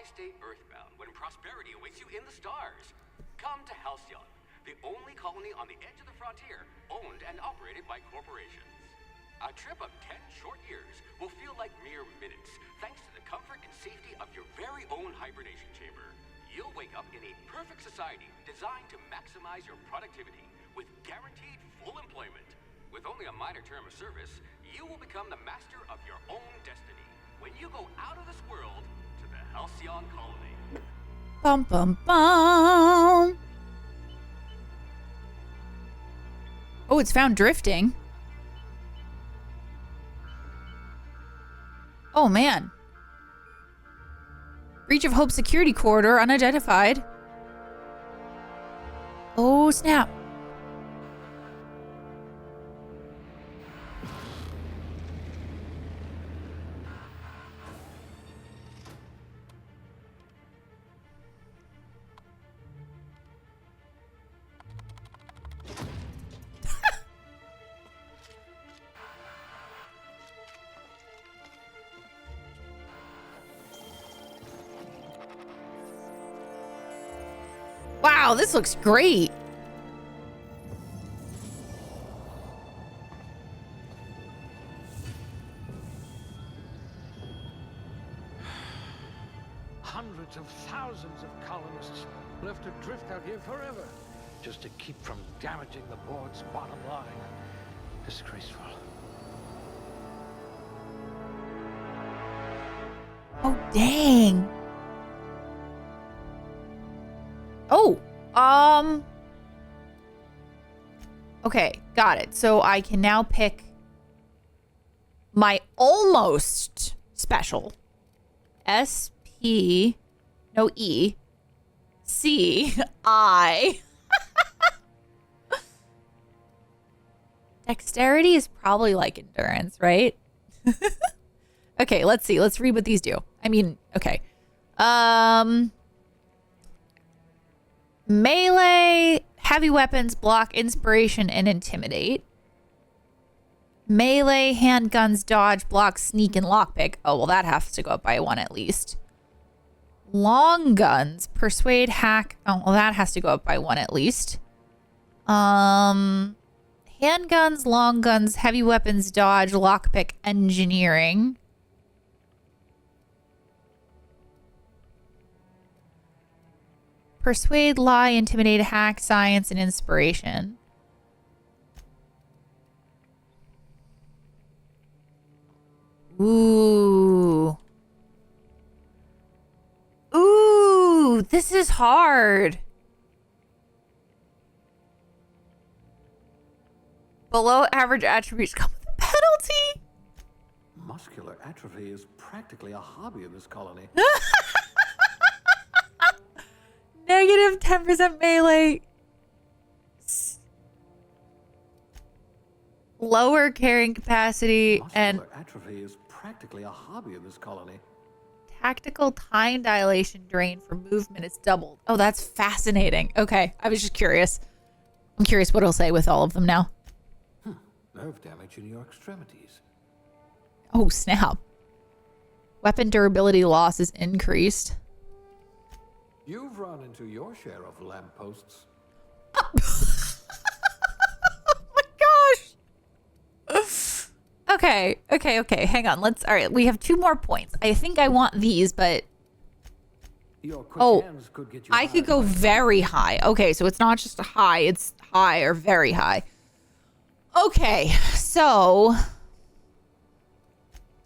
stay earthbound when prosperity awaits you in the stars? Come to Halcyon, the only colony on the edge of the frontier, owned and operated by corporations. A trip of 10 short years will feel like mere minutes, thanks to the comfort and safety of your very own hibernation chamber. You'll wake up in a perfect society designed to maximize your productivity with guaranteed full employment. With only a minor term of service, you will become the master of your own destiny when you go out of this world to the Halcyon colony. Bum bum bum. Oh, it's found drifting. Oh man. Breach of Hope security corridor unidentified. Oh snap. Wow, this looks great. Hundreds of thousands of colonists left adrift out here forever, just to keep from damaging the board's bottom line. Disgraceful. Oh, dang. Oh, okay, got it. So I can now pick my almost special SP, no E, C, I. Dexterity is probably like endurance, right? Okay, let's see. Let's read what these do. I mean, okay. Melee, heavy weapons, block, inspiration, and intimidate. Melee, handguns, dodge, block, sneak, and lockpick. Oh, well, that has to go up by 1 at least. Long guns, persuade, hack. Oh, well, that has to go up by 1 at least. Handguns, long guns, heavy weapons, dodge, lockpick, engineering. Persuade, lie, intimidate, hack, science, and inspiration. Ooh. Ooh, this is hard. Below average attributes come with a penalty. Muscular atrophy is practically a hobby in this colony. Negative 10% melee. Lower carrying capacity and Muscular atrophy is practically a hobby in this colony. tactical time dilation drain for movement is doubled. Oh, that's fascinating. Okay, I was just curious. I'm curious what it'll say with all of them now. Nerve damage in your extremities. Oh, snap. Weapon durability loss is increased. You've run into your share of lampposts. Oh my gosh. Okay. Hang on. All right. We have 2 more points. I think I want these, but Your quick hands could get you I could go very high. Okay, so it's not just a high, it's high or very high. Okay, so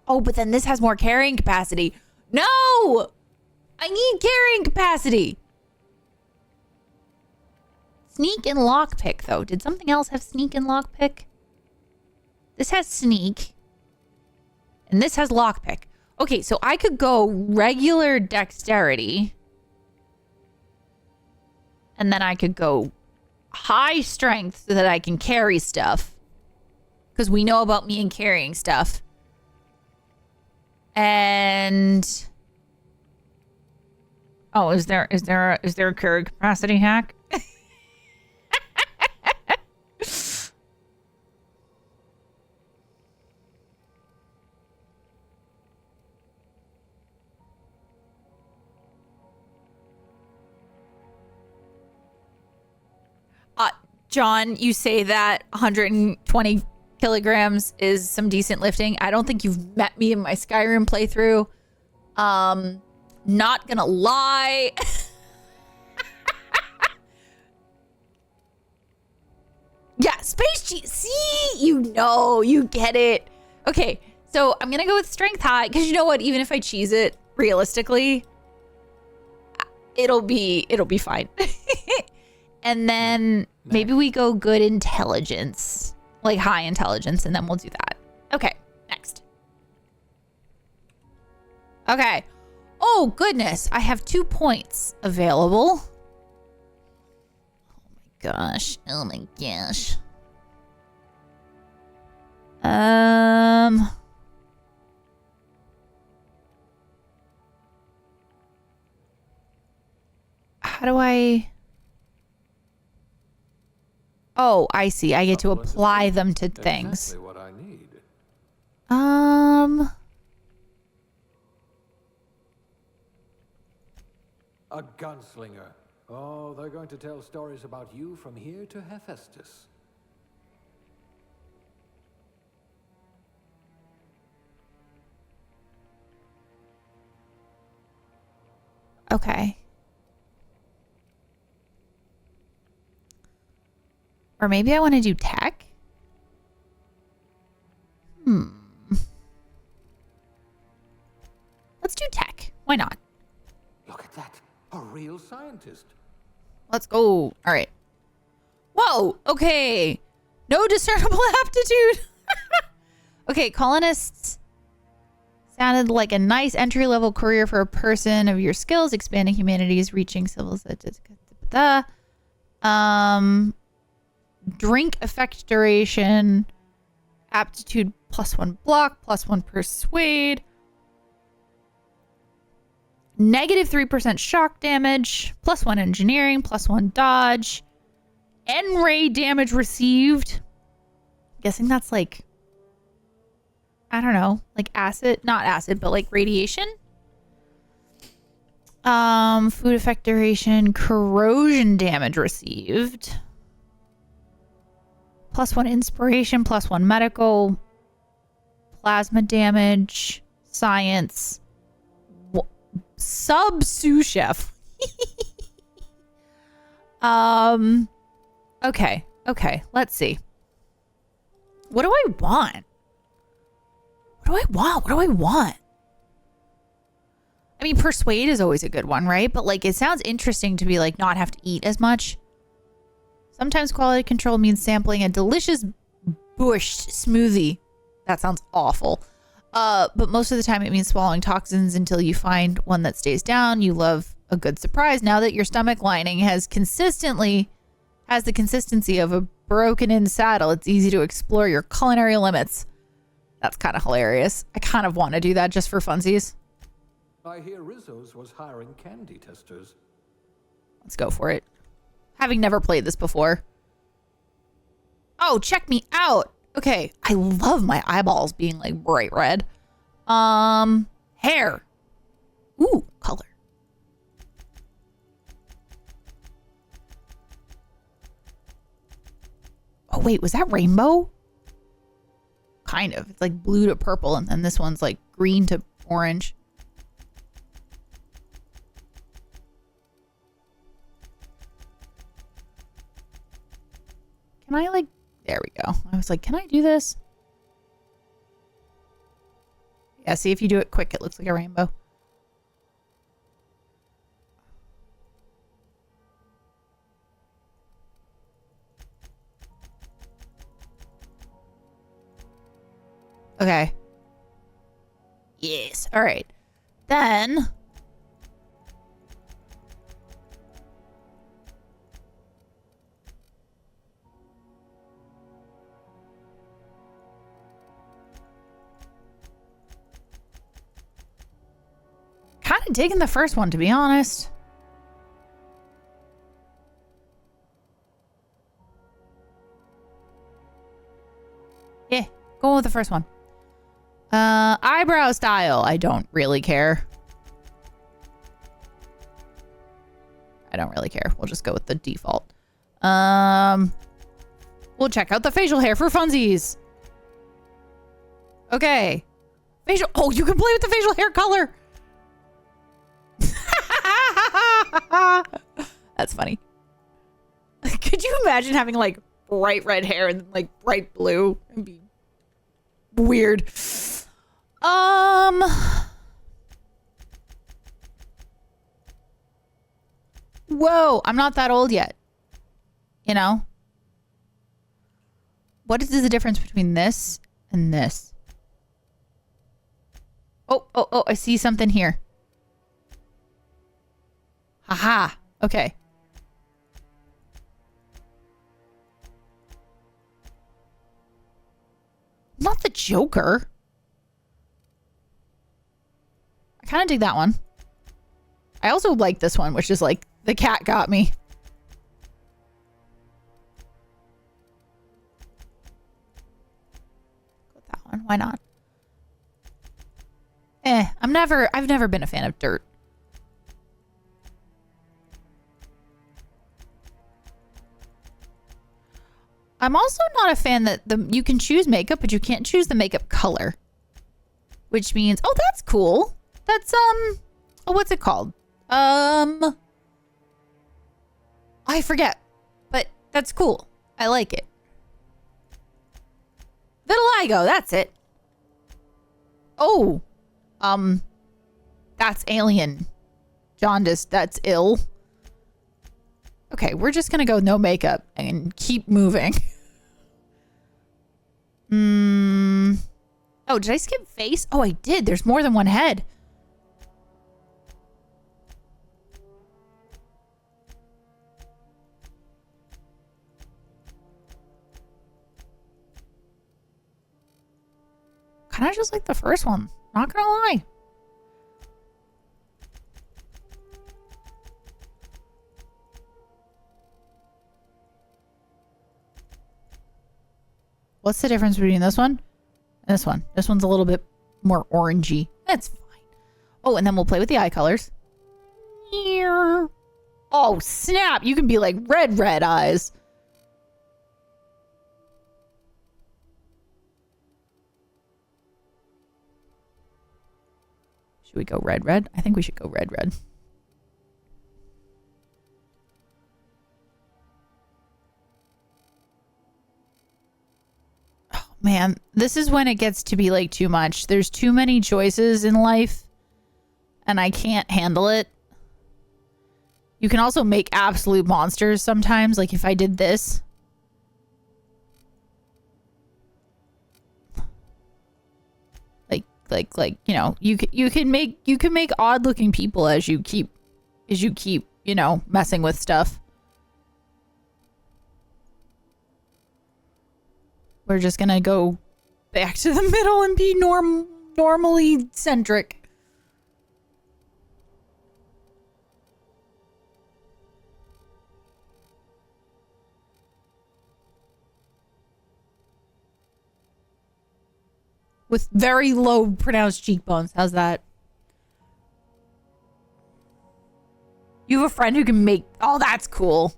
oh, but then this has more carrying capacity. No! I need carrying capacity. Sneak and lockpick, though. Did something else have sneak and lockpick? This has sneak. And this has lockpick. Okay, so I could go regular dexterity. And then I could go high strength so that I can carry stuff. Because we know about me and carrying stuff. And oh, is there a carry capacity hack? John, you say that 120 kilograms is some decent lifting. I don't think you've met me in my Skyrim playthrough. Not gonna lie. Yeah, space cheese. See, you get it. Okay, so I'm gonna go with strength high because you know what? Even if I cheese it, realistically, it'll be fine. And then maybe we go good intelligence, like high intelligence, and then we'll do that. Okay, next. Okay. Oh goodness, I have 2 points available. Gosh. Oh my gosh. How do I... Oh, I see. I get to apply them to things. Exactly what I need. A gunslinger. Oh, they're going to tell stories about you from here to Hephaestus. Okay. Or maybe I want to do tech? Let's do tech. Why not? Look at that. A real scientist. Let's go. All right. Whoa. Okay. No discernible aptitude. Okay. Colonists sounded like a nice entry-level career for a person of your skills. Expanding humanities, reaching civilization. Drink effect duration. Aptitude +1 block, +1 persuade. -3% shock damage, +1 engineering, +1 dodge, N-ray damage received. Guessing that's like, I don't know, like acid, not acid, but like radiation. Food effect duration, corrosion damage received. +1 inspiration, +1 medical, plasma damage, science. Sub sous chef. Okay. Let's see. What do I want? What do I want? I mean, persuade is always a good one, right? But like, it sounds interesting to be like not have to eat as much. Sometimes quality control means sampling a delicious borscht smoothie. That sounds awful. But most of the time it means swallowing toxins until you find one that stays down. You love a good surprise now that your stomach lining has the consistency of a broken in saddle. It's easy to explore your culinary limits. That's kind of hilarious. I kind of want to do that just for funsies. I hear Rizzo's was hiring candy testers. Let's go for it. Having never played this before. Oh, check me out. Okay, I love my eyeballs being like bright red. Hair. Ooh, color. Oh wait, was that rainbow? Kind of. It's like blue to purple, and then this one's like green to orange. Can I like... There we go. I was like, can I do this? Yeah, see, if you do it quick, it looks like a rainbow. Okay. Yes. All right. Then... kind of digging the first one, to be honest. Yeah, going with the first one. Eyebrow style. I don't really care. I don't really care. We'll just go with the default. We'll check out the facial hair for funsies. Okay. Facial. Oh, you can play with the facial hair color. That's funny. Could you imagine having like bright red hair and like bright blue? It'd be weird. Whoa, I'm not that old yet. You know? What is the difference between this and this? Oh, I see something here. Haha. Okay. Not the Joker. I kind of dig that one. I also like this one, which is like, the cat got me. Put that one. Why not? I've never been a fan of dirt. I'm also not a fan that you can choose makeup, but you can't choose the makeup color. Which means, oh, that's cool. That's, oh, what's it called? I forget, but that's cool. I like it. Vitiligo, that's it. Oh, that's alien. Jaundice, that's ill. Okay, we're just gonna go no makeup and keep moving. Oh, did I skip face? Oh, I did. There's more than one head. Kind of just like the first one. Not gonna lie. What's the difference between this one and this one? This one's a little bit more orangey. That's fine. Oh, and then we'll play with the eye colors. Here. Oh, snap. You can be like red eyes. Should we go red? I think we should go red. Oh, man. This is when it gets to be like too much. There's too many choices in life and I can't handle it. You can also make absolute monsters sometimes. Like if I did this. Like, you know, you can make odd looking people as you keep, you know, messing with stuff. We're just gonna go back to the middle and be normally centric. With very low pronounced cheekbones. How's that? You have a friend who can make... Oh, that's cool.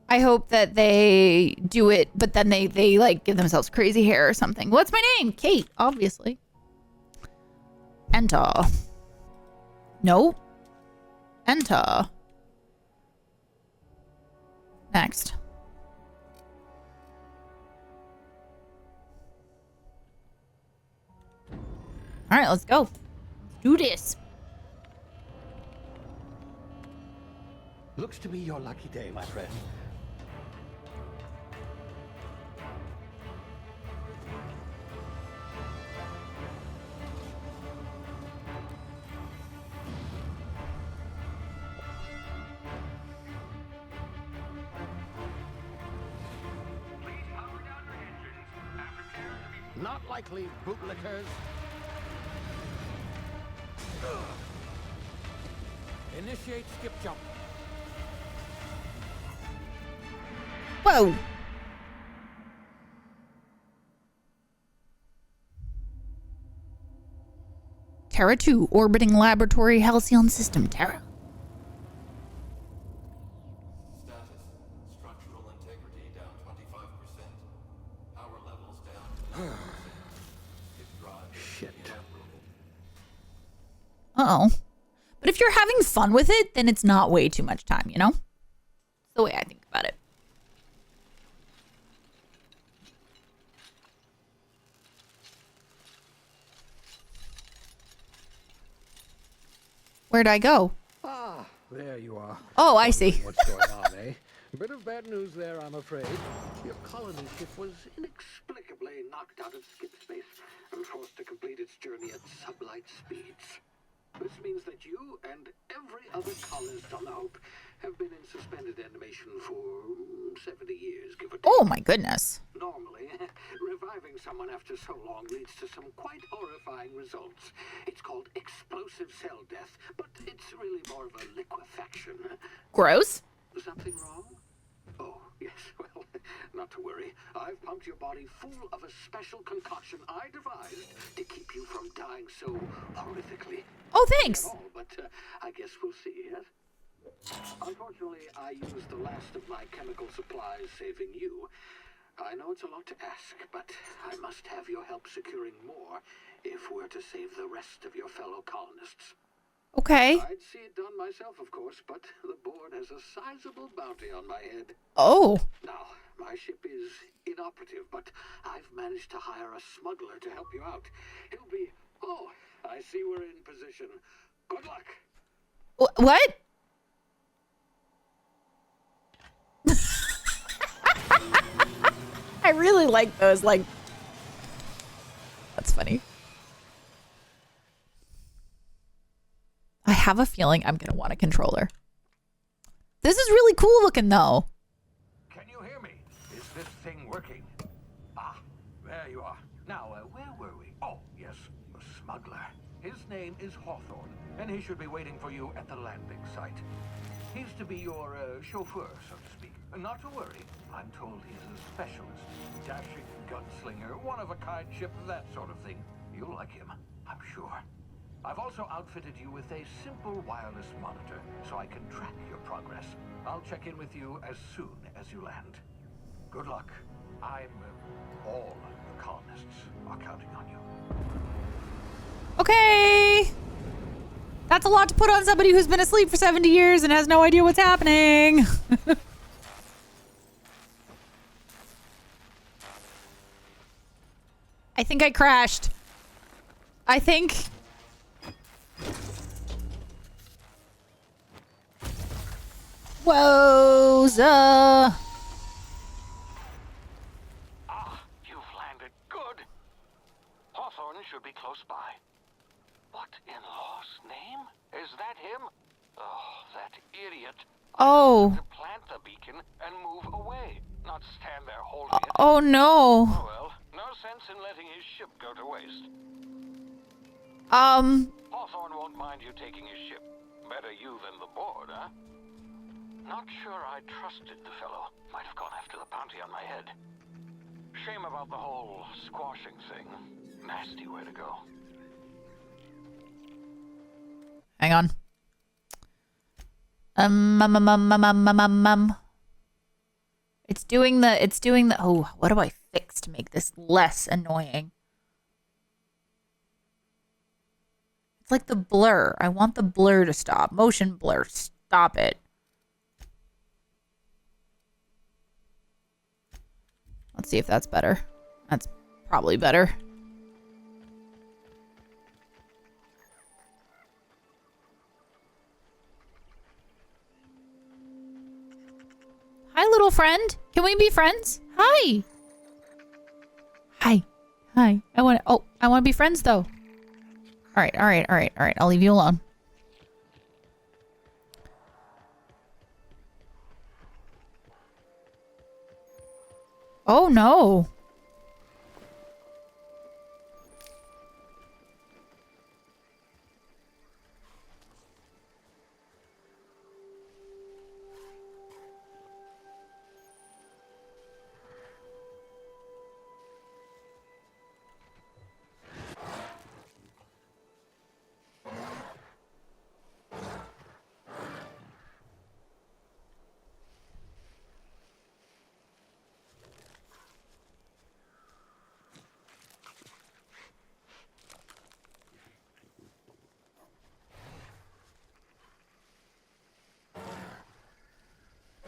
I hope that they do it, but then they like give themselves crazy hair or something. What's my name? Kate, obviously. Enter. No. Enter. Next. All right, let's go. Let's do this. Looks to be your lucky day, my friend. Not likely, bootlickers. Initiate skip jump. Whoa. Terra 2, orbiting laboratory Halcyon system, Terra. Status. Structure Uh-oh. But if you're having fun with it, then it's not way too much time, you know? That's the way I think about it. Where'd I go? Ah, there you are. Oh, I see. Wondering what's going on, eh? A bit of bad news there, I'm afraid. Your colony ship was inexplicably knocked out of skip space and forced to complete its journey at sublight speeds. This means that you and every other colonist on the Hope have been in suspended animation for 70 years, give or take. Oh my goodness. Normally, reviving someone after so long leads to some quite horrifying results. It's called explosive cell death, but it's really more of a liquefaction. Gross. Something wrong? Oh, yes, well, not to worry. I've pumped your body full of a special concoction I devised to keep you from dying so horrifically. Oh, thanks. Not at all, but I guess we'll see, yes? Unfortunately, I used the last of my chemical supplies saving you. I know it's a lot to ask, but I must have your help securing more if we're to save the rest of your fellow colonists. Okay. I'd see it done myself, of course, but the board has a sizable bounty on my head. Oh. Now, my ship is inoperative, but I've managed to hire a smuggler to help you out. He'll be... Oh, I see we're in position. Good luck. What? I really like those, like... That's funny. I have a feeling I'm going to want a controller. This is really cool looking, though. Can you hear me? Is this thing working? Ah, there you are. Now, where were we? Oh, yes, the smuggler. His name is Hawthorne, and he should be waiting for you at the landing site. He's to be your chauffeur, so to speak. Not to worry. I'm told he's a specialist. Dashing gunslinger, one-of-a-kind ship, that sort of thing. You'll like him, I'm sure. I've also outfitted you with a simple wireless monitor, so I can track your progress. I'll check in with you as soon as you land. Good luck. All the colonists are counting on you. Okay. That's a lot to put on somebody who's been asleep for 70 years and has no idea what's happening. I think I crashed. I think... Wowza. Ah, you've landed. Good. Hawthorne should be close by. What in law's name? Is that him? Oh, that idiot. Oh. To plant the beacon and move away, not stand there holding it. Oh no. Oh well, no sense in letting his ship go to waste. Hawthorne won't mind you taking his ship. Better you than the board, huh? Not sure I trusted the fellow. Might have gone after the bounty on my head. Shame about the whole squashing thing. Nasty way to go. Hang on. It's doing the, oh, what do I fix to make this less annoying? It's like the blur. I want the blur to stop. Motion blur. Stop it. Let's see if that's better. That's probably better. Hi, little friend. Can we be friends? Hi. Hi. Hi. I want to be friends though. All right. I'll leave you alone. Oh no.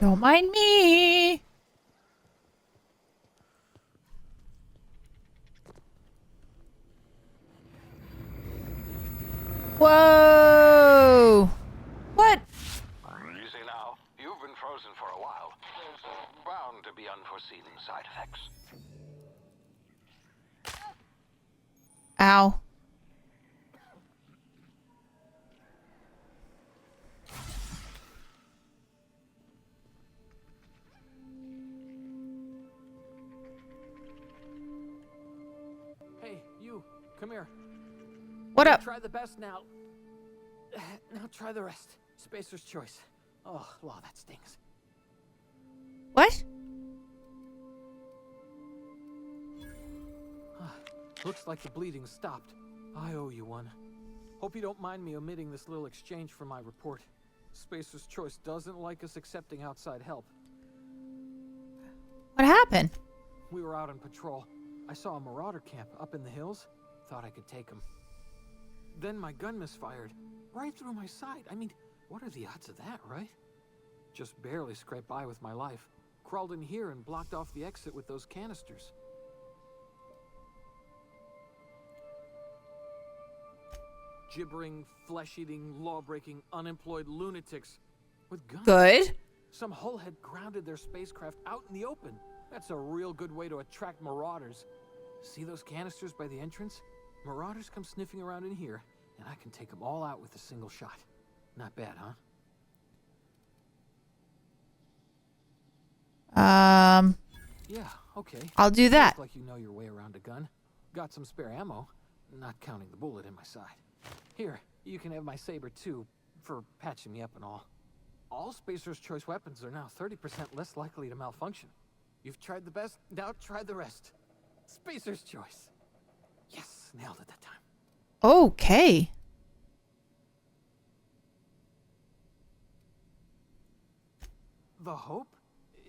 Don't mind me. Whoa! What? You see now, you've been frozen for a while. There's bound to be unforeseen side effects. Ow. Hey, you, come here. What up? Try the best now. Now try the rest. Spacer's choice. Oh, law, that stings. What? Looks like the bleeding stopped. I owe you one. Hope you don't mind me omitting this little exchange from my report. Spacer's choice doesn't like us accepting outside help. What happened? We were out on patrol. I saw a marauder camp up in the hills. Thought I could take them. Then my gun misfired. Right through my side. I mean, what are the odds of that, right? Just barely scraped by with my life. Crawled in here and blocked off the exit with those canisters. Gibbering, flesh-eating, law-breaking, unemployed lunatics with guns. Good. Some hullhead grounded their spacecraft out in the open. That's a real good way to attract marauders. See those canisters by the entrance? Marauders come sniffing around in here, and I can take them all out with a single shot. Not bad, huh? Yeah, okay. I'll do that. Look like you know your way around a gun. Got some spare ammo, not counting the bullet in my side. Here, you can have my saber too, for patching me up and all. All Spacer's choice weapons are now 30% less likely to malfunction. You've tried the best, now try the rest. Spacer's choice. Yes, nailed it that time. Okay. The Hope?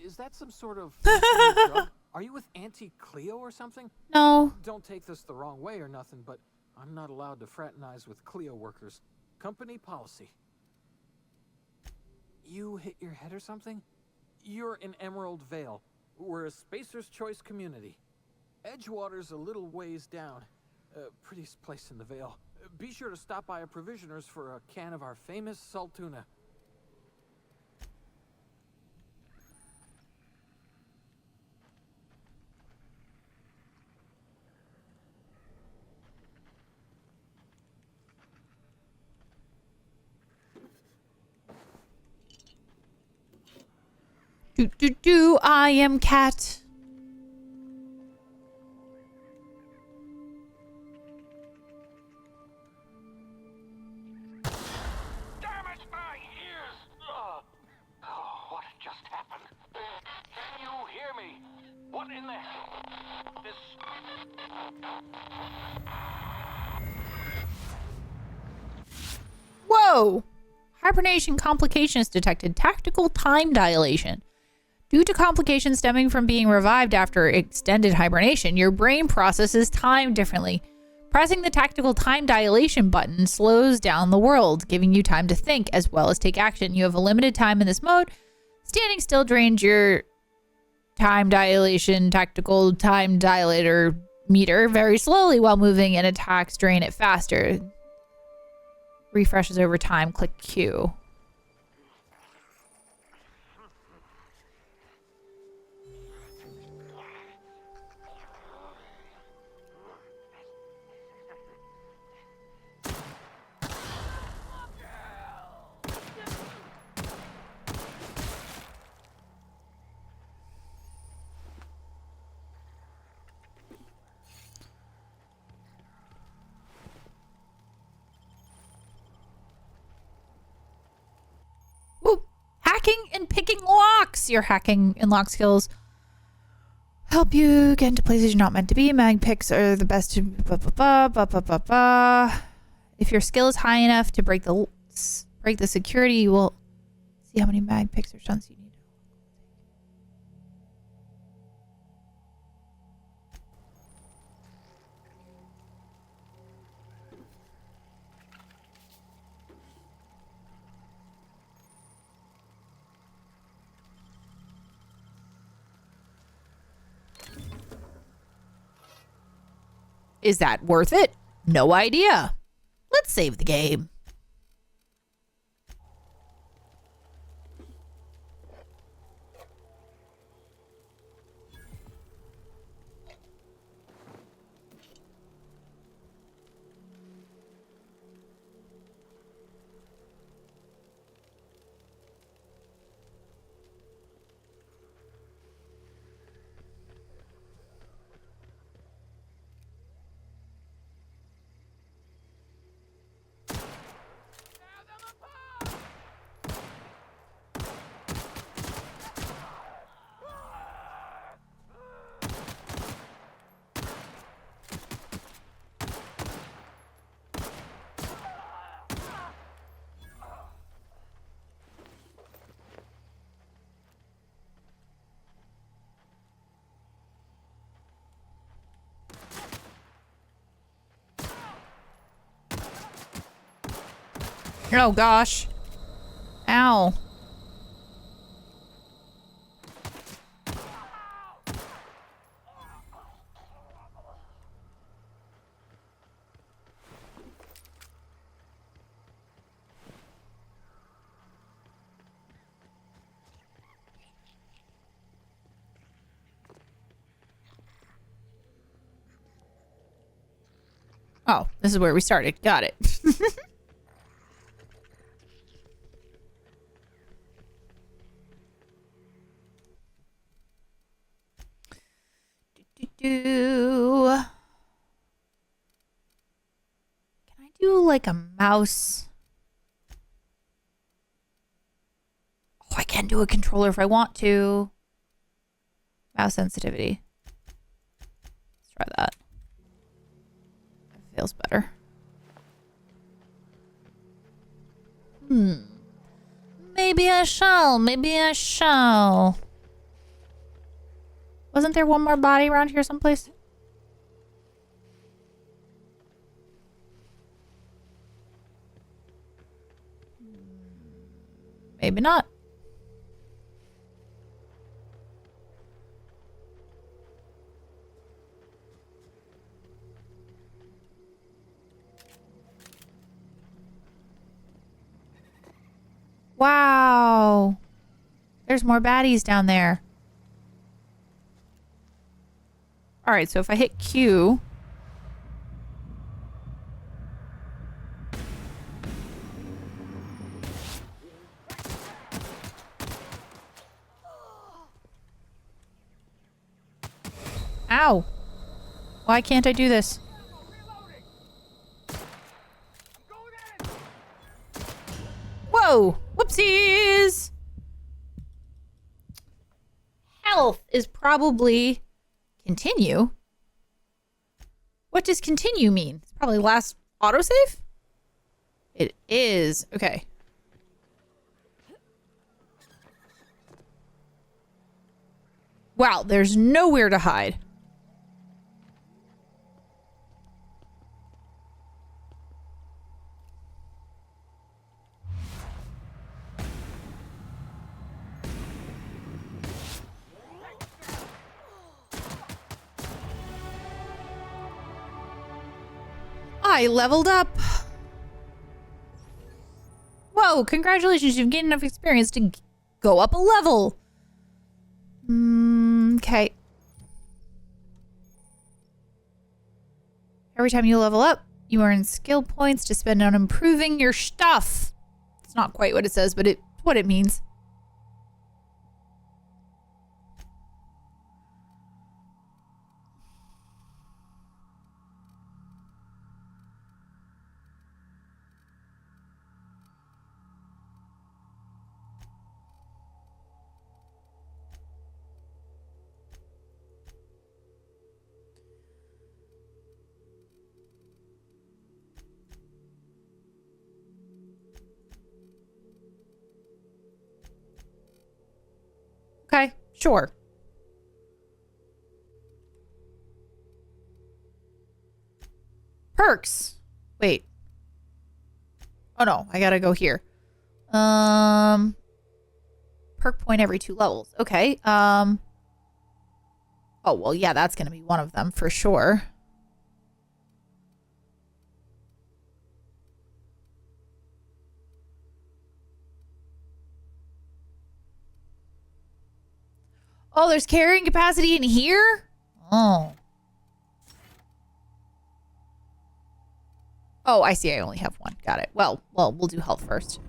Is that some sort of drug? Are you with Auntie Cleo or something? No. Don't take this the wrong way or nothing, but I'm not allowed to fraternize with Cleo workers. Company policy. You hit your head or something? You're in Emerald Vale. We're a Spacer's Choice community. Edgewater's a little ways down. Prettiest place in the Vale. Be sure to stop by a provisioner's for a can of our famous salt tuna. I am cat. Damn it, my ears! Oh, what just happened? Can you hear me? What in the hell? This... Whoa! Hibernation complications detected. Tactical time dilation. Due to complications stemming from being revived after extended hibernation, your brain processes time differently. Pressing the tactical time dilation button slows down the world, giving you time to think as well as take action. You have a limited time in this mode. Standing still drains your time dilation tactical time dilator meter very slowly, while moving and attacks drain it faster. Refreshes over time. Click Q. Whoop. Hacking and picking locks. Your hacking and lock skills help you get into places you're not meant to be. Mag picks are the best to If your skill is high enough to break the security, you will see how many mag picks or stunts you need. Is that worth it? No idea. Let's save the game. Oh gosh. Ow. Oh, this is where we started. Got it. Can I do like a mouse? Oh, I can do a controller if I want to. Mouse sensitivity. Let's try that. That feels better. Maybe I shall. Maybe I shall. Wasn't there one more body around here someplace? Maybe not. Wow. There's more baddies down there. All right, so if I hit Q... Ow. Why can't I do this? Whoa. Whoopsies. Health is probably continue. What does continue mean? It's probably last autosave? It is. Okay. Wow, there's nowhere to hide. I leveled up. Whoa, congratulations. You've gained enough experience to go up a level. Okay. Every time you level up, you earn skill points to spend on improving your stuff. It's not quite what it says, but it's what it means. Okay, sure. Perks. Wait. Oh no, I gotta go here. Perk point every 2 levels. Okay. Oh well, yeah, that's gonna be one of them for sure. Oh, there's carrying capacity in here? Oh. Oh, I see. I only have one. Got it. Well, we'll do health first.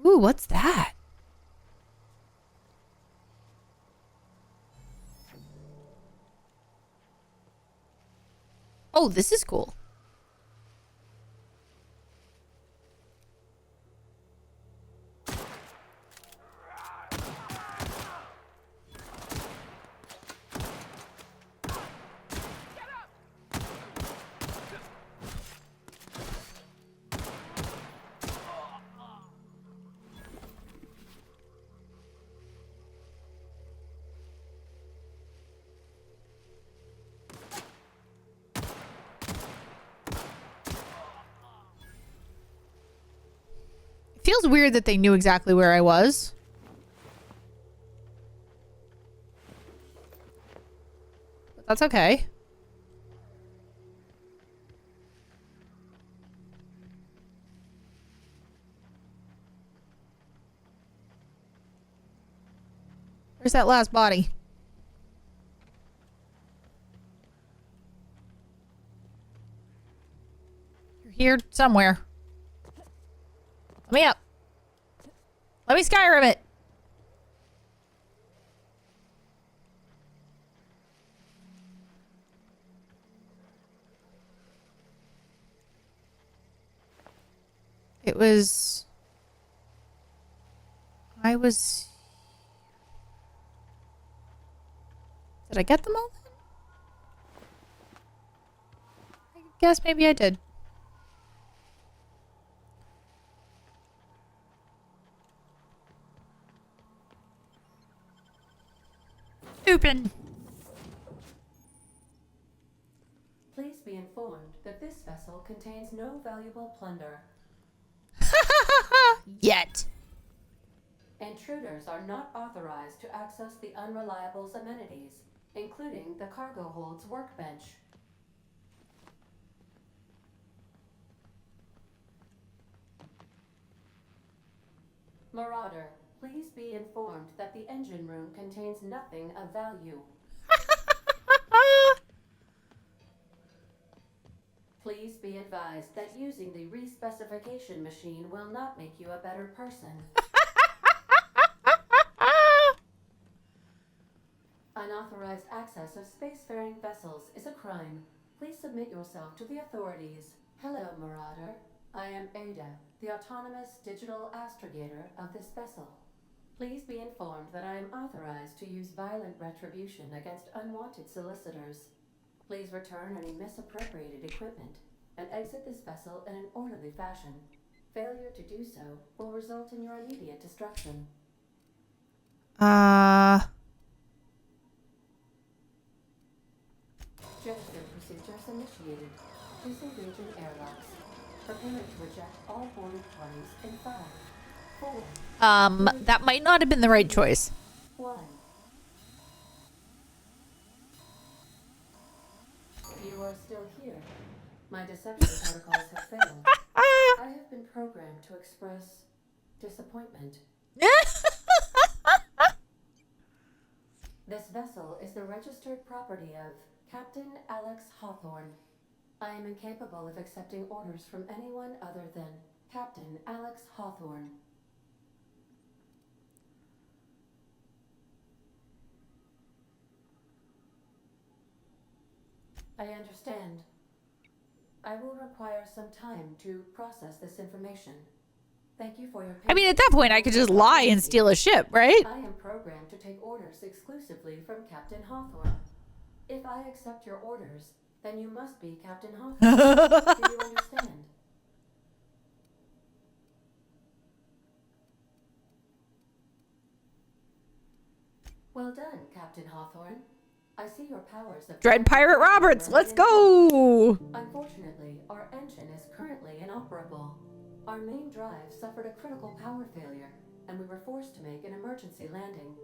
Ooh, what's that? Oh, this is cool. Feels weird that they knew exactly where I was. But that's okay. Where's that last body? You're here somewhere. Let me up. Let me Skyrim it. It was... Did I get them all then? I guess maybe I did. Open. Please be informed that this vessel contains no valuable plunder. Yet. Intruders are not authorized to access the Unreliable's amenities, including the cargo hold's workbench. Marauder, please be informed that the engine room contains nothing of value. Please be advised that using the respecification machine will not make you a better person. Unauthorized access of spacefaring vessels is a crime. Please submit yourself to the authorities. Hello, Marauder. I am Ada, the autonomous digital astrogator of this vessel. Please be informed that I am authorized to use violent retribution against unwanted solicitors. Please return any misappropriated equipment and exit this vessel in an orderly fashion. Failure to do so will result in your immediate destruction. Jettison procedures initiated. Disengaging airlocks. Preparing to reject all boarded parties in 5, 4. That might not have been the right choice. 1. You are still here. My deception protocols have failed. I have been programmed to express disappointment. This vessel is the registered property of Captain Alex Hawthorne. I am incapable of accepting orders from anyone other than Captain Alex Hawthorne. I understand. I will require some time to process this information. Thank you for your patience. I mean, at that point, I could just lie and steal a ship, right? I am programmed to take orders exclusively from Captain Hawthorne. If I accept your orders, then you must be Captain Hawthorne. Do you understand? Well done, Captain Hawthorne. I see your powers of Dread Pirate Roberts, let's go! Unfortunately, our engine is currently inoperable. Our main drive suffered a critical power failure, and we were forced to make an emergency landing.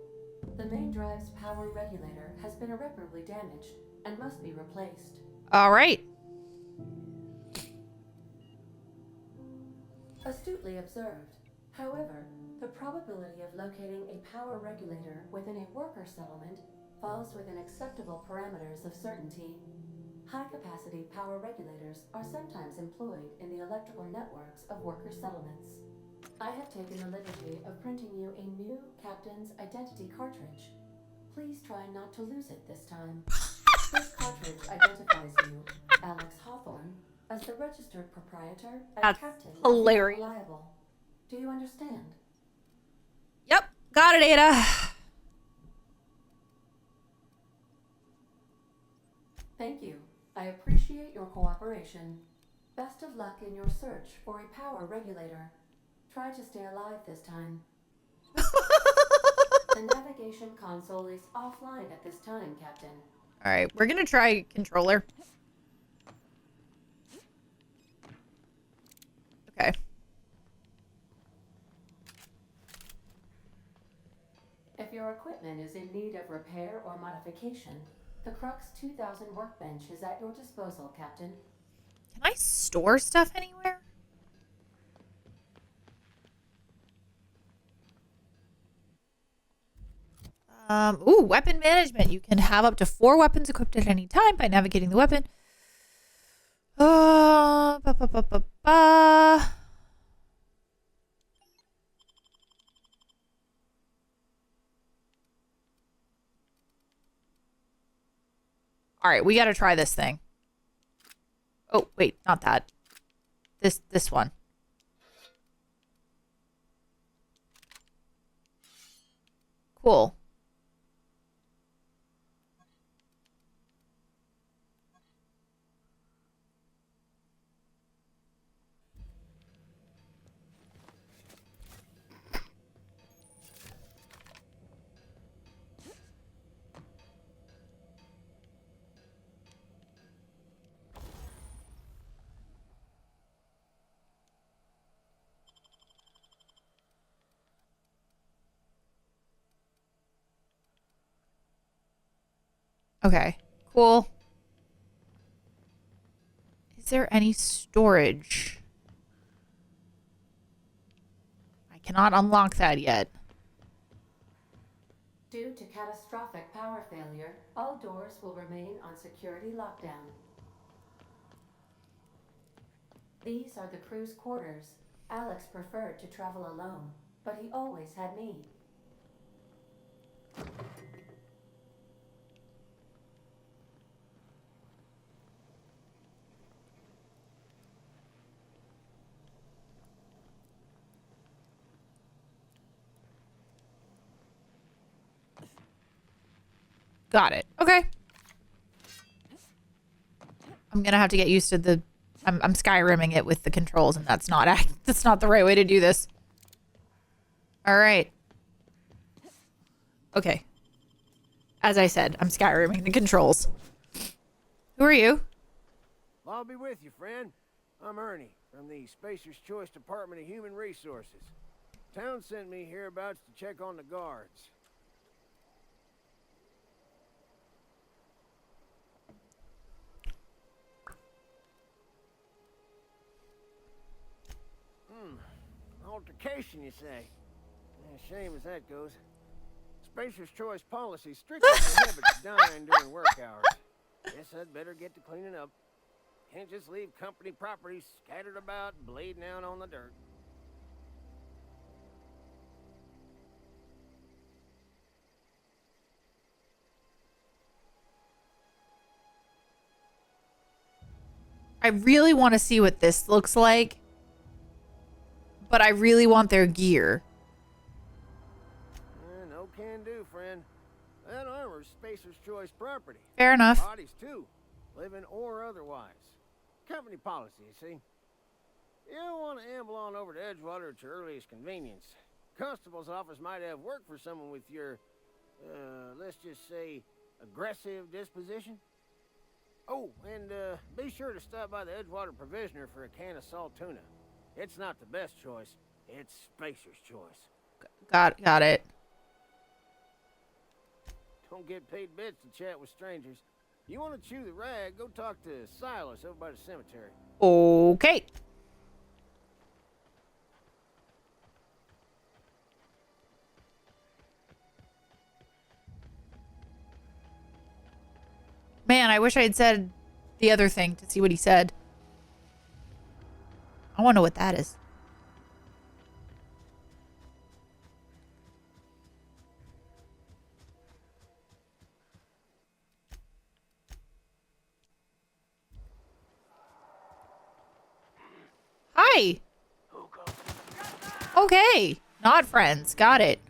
The main drive's power regulator has been irreparably damaged and must be replaced. All right. Astutely observed. However, the probability of locating a power regulator within a worker settlement falls within acceptable parameters of certainty. High-capacity power regulators are sometimes employed in the electrical networks of worker settlements. I have taken the liberty of printing you a new Captain's Identity cartridge. Please try not to lose it this time. This cartridge identifies you, Alex Hawthorne, as the registered proprietor and That's captain hilarious. of the Reliable. Do you understand? Yep. Got it, Ada. Thank you. I appreciate your cooperation. Best of luck in your search for a power regulator. Try to stay alive this time. The navigation console is offline at this time, Captain. All right. We're going to try controller. Okay. If your equipment is in need of repair or modification, the Crux 2000 workbench is at your disposal, Captain. Can I store stuff anywhere? Ooh, weapon management. You can have up to 4 weapons equipped at any time by navigating the weapon. Ba, ba, ba, ba, ba. All right, we got to try this thing. Oh, wait, not that. This one. Cool. Okay, cool. Is there any storage? I cannot unlock that yet. Due to catastrophic power failure, all doors will remain on security lockdown. These are the crew's quarters. Alex preferred to travel alone, but he always had me. Got it. Okay. I'm gonna have to get used to the. I'm Skyrimming it with the controls, and that's not the right way to do this. All right. Okay. As I said, I'm Skyrimming the controls. Who are you? Well, I'll be with you, friend. I'm Ernie from the Spacer's Choice Department of Human Resources. Town sent me hereabouts to check on the guards. Altercation, you say? Shame as that goes. Spacer's Choice policy strictly prohibits dying during work hours. Guess I'd better get to cleaning up. Can't just leave company property scattered about, bleeding out on the dirt. I really want to see what this looks like, but I really want their gear. No can do, friend. That armor's Spacer's Choice property. Fair enough. Bodies, too. Living or otherwise. Company policy, you see. You don't want to amble on over to Edgewater at your earliest convenience. Constable's office might have work for someone with your, let's just say, aggressive disposition. Oh, and be sure to stop by the Edgewater Provisioner for a can of salt tuna. It's not the best choice. It's Spacer's Choice. Got it. don't get paid bits to chat with strangers. You want to chew the rag, go talk to Silas over by the cemetery. Okay. Man, I wish I had said the other thing to see what he said. I want to know what that is. Hi. Okay. Not friends. Got it.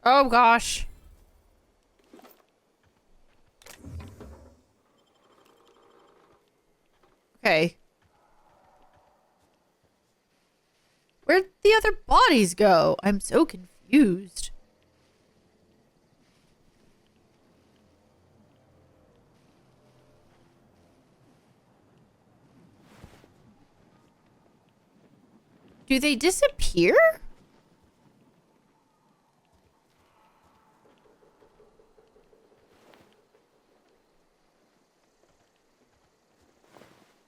Oh gosh. Okay. Where'd the other bodies go? I'm so confused. Do they disappear?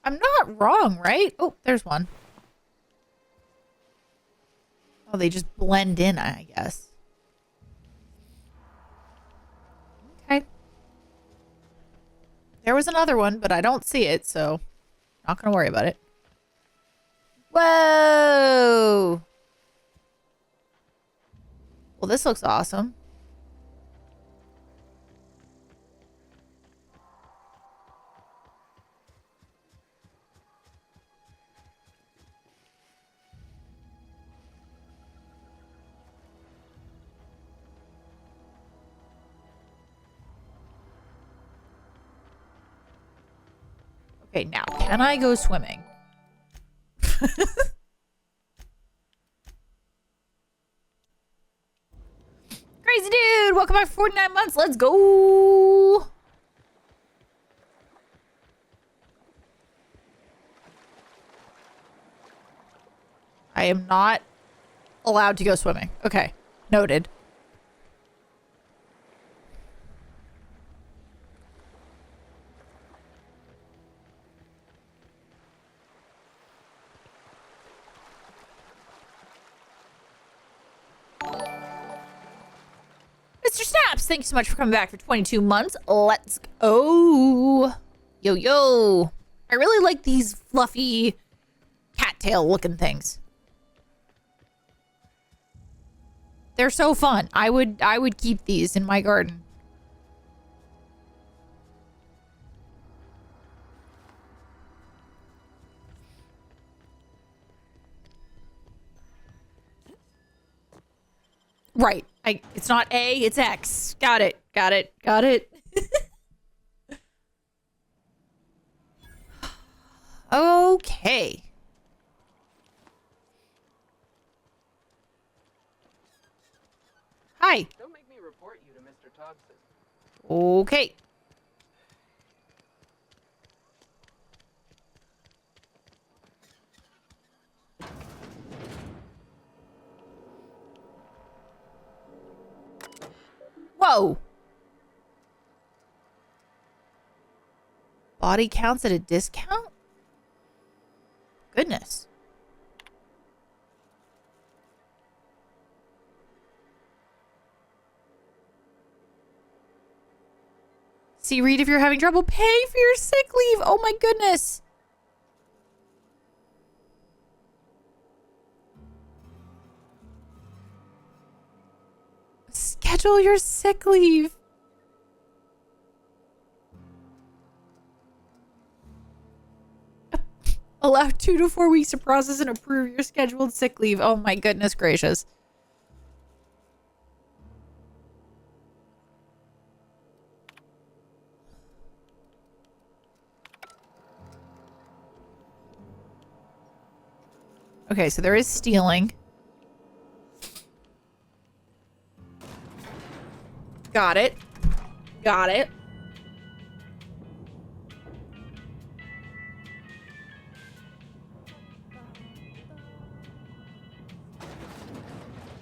I'm not wrong, right? Oh, there's one. Oh, they just blend in, I guess. Okay. There was another one, but I don't see it, so not gonna worry about it. Whoa! Well, this looks awesome. Okay, now, can I go swimming? Crazy dude! Welcome back for 49 months. Let's go! I am not allowed to go swimming. Okay, noted. Mr. Snaps, thank you so much for coming back for 22 months. Let's go. Yo, yo. I really like these fluffy cattail looking things. They're so fun. I would keep these in my garden. Right. It's not A, it's X. Got it. Got it. Got it. Okay. Hi. Don't make me report you to Mr. Thompson. Okay. Whoa. Body counts at a discount? Goodness. See, Reed, if you're having trouble, pay for your sick leave. Oh my goodness. Schedule your sick leave. Allow 2 to 4 weeks to process and approve your scheduled sick leave. Oh my goodness gracious. Okay, so there is stealing. Got it. Got it.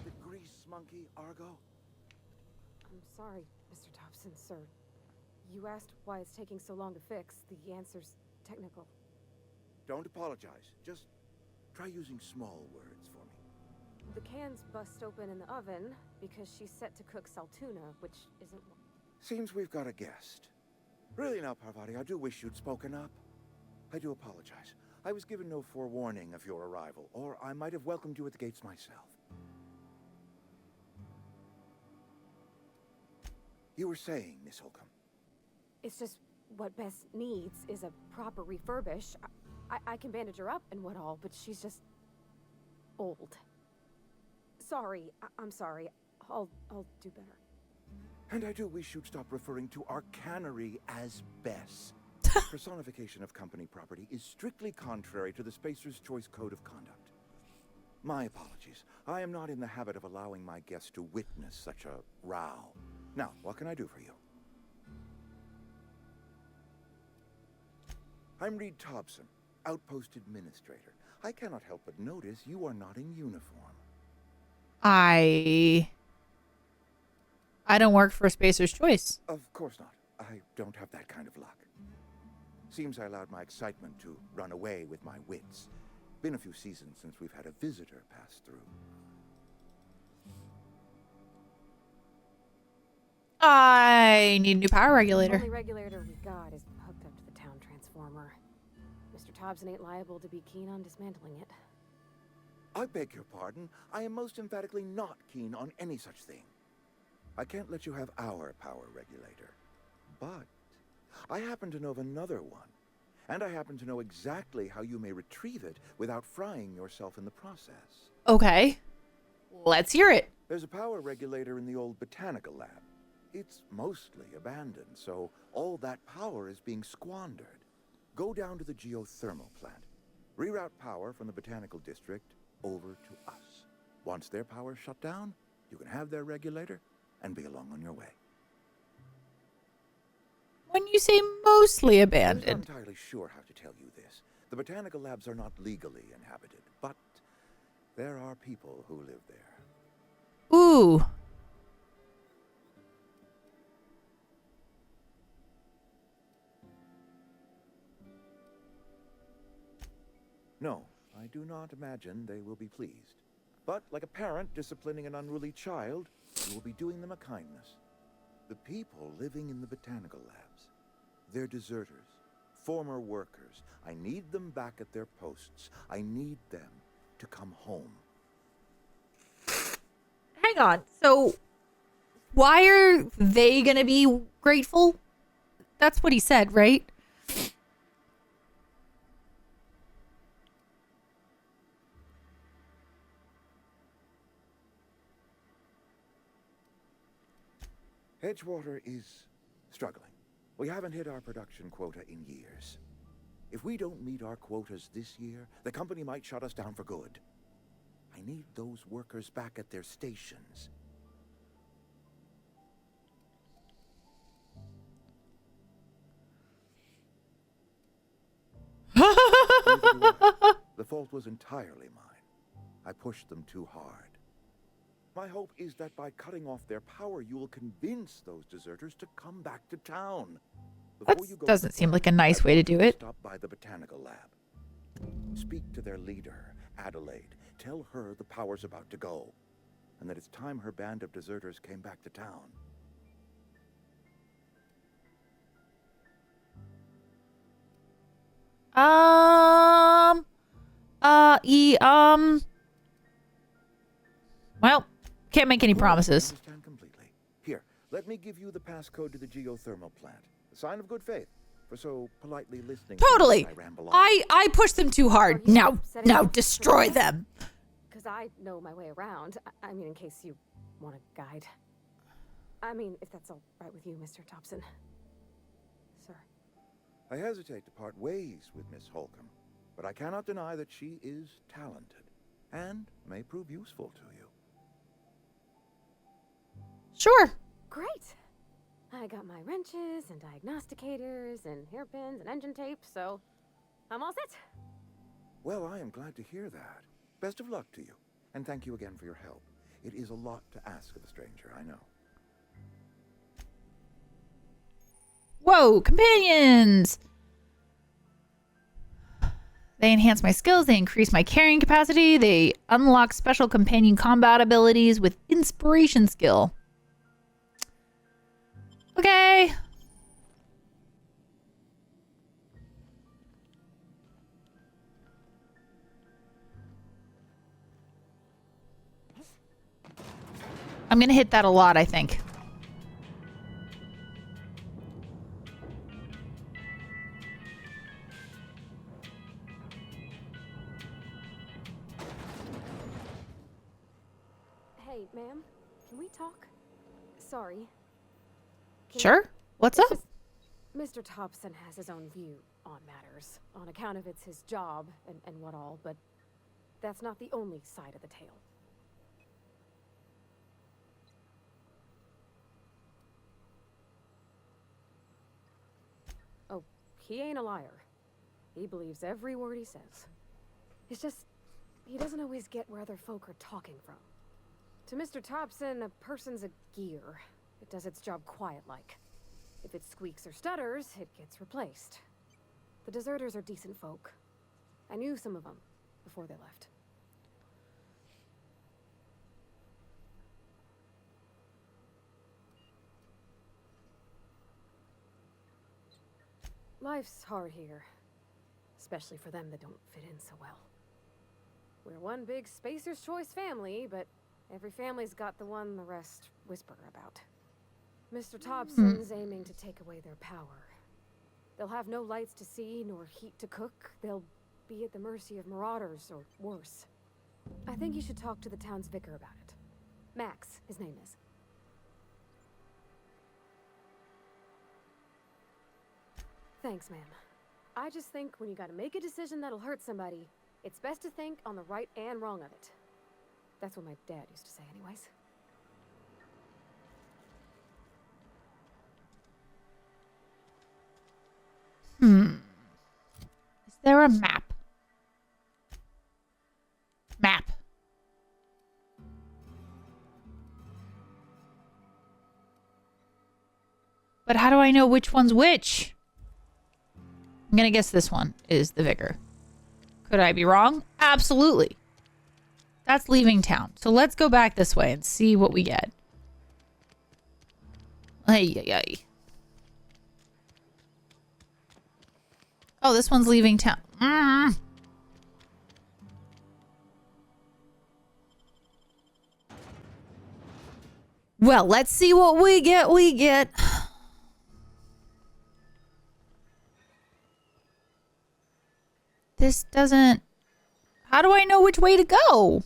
The grease monkey, Argo? I'm sorry, Mr. Thompson, sir. You asked why it's taking so long to fix. The answer's technical. Don't apologize. Just try using small words for me. The cans bust open in the oven because she's set to cook saltuna, which isn't... Seems we've got a guest. Really now, Parvati, I do wish you'd spoken up. I do apologize. I was given no forewarning of your arrival, or I might have welcomed you at the gates myself. You were saying, Miss Holcomb. It's just what Bess needs is a proper refurbish. I can bandage her up and what all, but she's just... old. Sorry, I'm sorry. I'll do better. And I do wish you'd stop referring to our cannery as Bess. Personification of company property is strictly contrary to the Spacer's Choice Code of Conduct. My apologies. I am not in the habit of allowing my guests to witness such a row. Now, what can I do for you? I'm Reed Thompson, Outpost Administrator. I cannot help but notice you are not in uniform. I don't work for Spacer's Choice. Of course not. I don't have that kind of luck. Seems I allowed my excitement to run away with my wits. Been a few seasons since we've had a visitor pass through. I need a new power The regulator. only regulator we got is hooked up to the town transformer. Mr. Thompson ain't liable to be keen on dismantling it. I beg your pardon. I am most emphatically not keen on any such thing. I can't let you have our power regulator. But I happen to know of another one. And I happen to know exactly how you may retrieve it without frying yourself in the process. Okay. Let's hear it. There's a power regulator in the old botanical lab. It's mostly abandoned, so all that power is being squandered. Go down to the geothermal plant. Reroute power from the botanical district over to us. Once their power's shut down, you can have their regulator and be along on your way. When you say mostly I'm not abandoned. entirely sure how to tell you this. The botanical labs are not legally inhabited, but there are people who live there. Ooh. No, I do not imagine they will be pleased. But like a parent disciplining an unruly child, you will be doing them a kindness. The people living in the botanical labs, they're deserters, former workers. I need them back at their posts. I need them to come home. Hang on. So why are they going to be grateful? That's what he said, right? Edgewater is struggling. We haven't hit our production quota in years. If we don't meet our quotas this year, the company might shut us down for good. I need those workers back at their stations. The fault was entirely mine. I pushed them too hard. My hope is that by cutting off their power, you will convince those deserters to come back to town. That doesn't seem like a nice way to do it. Stop by the botanical lab. Speak to their leader, Adelaide. Tell her the power's about to go, and that it's time her band of deserters came back to town. Well, can't make any promises. I understand completely. Here, let me give you the passcode to the geothermal plant. A sign of good faith for so politely listening. Totally. I ramble on. I pushed them too hard. Now destroy them. Because I know my way around. I mean, in case you want a guide. I mean, if that's all right with you, Mr. Thompson. Sir. I hesitate to part ways with Miss Holcomb, but I cannot deny that she is talented. and may prove useful to you. Sure. Great. I got my wrenches and diagnosticators and hairpins and engine tape, so I'm all set. Well, I am glad to hear that. Best of luck to you, and thank you again for your help. It is a lot to ask of a stranger, I know. Whoa, companions! They enhance my skills, they increase my carrying capacity, they unlock special companion combat abilities with inspiration skill. Okay. I'm gonna hit that a lot, I think. Hey, ma'am, can we talk? Sorry. Sure. What's up? Mr. Thompson has his own view on matters, on account of it's his job and what all, but that's not the only side of the tale. Oh, he ain't a liar. He believes every word he says. It's just, he doesn't always get where other folk are talking from. To Mr. Thompson, a person's a gear. It does its job quiet-like. If it squeaks or stutters, it gets replaced. The deserters are decent folk. I knew some of them before they left. Life's hard here, especially for them that don't fit in so well. We're one big Spacer's Choice family, but every family's got the one the rest whisper about. Mr. Thompson's aiming to take away their power. They'll have no lights to see, nor heat to cook. They'll be at the mercy of marauders, or worse. I think you should talk to the town's vicar about it. Max, his name is. Thanks, ma'am. I just think when you gotta make a decision that'll hurt somebody, it's best to think on the right and wrong of it. That's what my dad used to say anyways. Is there a map? Map. But how do I know which one's which? I'm gonna guess this one is the vicar. Could I be wrong? Absolutely. That's leaving town. So let's go back this way and see what we get. Ay, ay, ay. Oh, this one's leaving town. Well, let's see what we get. This doesn't... How do I know which way to go?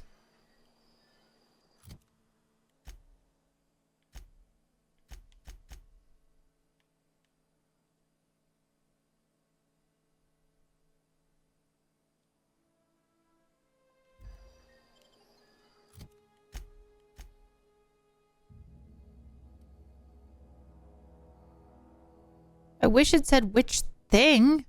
I wish it said which thing.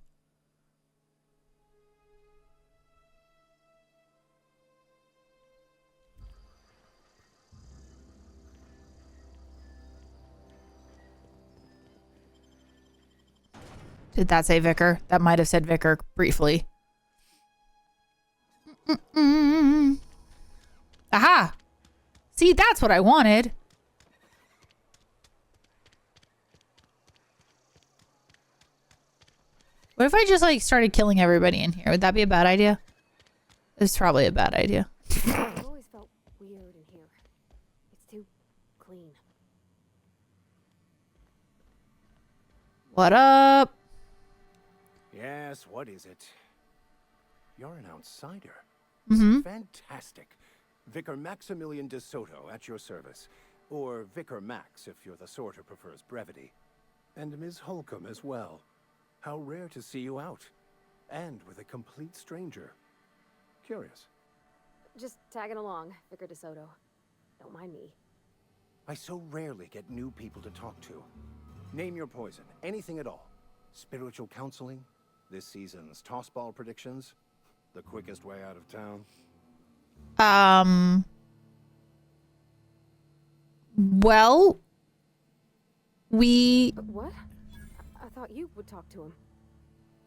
Did that say vicar? That might have said vicar briefly. Aha! See, that's what I wanted. What if I just like started killing everybody in here? Would that be a bad idea? It's probably a bad idea. I've always felt weird in here. It's too clean. What up? Yes, what is it? You're an outsider. Mm-hmm. Fantastic. Vicar Maximilian de Soto at your service. Or Vicar Max, if you're the sort who prefers brevity. And Ms. Holcomb as well. How rare to see you out. And with a complete stranger. Curious. just tagging along, Vicar DeSoto. Don't mind me. I so rarely get new people to talk to. Name your poison, anything at all. Spiritual counseling, this season's tossball predictions, the quickest way out of town. Well, we... What? I thought you would talk to him.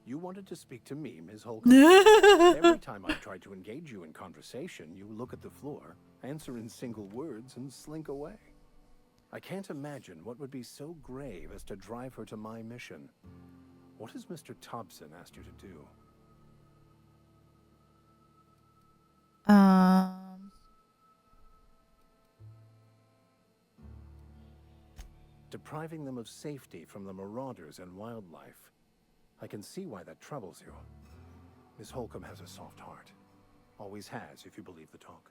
You wanted to speak to me, Ms. Holcomb. Every time I've tried to engage you in conversation, you look at the floor, answer in single words, and slink away. I can't imagine what would be so grave as to drive her to my mission. What has Mr. Thompson asked you to do? Depriving them of safety from the marauders and wildlife. I can see why that troubles you. Miss Holcomb has a soft heart. Always has, if you believe the talk.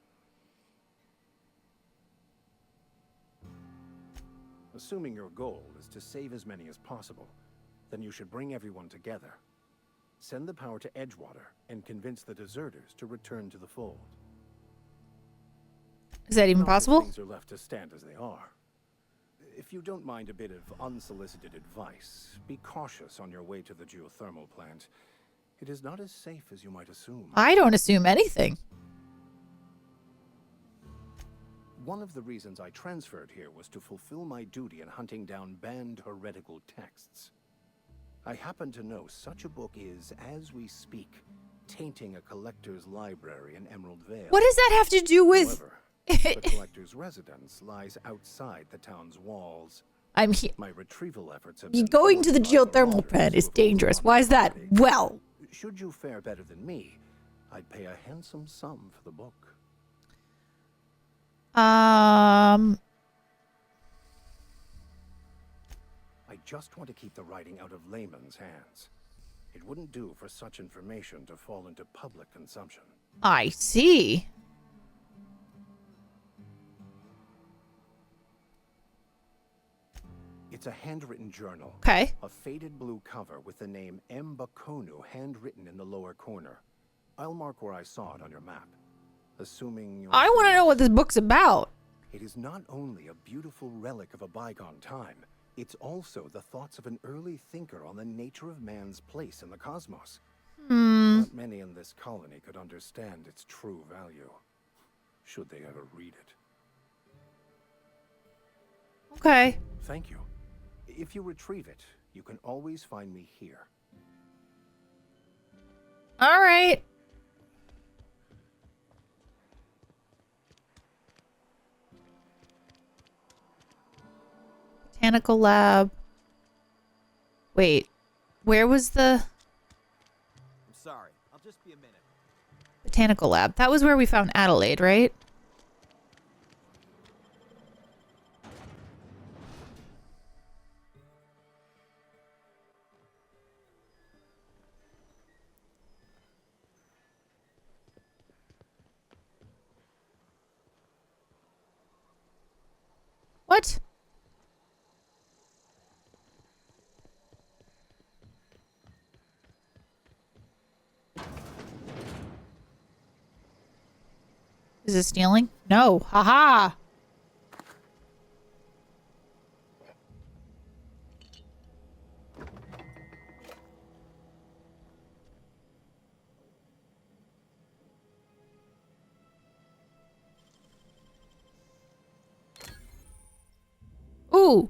Assuming your goal is to save as many as possible, then you should bring everyone together. Send the power to Edgewater and convince the deserters to return to the fold. Is that even Not that possible? Things are left to stand as they are. If you don't mind a bit of unsolicited advice, be cautious on your way to the geothermal plant. It is not as safe as you might assume. I don't assume anything. One of the reasons I transferred here was to fulfill my duty in hunting down banned heretical texts. I happen to know such a book is, as we speak, tainting a collector's library in Emerald Vale. What does that have to do with... However, the collector's residence lies outside the town's walls. I'm here. My retrieval efforts have been Going to the thwarted by geothermal marauders plant who is have dangerous. overrun Why is the that? property. Well, Should you fare better than me, I'd pay a handsome sum for the book. I just want to keep the writing out of layman's hands. It wouldn't do for such information to fall into public consumption. I see. It's a handwritten journal. Okay. A faded blue cover with the name M. Bakonu handwritten in the lower corner. I'll mark where I saw it on your map. Assuming you're... I want to know what this book's about. It is not only a beautiful relic of a bygone time, it's also the thoughts of an early thinker on the nature of man's place in the cosmos. Not many in this colony could understand its true value, should they ever read it. Okay. Thank you. If you retrieve it, you can always find me here. All right. Botanical lab. Wait, where was the I'm sorry. I'll just be a minute. botanical lab? That was where we found Adelaide, right? What? Is it stealing? No. Haha. Ooh.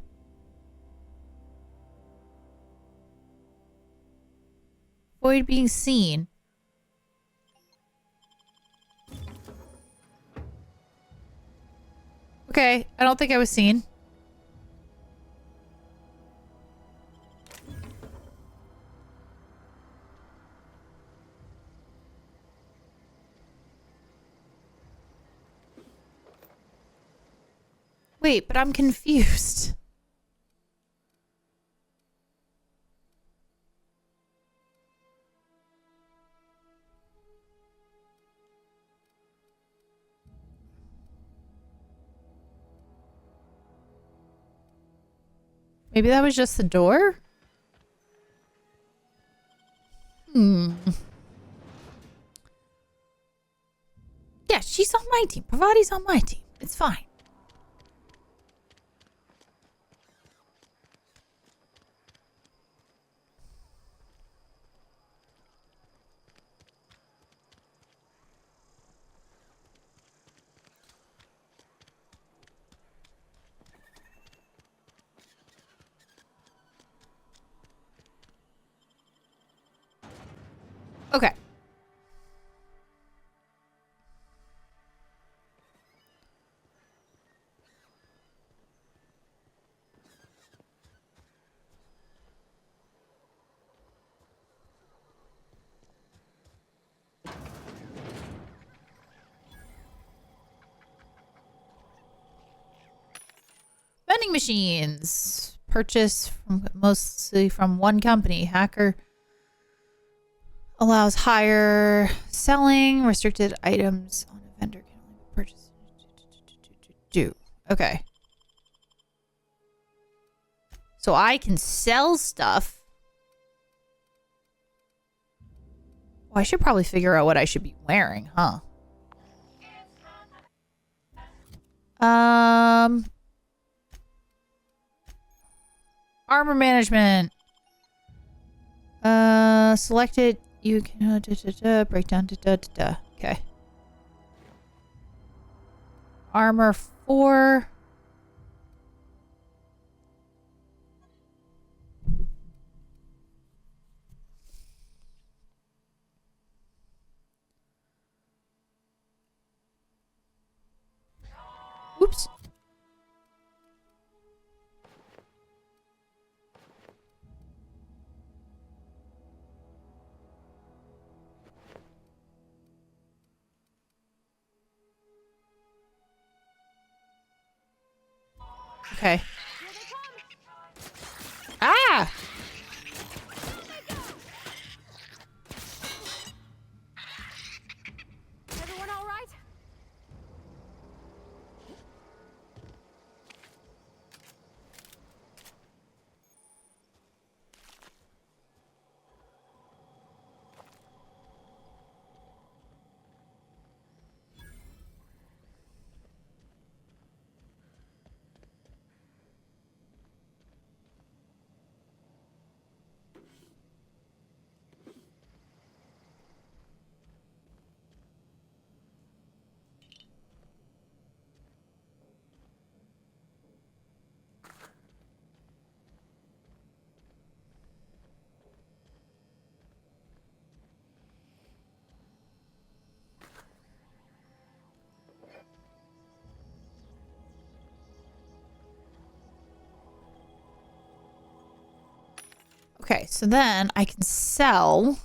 Avoid being seen. Okay, I don't think I was seen. Wait, but I'm confused. Maybe that was just the door? Yeah, she my team. Pravati's on my team. It's fine. Okay. Vending machines. Purchase mostly from one company. Hacker allows higher selling. Restricted items on a vendor can only be purchased. Okay. So I can sell stuff. Well, I should probably figure out what I should be wearing, huh? Armor management. Selected. You can break down. Okay. Armor 4. Oops. Okay. Ah! Everyone all right? Okay, so then I can sell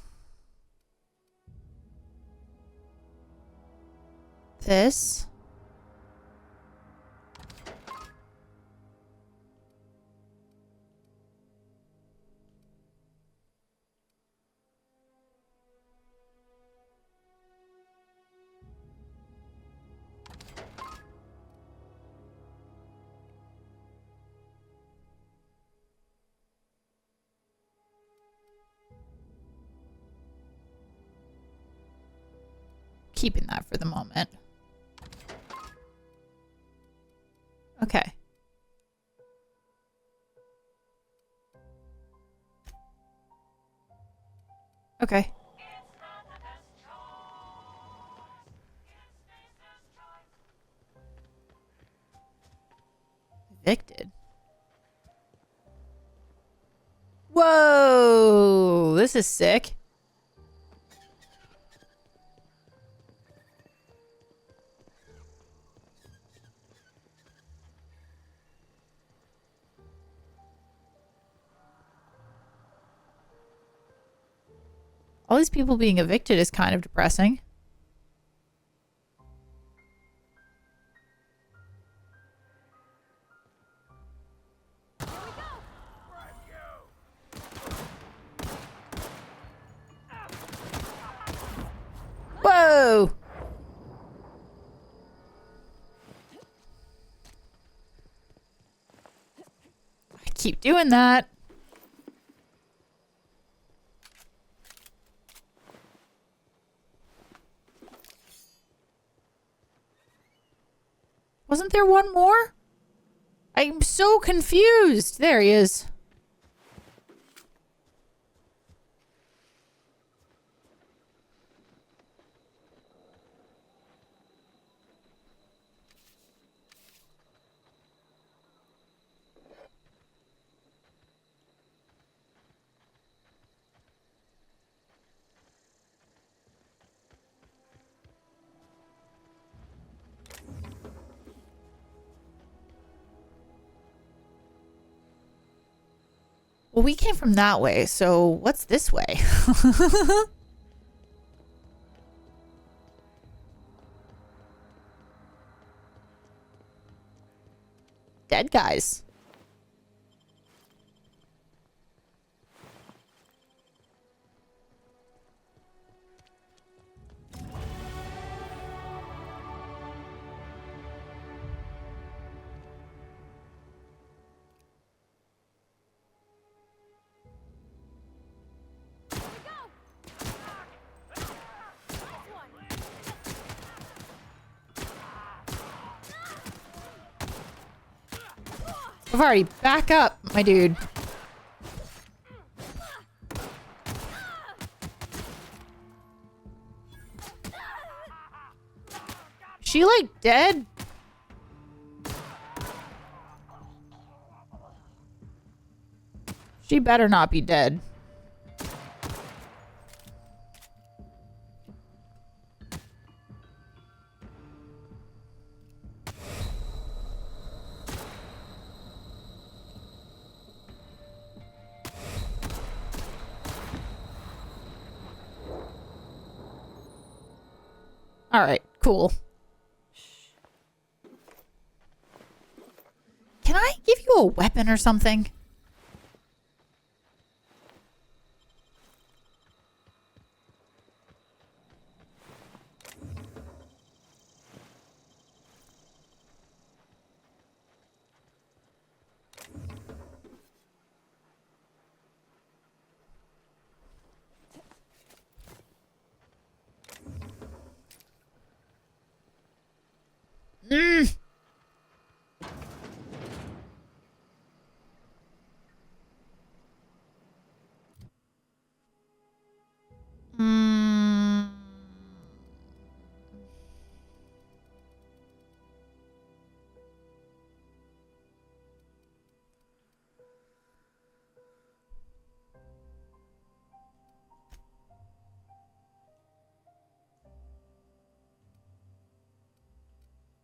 this. Keeping that for the moment. Okay. Okay. Evicted. Whoa! This is sick. All these people being evicted is kind of depressing. Whoa! I keep doing that. there one more? I'm so confused. There he is. Well, we came from that way, so what's this way? Dead guys. Alrighty, back up, my dude. She like dead? She better not be dead. All right, cool. Can I give you a weapon or something?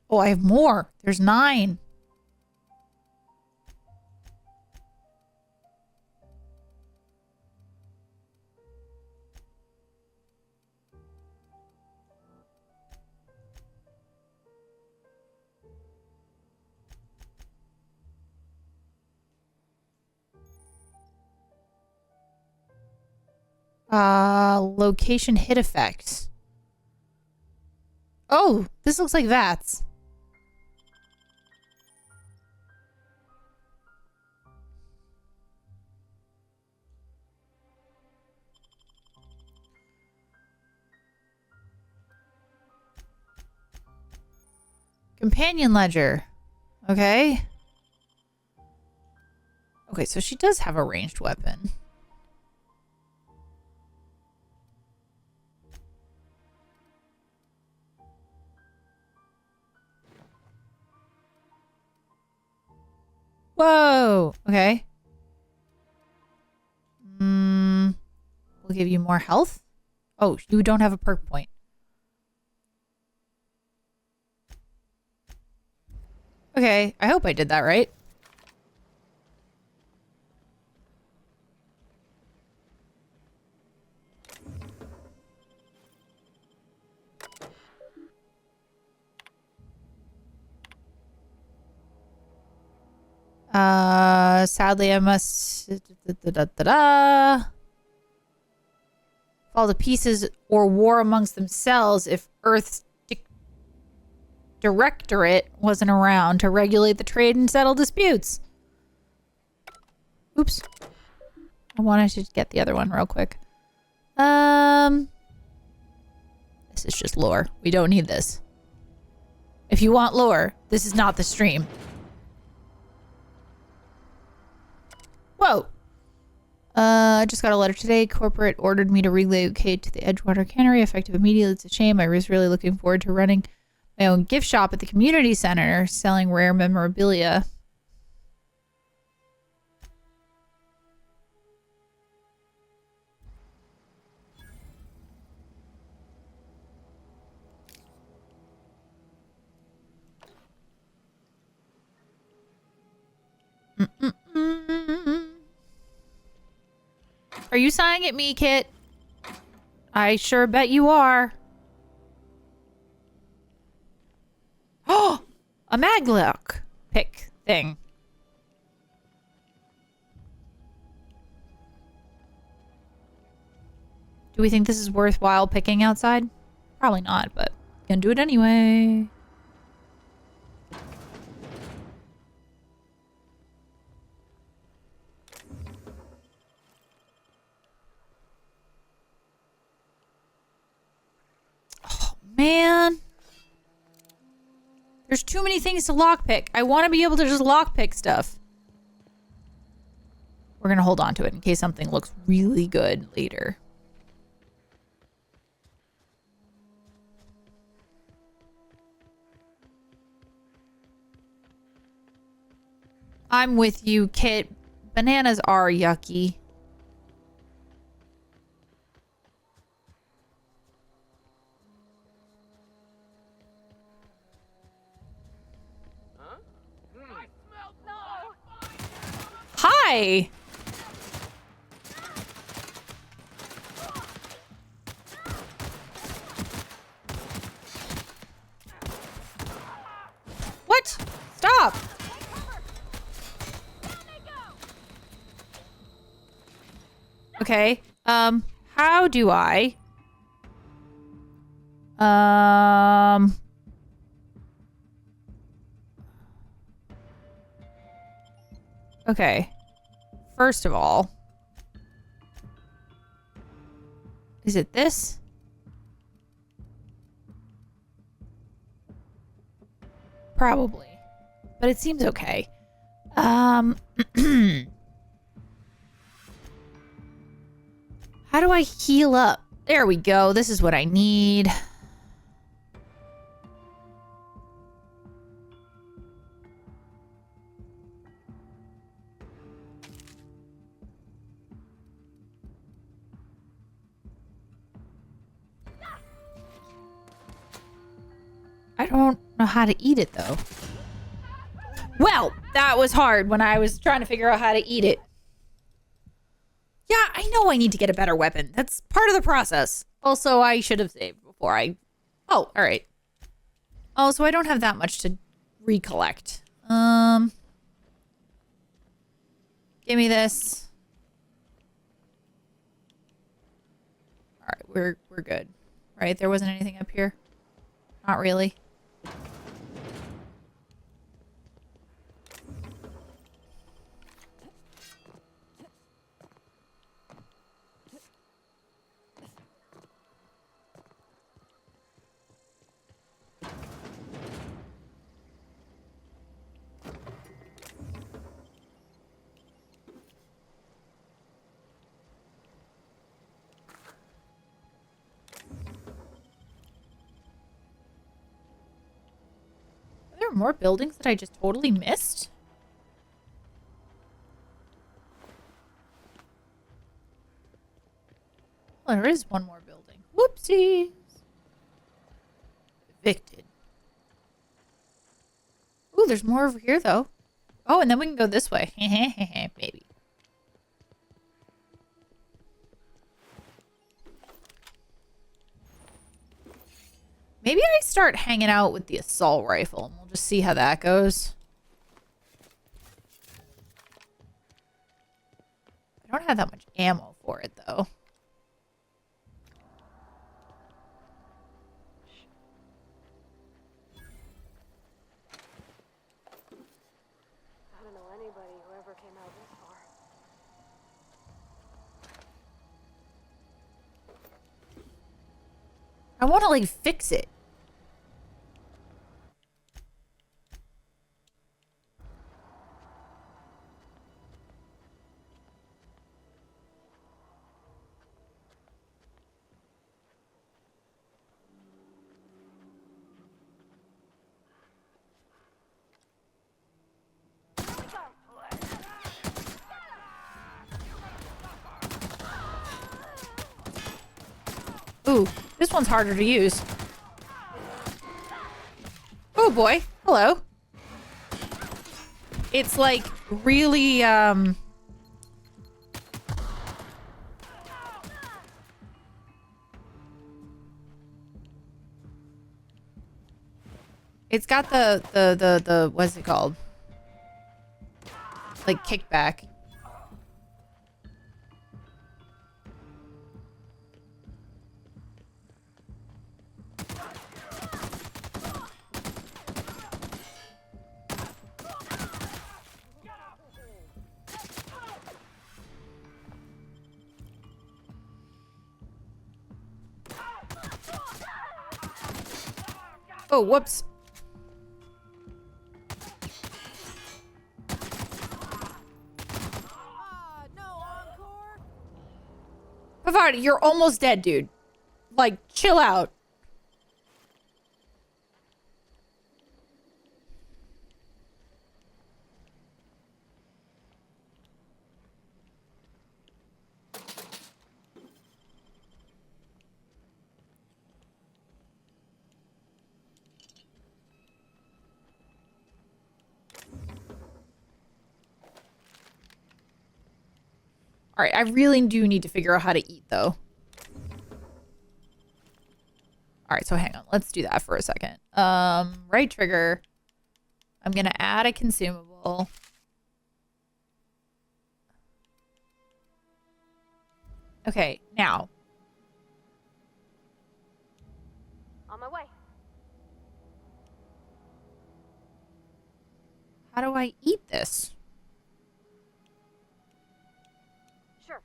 Oh, I have more. There's 9. Location hit effects. Oh, this looks like VATS. Companion ledger. Okay. Okay, so she does have a ranged weapon. Whoa. Okay. We'll give you more health. Oh, you don't have a perk point. Okay, I hope I did that right. Sadly, I must fall to pieces or war amongst themselves if Earth's directorate wasn't around to regulate the trade and settle disputes. Oops. I wanted to get the other one real quick. This is just lore. We don't need this. If you want lore, this is not the stream. Whoa. I just got a letter today. Corporate ordered me to relocate to the Edgewater Cannery, effective immediately. It's a shame. I was really looking forward to running my own gift shop at the community center, selling rare memorabilia. Are you sighing at me, Kit? I sure bet you are. Oh, a maglock pick thing. Do we think this is worthwhile picking outside? Probably not, but gonna do it anyway. Oh, man. There's too many things to lockpick. I want to be able to just lockpick stuff. We're gonna hold on to it in case something looks really good later. I'm with you, Kit. Bananas are yucky. Hi! What? Stop! Okay. How do I? Okay. First of all, is it this? Probably. But it seems okay. How do I heal up? There we go. This is what I need. I don't know how to eat it, though. Well, that was hard when I was trying to figure out how to eat it. Yeah, I know I need to get a better weapon. That's part of the process. Also, I should have saved before I... Oh, all right. Oh, so I don't have that much to recollect. Give me this. All right, we're good. Right? There wasn't anything up here? Not really. Are there more buildings that I just totally missed? Well, there is one more building. Whoopsies. Evicted. Ooh, there's more over here, though. Oh, and then we can go this way. Maybe. Maybe I start hanging out with the assault rifle and we'll just see how that goes. I don't have that much ammo for it, though. I don't know anybody who ever came out this far. I want to, like, fix it. Ooh, this one's harder to use. Oh boy, hello. It's like really, it's got the, what's it called? Like kickback. Oh, whoops. Pavard, you're almost dead, dude. Like, chill out. All right, I really do need to figure out how to eat, though. All right, so hang on. Let's do that for a second. Right trigger. I'm going to add a consumable. Okay, now. On my way. How do I eat this? Sure.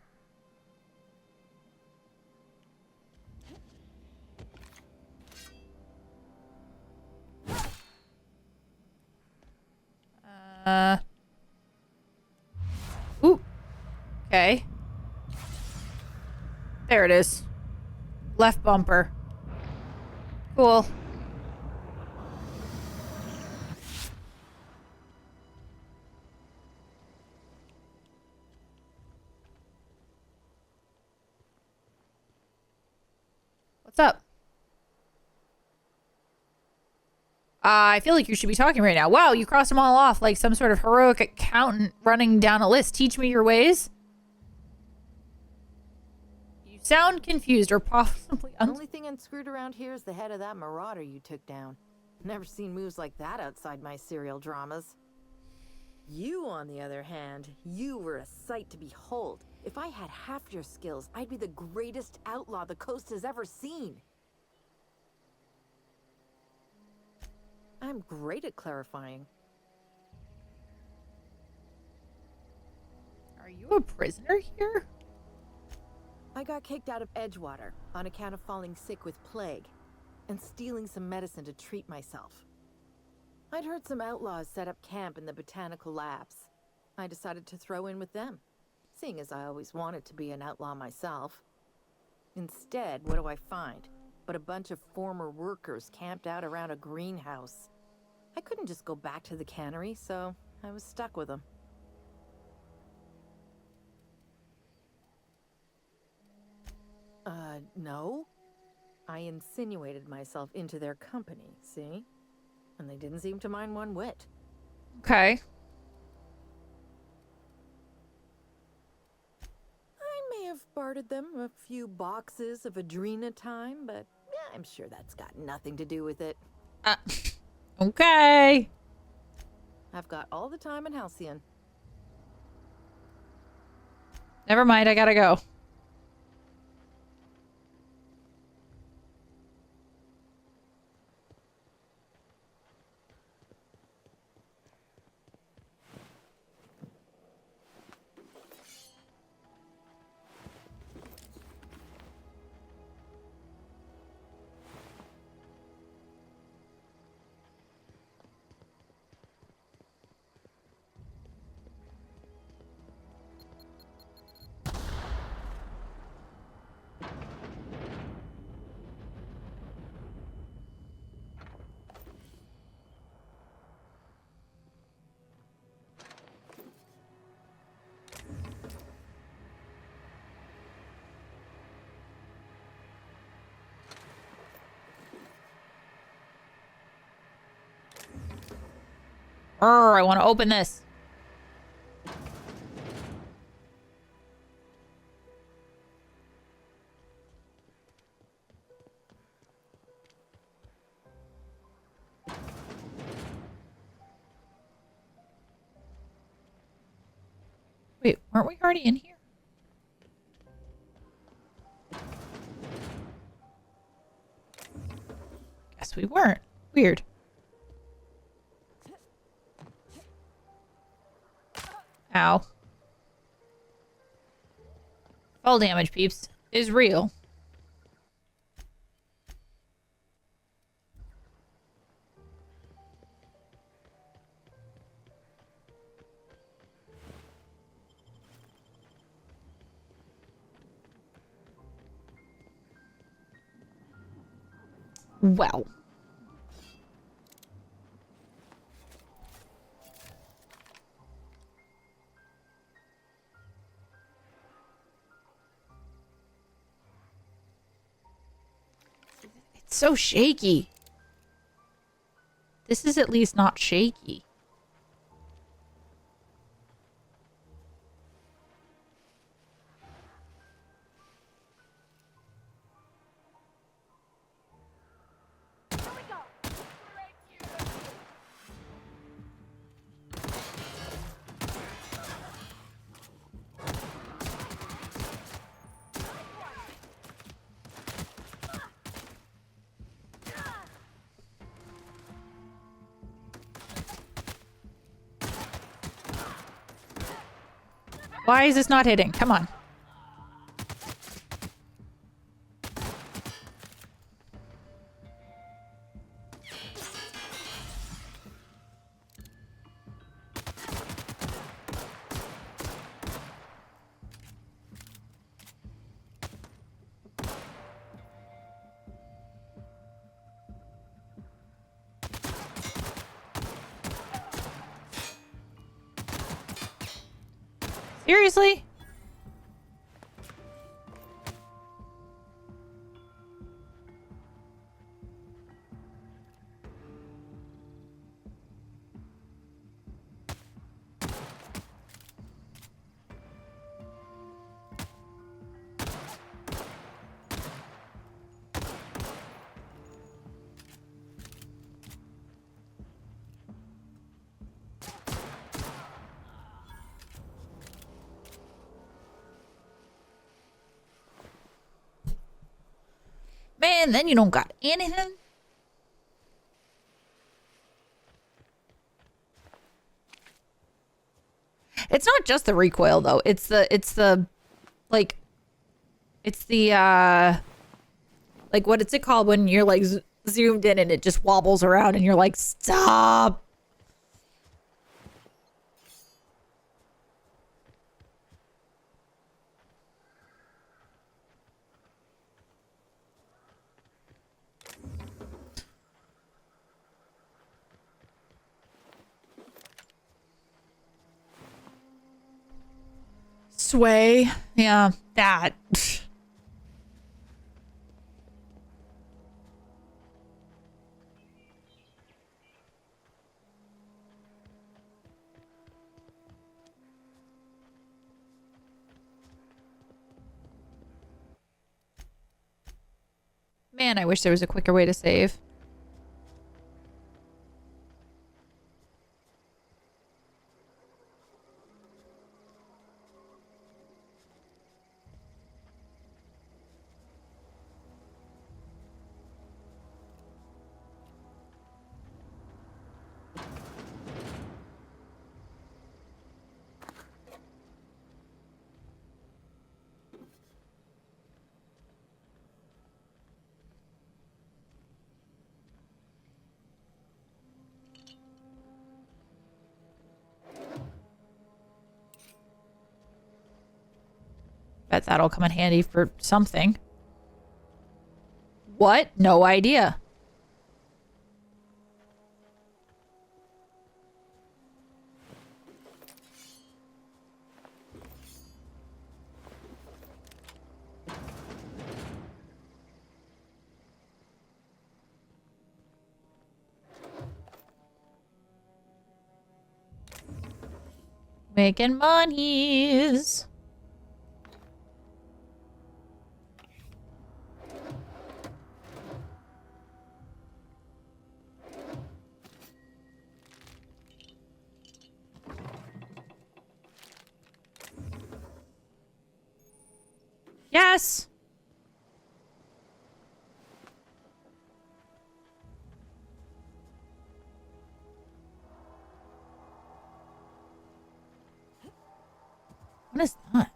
Ooh. Okay. There it is. Left bumper. Cool. What's up? I feel like you should be talking right now. Wow, you crossed them all off like some sort of heroic accountant running down a list. Teach me your ways. You sound confused or possibly The only thing unscrewed around here is the head of that marauder you took down. Never seen moves like that outside my serial dramas. You, on the other hand, you were a sight to behold. If I had half your skills, I'd be the greatest outlaw the coast has ever seen. I'm great at clarifying. Are you a prisoner here? I got kicked out of Edgewater on account of falling sick with plague and stealing some medicine to treat myself. I'd heard some outlaws set up camp in the botanical labs. I decided to throw in with them, seeing as I always wanted to be an outlaw myself. Instead, what do I find? But a bunch of former workers camped out around a greenhouse. I couldn't just go back to the cannery, so I was stuck with them. No. I insinuated myself into their company, see? And they didn't seem to mind one whit. Okay. I may have bartered them a few boxes of Adrena time, but yeah, I'm sure that's got nothing to do with it. Okay. I've got all the time in Halcyon. Never mind, I gotta go. I want to open this. Wait, weren't we already in here? Guess we weren't. Weird. Ow. Fall damage, peeps, is real. Well. It's so shaky. This is at least not shaky. Why is this not hitting? Come on. Seriously? Man, then you don't got anything. It's not just the recoil though. It's the like what is it called when you're like zoomed in and it just wobbles around and you're like, stop. Sway. Yeah, that. Man, I wish there was a quicker way to save. Bet that'll come in handy for something. What? No idea. Making monies. Yes. What is that?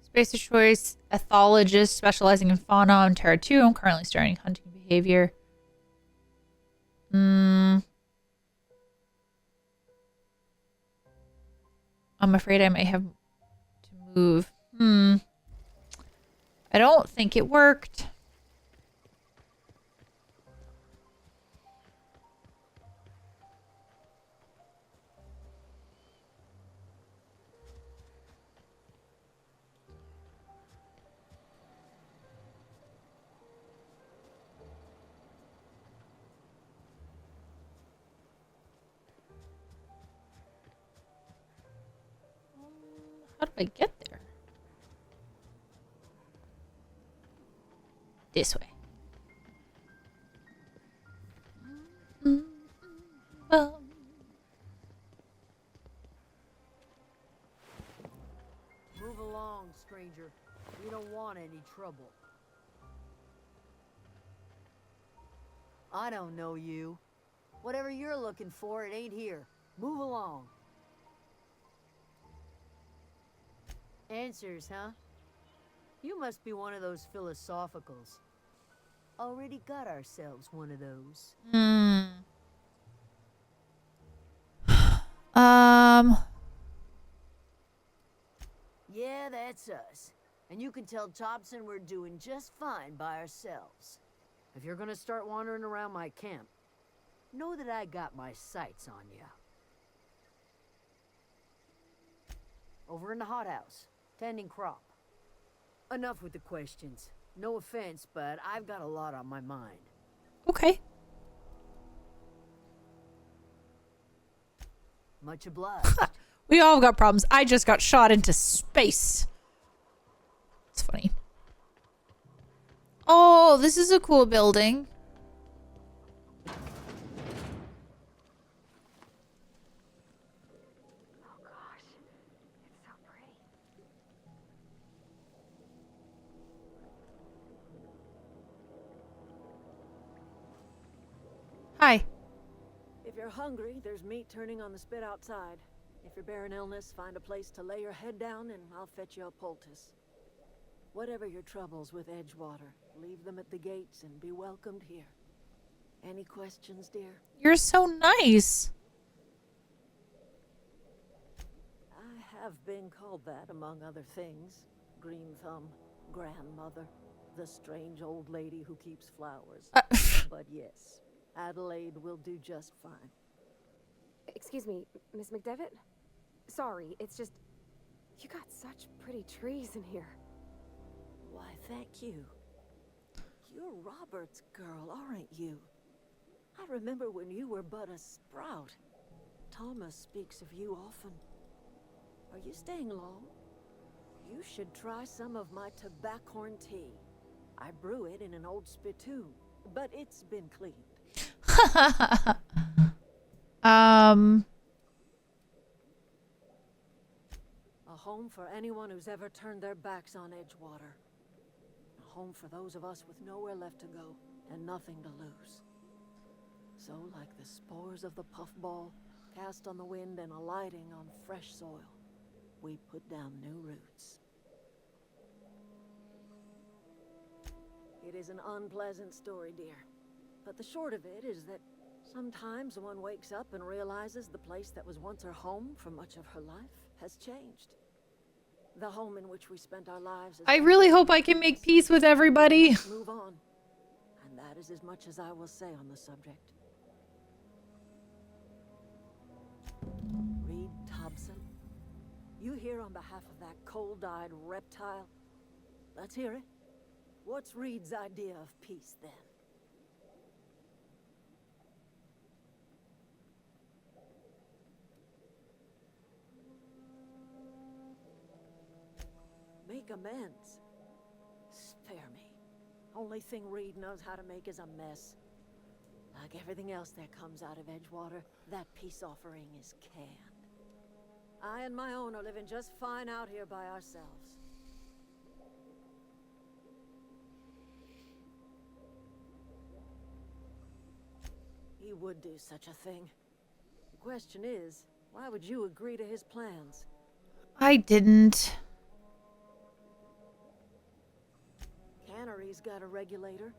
Space choice ethologist specializing in fauna on Terra 2. I'm currently studying hunting behavior. I'm afraid I may have to move. I don't think it worked. How do I get there? This way. Move along, stranger. We don't want any trouble. I don't know you. Whatever you're looking for, it ain't here. Move along. Answers, huh? You must be one of those philosophicals. Already got ourselves one of those. Yeah, that's us. And you can tell Thompson we're doing just fine by ourselves. If you're gonna start wandering around my camp, know that I got my sights on you. Over in the hothouse, tending crop. Enough with the questions. No offense, but I've got a lot on my mind. Okay. Much obliged. We all got problems. I just got shot into space. It's funny. Oh, this is a cool building. Oh gosh, it's so pretty. Hi. If you're hungry, there's meat turning on the spit outside. If you're bearing illness, find a place to lay your head down and I'll fetch you a poultice. Whatever your troubles with Edgewater, leave them at the gates and be welcomed here. Any questions, dear? You're so nice. I have been called that, among other things. Green Thumb, grandmother, the strange old lady who keeps flowers. But yes, Adelaide will do just fine. Excuse me, Miss McDevitt? Sorry, it's just... You got such pretty trees in here. Why, thank you. You're Robert's girl, aren't you? I remember when you were but a sprout. Thomas speaks of you often. Are you staying long? You should try some of my tobaccorn tea. I brew it in an old spittoon, but it's been cleaned. A home for anyone who's ever turned their backs on Edgewater. A home for those of us with nowhere left to go and nothing to lose. So, like the spores of the puffball, cast on the wind and alighting on fresh soil, we put down new roots. It is an unpleasant story, dear. But the short of it is that Sometimes one wakes up and realizes the place that was once her home for much of her life has changed. The home in which we spent our lives. I really hope I can make peace with everybody. Move on. And that is as much as I will say on the subject. Reed Thompson, you here on behalf of that cold-eyed reptile? Let's hear it. What's Reed's idea of peace, then? Make amends. Spare me. Only thing Reed knows how to make is a mess. Like everything else that comes out of Edgewater, that peace offering is canned. I and my own are living just fine out here by ourselves. He would do such a thing. The question is, why would you agree to his plans? I didn't. Cannery's got a regulator.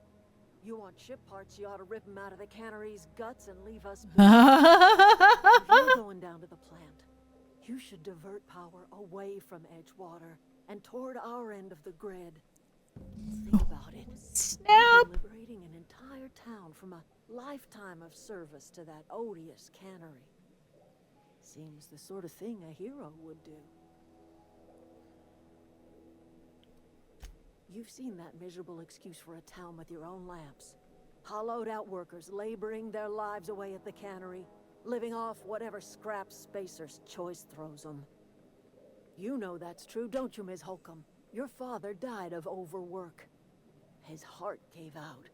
You want ship parts, you ought to rip them out of the cannery's guts and leave us be. If you're going down to the plant, you should divert power away from Edgewater and toward our end of the grid. Think about it. Snap! You're liberating an entire town from a lifetime of service to that odious cannery. Seems the sort of thing a hero would do. You've seen that miserable excuse for a town with your own lamps. Hollowed out workers laboring their lives away at the cannery, living off whatever scraps Spacer's choice throws them. You know that's true, don't you, Ms. Holcomb? Your father died of overwork. His heart gave out.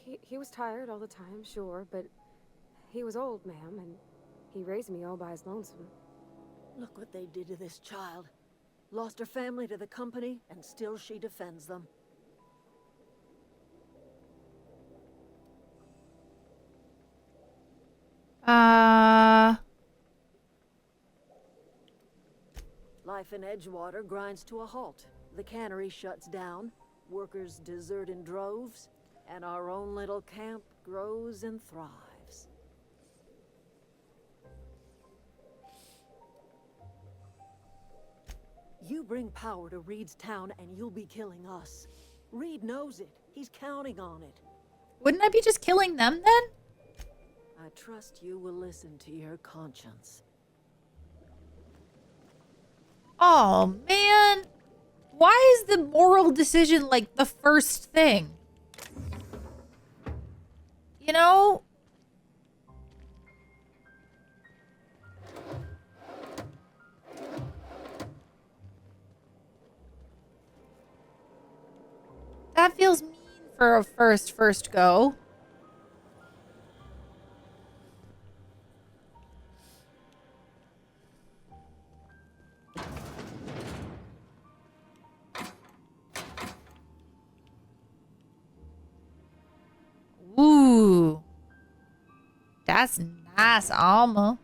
He was tired all the time, sure, but he was old, ma'am, and he raised me all by his lonesome. Look what they did to this child. Lost her family to the company, and still she defends them. Life in Edgewater grinds to a halt. The cannery shuts down, workers desert in droves, and our own little camp grows and thrives. You bring power to Reed's town and you'll be killing us. Reed knows it. He's counting on it. Wouldn't I be just killing them then? I trust you will listen to your conscience. Oh, man. Why is the moral decision like the first thing? You know? That feels mean for a first go. Ooh. That's nice armor.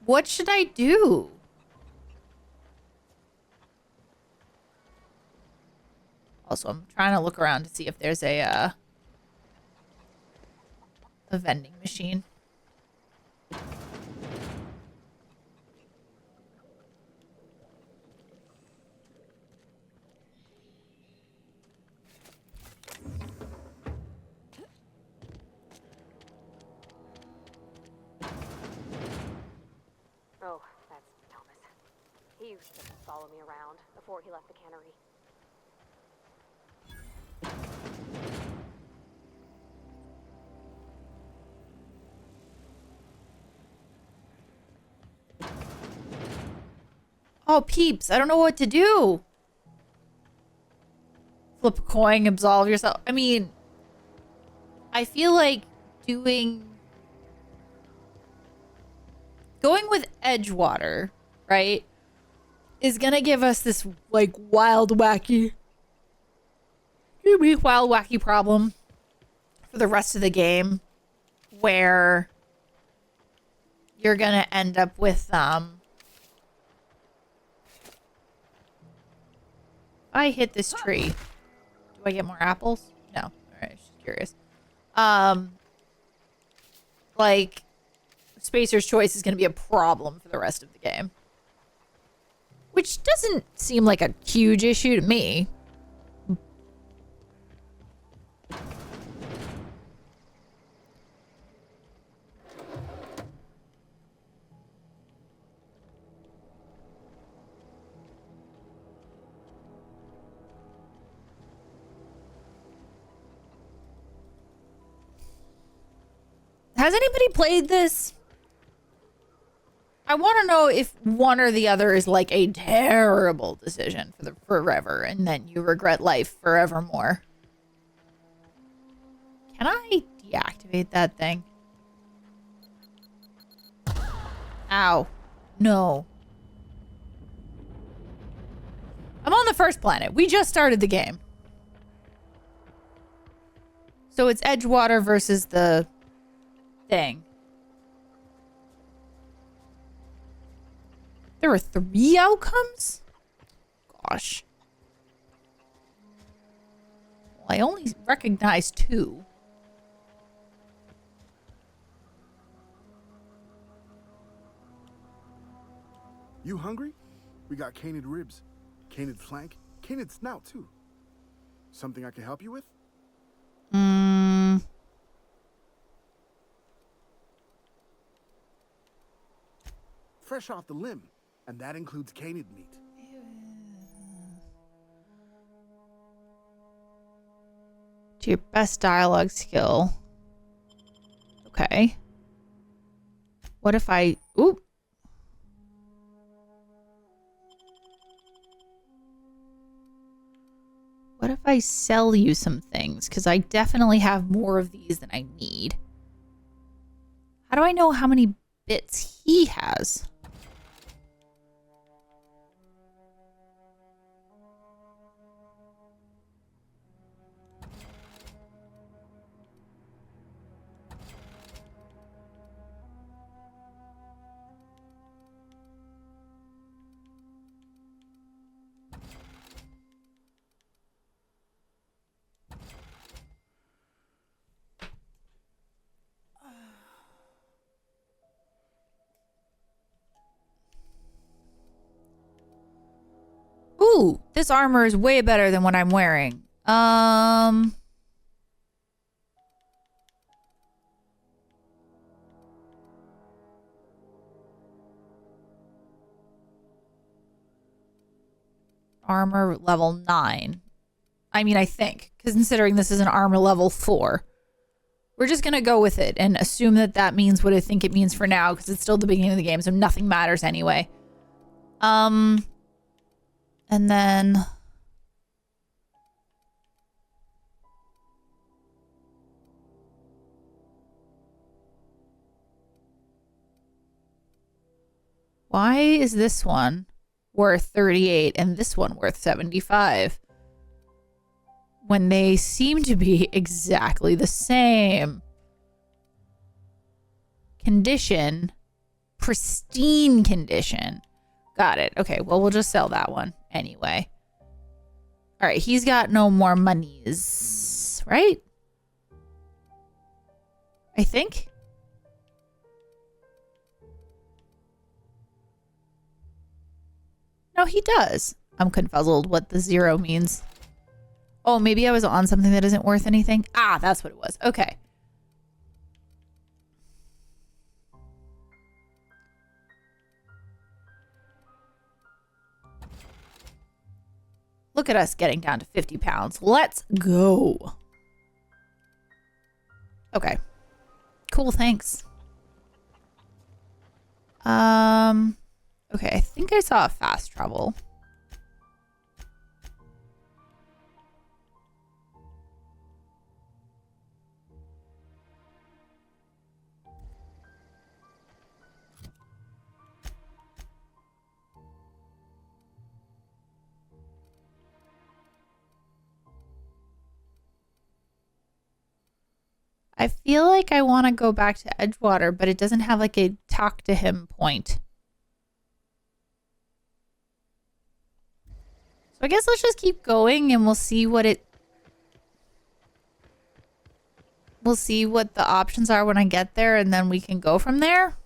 What should I do? Also, I'm trying to look around to see if there's a vending machine. Oh, that's Thomas. He used to follow me around before he left the cannery. Oh, peeps, I don't know what to do. Flip a coin, absolve yourself. I mean, I feel like going with Edgewater, right, is gonna give us this, like, wild, wacky problem for the rest of the game, where you're gonna end up with, I hit this tree. Do I get more apples? No. All curious. Like, Spacer's Choice is going to be a problem for the rest of the game. Which doesn't seem like a huge issue to me. Has anybody played this? I want to know if one or the other is like a terrible decision for the forever, and then you regret life forevermore. Can I deactivate that thing? Ow. No. I'm on the first planet. We just started the game. So it's Edgewater versus the thing. There were 3 outcomes? Gosh. Well, I only recognized 2. You hungry? We got canid ribs, canid flank, canid snout too. Something I can help you with? Fresh off the limb, and that includes canid meat. To your best dialogue skill. Okay. What if I... Oop. What if I sell you some things? Because I definitely have more of these than I need. How do I know how many bits he has? Ooh, this armor is way better than what I'm wearing. Armor level 9. I mean, I think, considering this is an armor level 4. We're just going to go with it and assume that that means what I think it means for now, because it's still the beginning of the game, so nothing matters anyway. And then... Why is this one worth 38 and this one worth 75? When they seem to be exactly the same. Condition. Pristine condition. Got it. Okay, well, we'll just sell that one anyway. All right, he's got no more monies, right? I think. No, he does. I'm confuzzled what the 0 means. Oh, maybe I was on something that isn't worth anything. Ah, that's what it was. Okay. Look at us getting down to 50 pounds. Let's go. Okay. Cool, thanks. Okay, I think I saw a fast travel. I feel like I want to go back to Edgewater, but it doesn't have like a talk to him point. So I guess let's just keep going and we'll see what it... we'll see what the options are when I get there, and then we can go from there.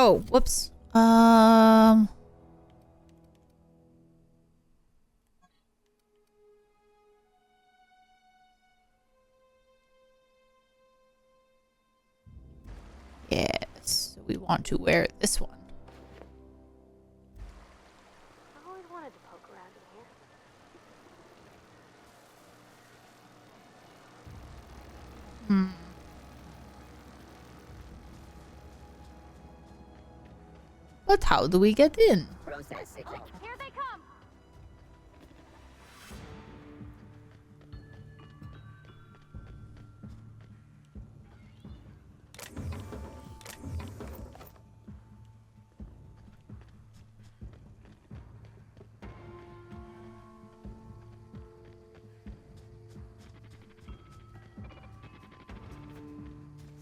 Oh, whoops. Yes, we want to wear this one. I've always wanted to poke around in here. Hmm. But how do we get in? Processing. Here they come!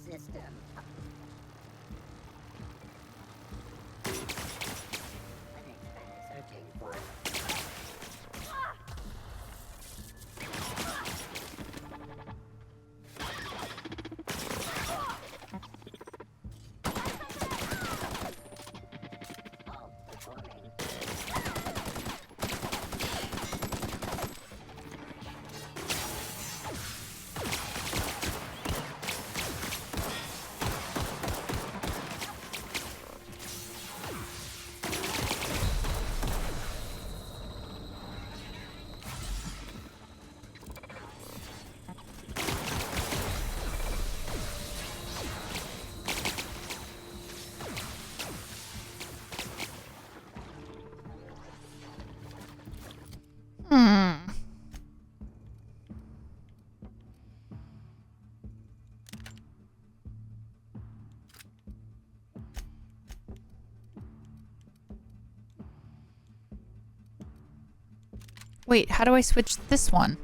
System. Searching for. Hmm. Wait, how do I switch this one?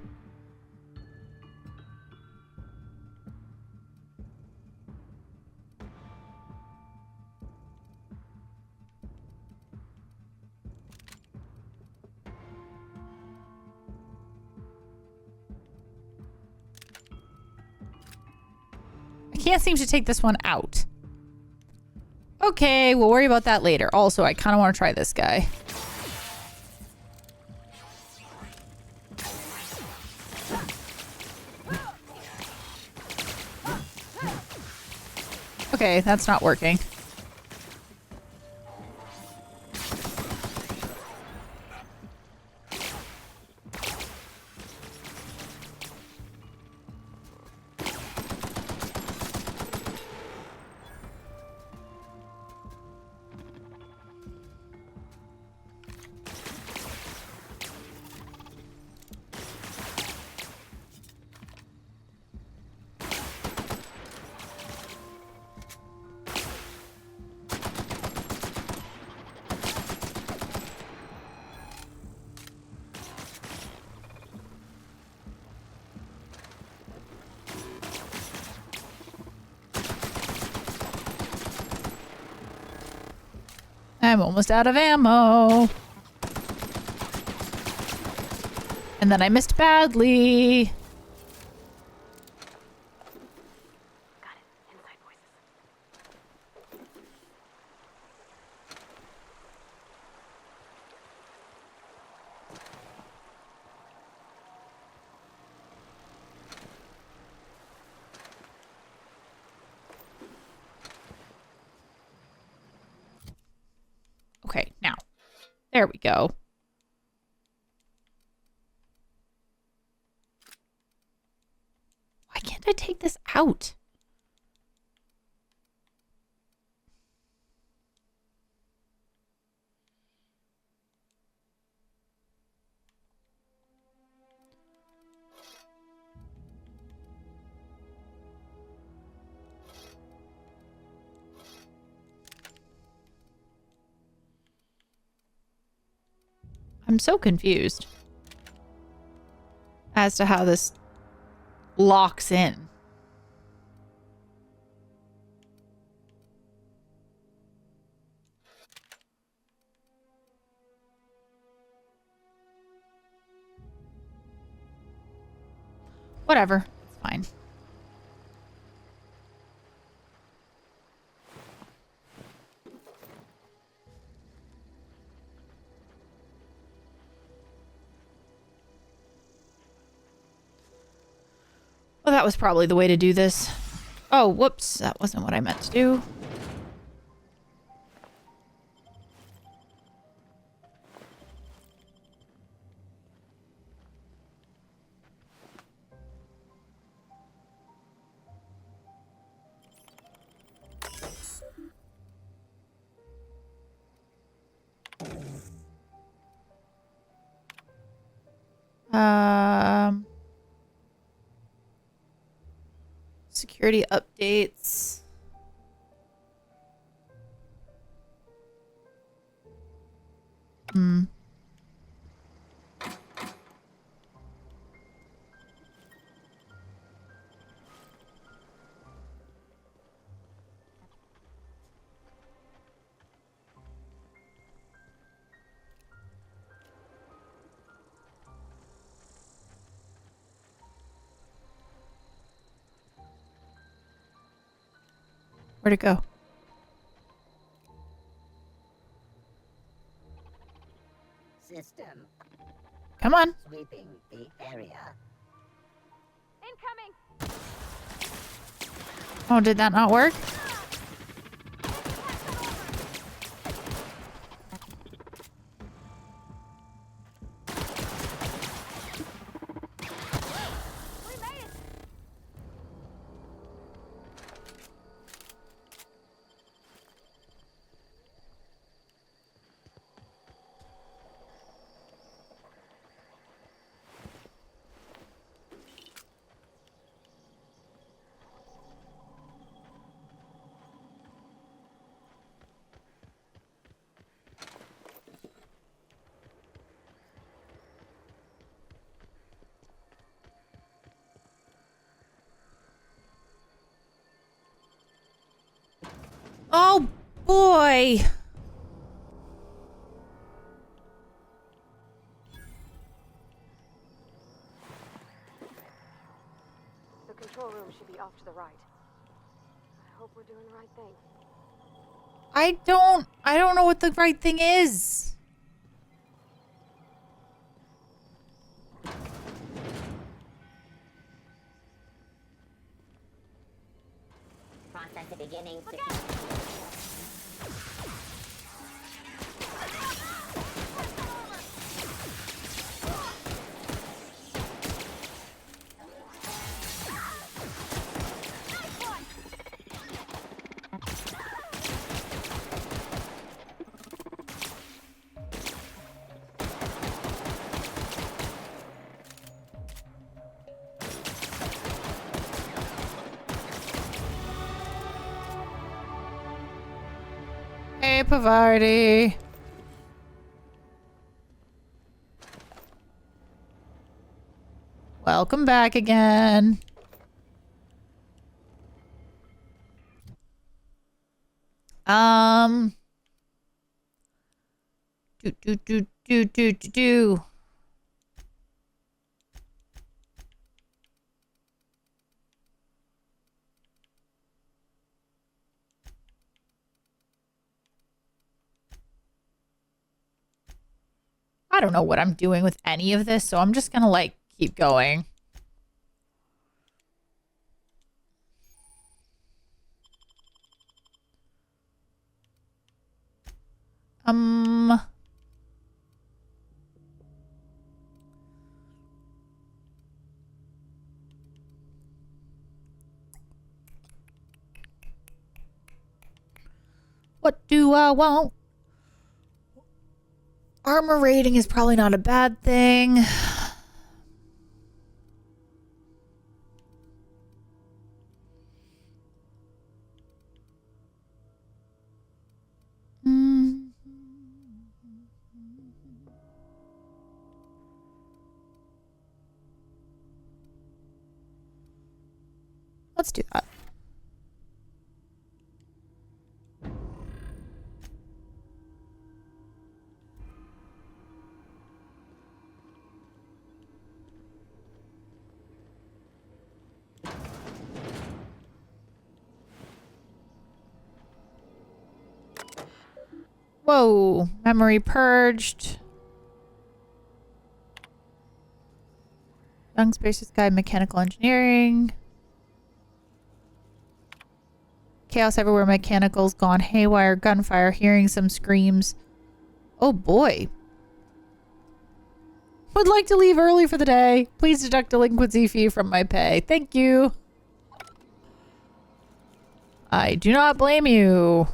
I can't seem to take this one out. Okay, we'll worry about that later. Also, I kind of want to try this guy. Okay, that's not working. I'm almost out of ammo. And then I missed badly. There we go. Why can't I take this out? I'm so confused as to how this locks in. Whatever. It's fine. Well, that was probably the way to do this. Oh, whoops. That wasn't what I meant to do. Security updates. Where'd it go? System. Come on. Sweeping the area. Incoming. Oh, did that not work? Oh, boy. The control room should be off to the right. I hope we're doing the right thing. I don't know what the right thing is. Process beginning. Hey, Pavardi. Welcome back again. Do. I don't know what I'm doing with any of this, so I'm just gonna like keep going. What do I want? Armor rating is probably not a bad thing. Let's do that. Whoa, memory purged. Young Spacious Guy, Mechanical Engineering. Chaos everywhere, mechanicals gone haywire, gunfire, hearing some screams. Oh boy. Would like to leave early for the day. Please deduct delinquency fee from my pay. Thank you. I do not blame you.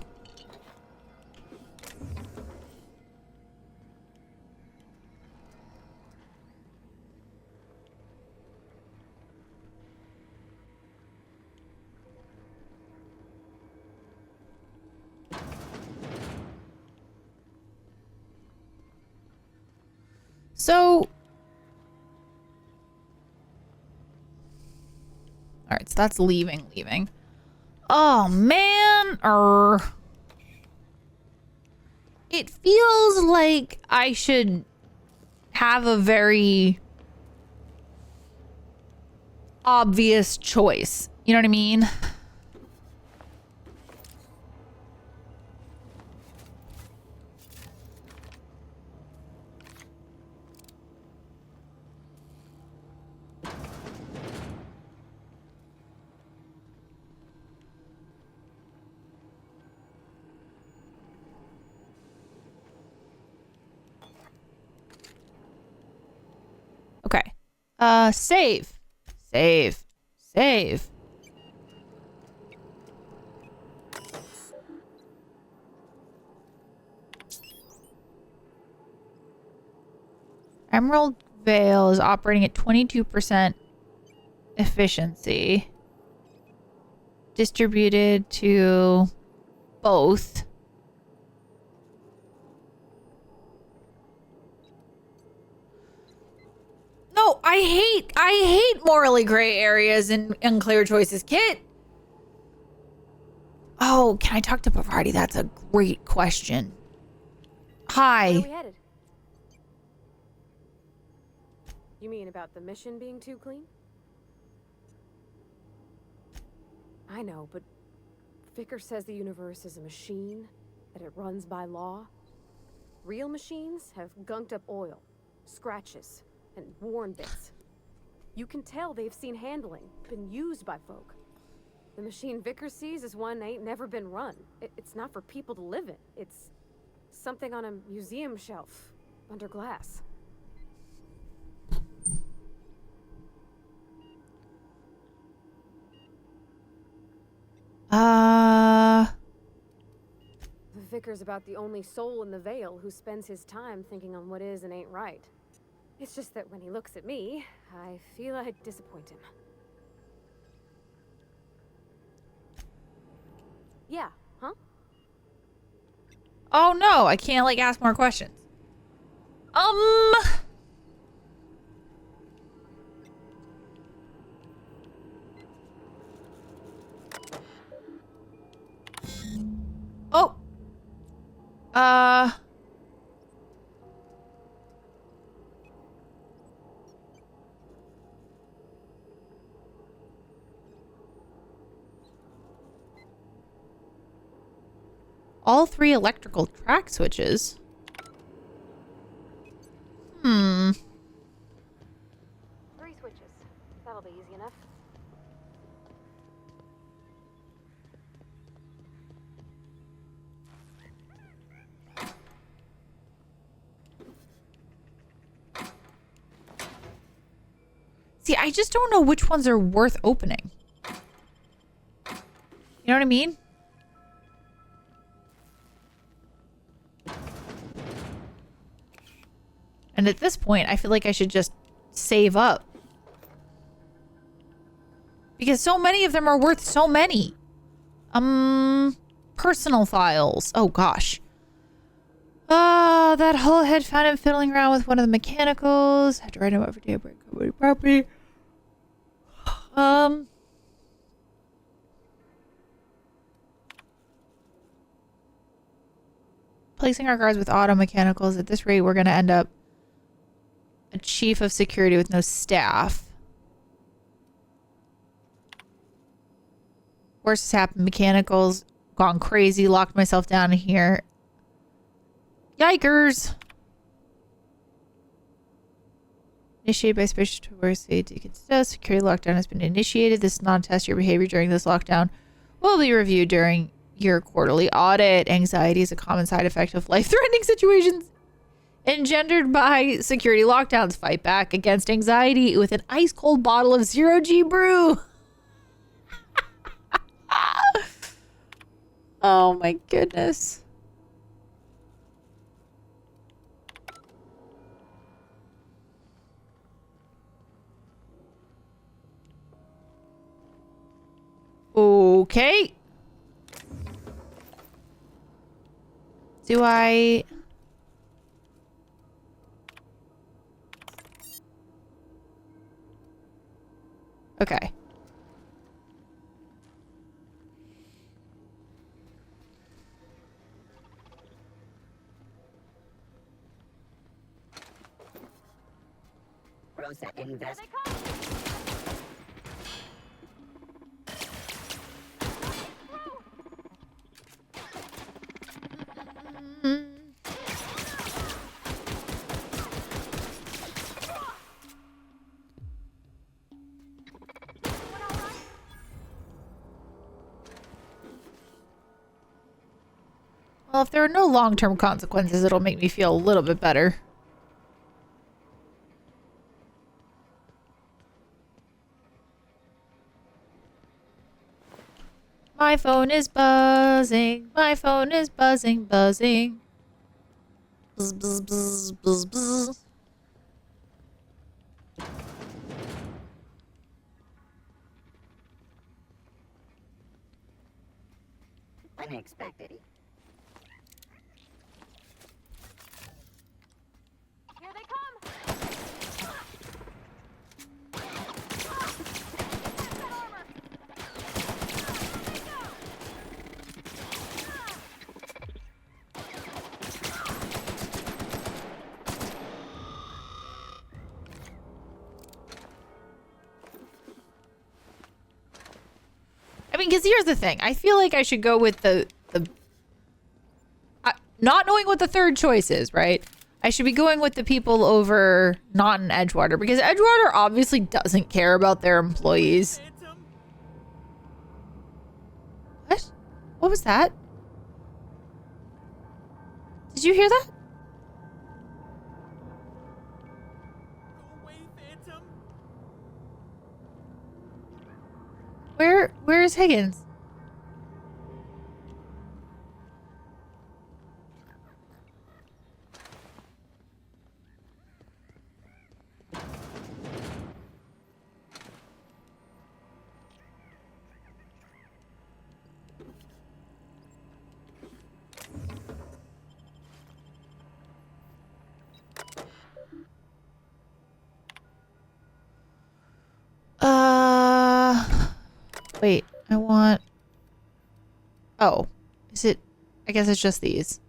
So, alright, so that's leaving. Oh, man. It feels like I should have a very obvious choice. You know what I mean? Okay. Save. Emerald Vale is operating at 22% efficiency. Distributed to both. No, I hate morally gray areas and unclear choices. Kit. Oh, can I talk to Bavardi? That's a great question. Hi. Where are we headed? You mean about the mission being too clean? I know, but Vickers says the universe is a machine, that it runs by law. Real machines have gunked up oil, scratches, and worn bits. You can tell they've seen handling, been used by folk. The machine Vickers sees is one ain't never been run. It's not for people to live in. It's something on a museum shelf, under glass. Vickers about the only soul in the Vale who spends his time thinking on what is and ain't right. It's just that when he looks at me, I feel I'd disappoint him. Yeah, huh? Oh no, I can't like ask more questions. Oh. All 3 electrical track switches. 3 switches. That'll be easy enough. See, I just don't know which ones are worth opening. You know what I mean? And at this point, I feel like I should just save up. Because so many of them are worth so many. Personal files. Oh, gosh. That whole head found him fiddling around with one of the mechanicals. Had to write him up for daybreak company property. Placing our guards with auto mechanicals. At this rate, we're going to end up a chief of security with no staff. Worst has happened. Mechanicals gone crazy. Locked myself down here. Yikers. Initiated by special towards security lockdown has been initiated. This is not a test. Your behavior during this lockdown will be reviewed during your quarterly audit. Anxiety is a common side effect of life-threatening situations engendered by security lockdowns. Fight back against anxiety with an ice-cold bottle of zero-G brew. Oh my goodness. Okay. Do I... Okay. Processing vessel. Well, if there are no long-term consequences, it'll make me feel a little bit better. My phone is buzzing. My phone is buzzing, buzzing. Buzz, buzz, buzz, buzz, buzz. Unexpected. Here they come! I mean, because here's the thing. I feel like I should go with the not knowing what the third choice is, right? I should be going with the people over not in Edgewater, because Edgewater obviously doesn't care about their employees. What? What was that? Did you hear that? Where is Higgins? Wait, I want... Oh, is it... I guess it's just these.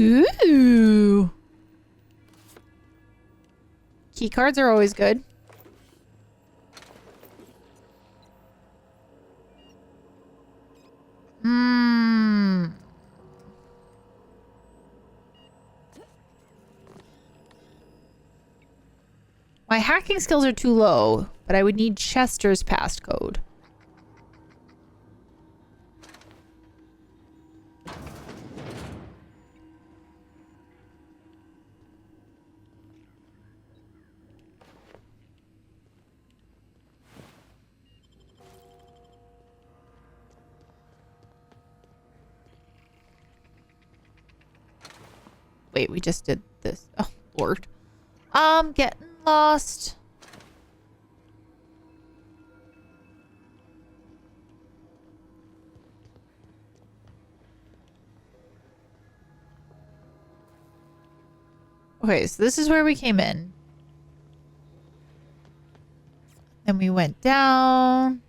Ooh. Key cards are always good. My hacking skills are too low, but I would need Chester's passcode. Wait, we just did this. Oh, Lord. I'm getting lost. Okay, so this is where we came in. Then we went down.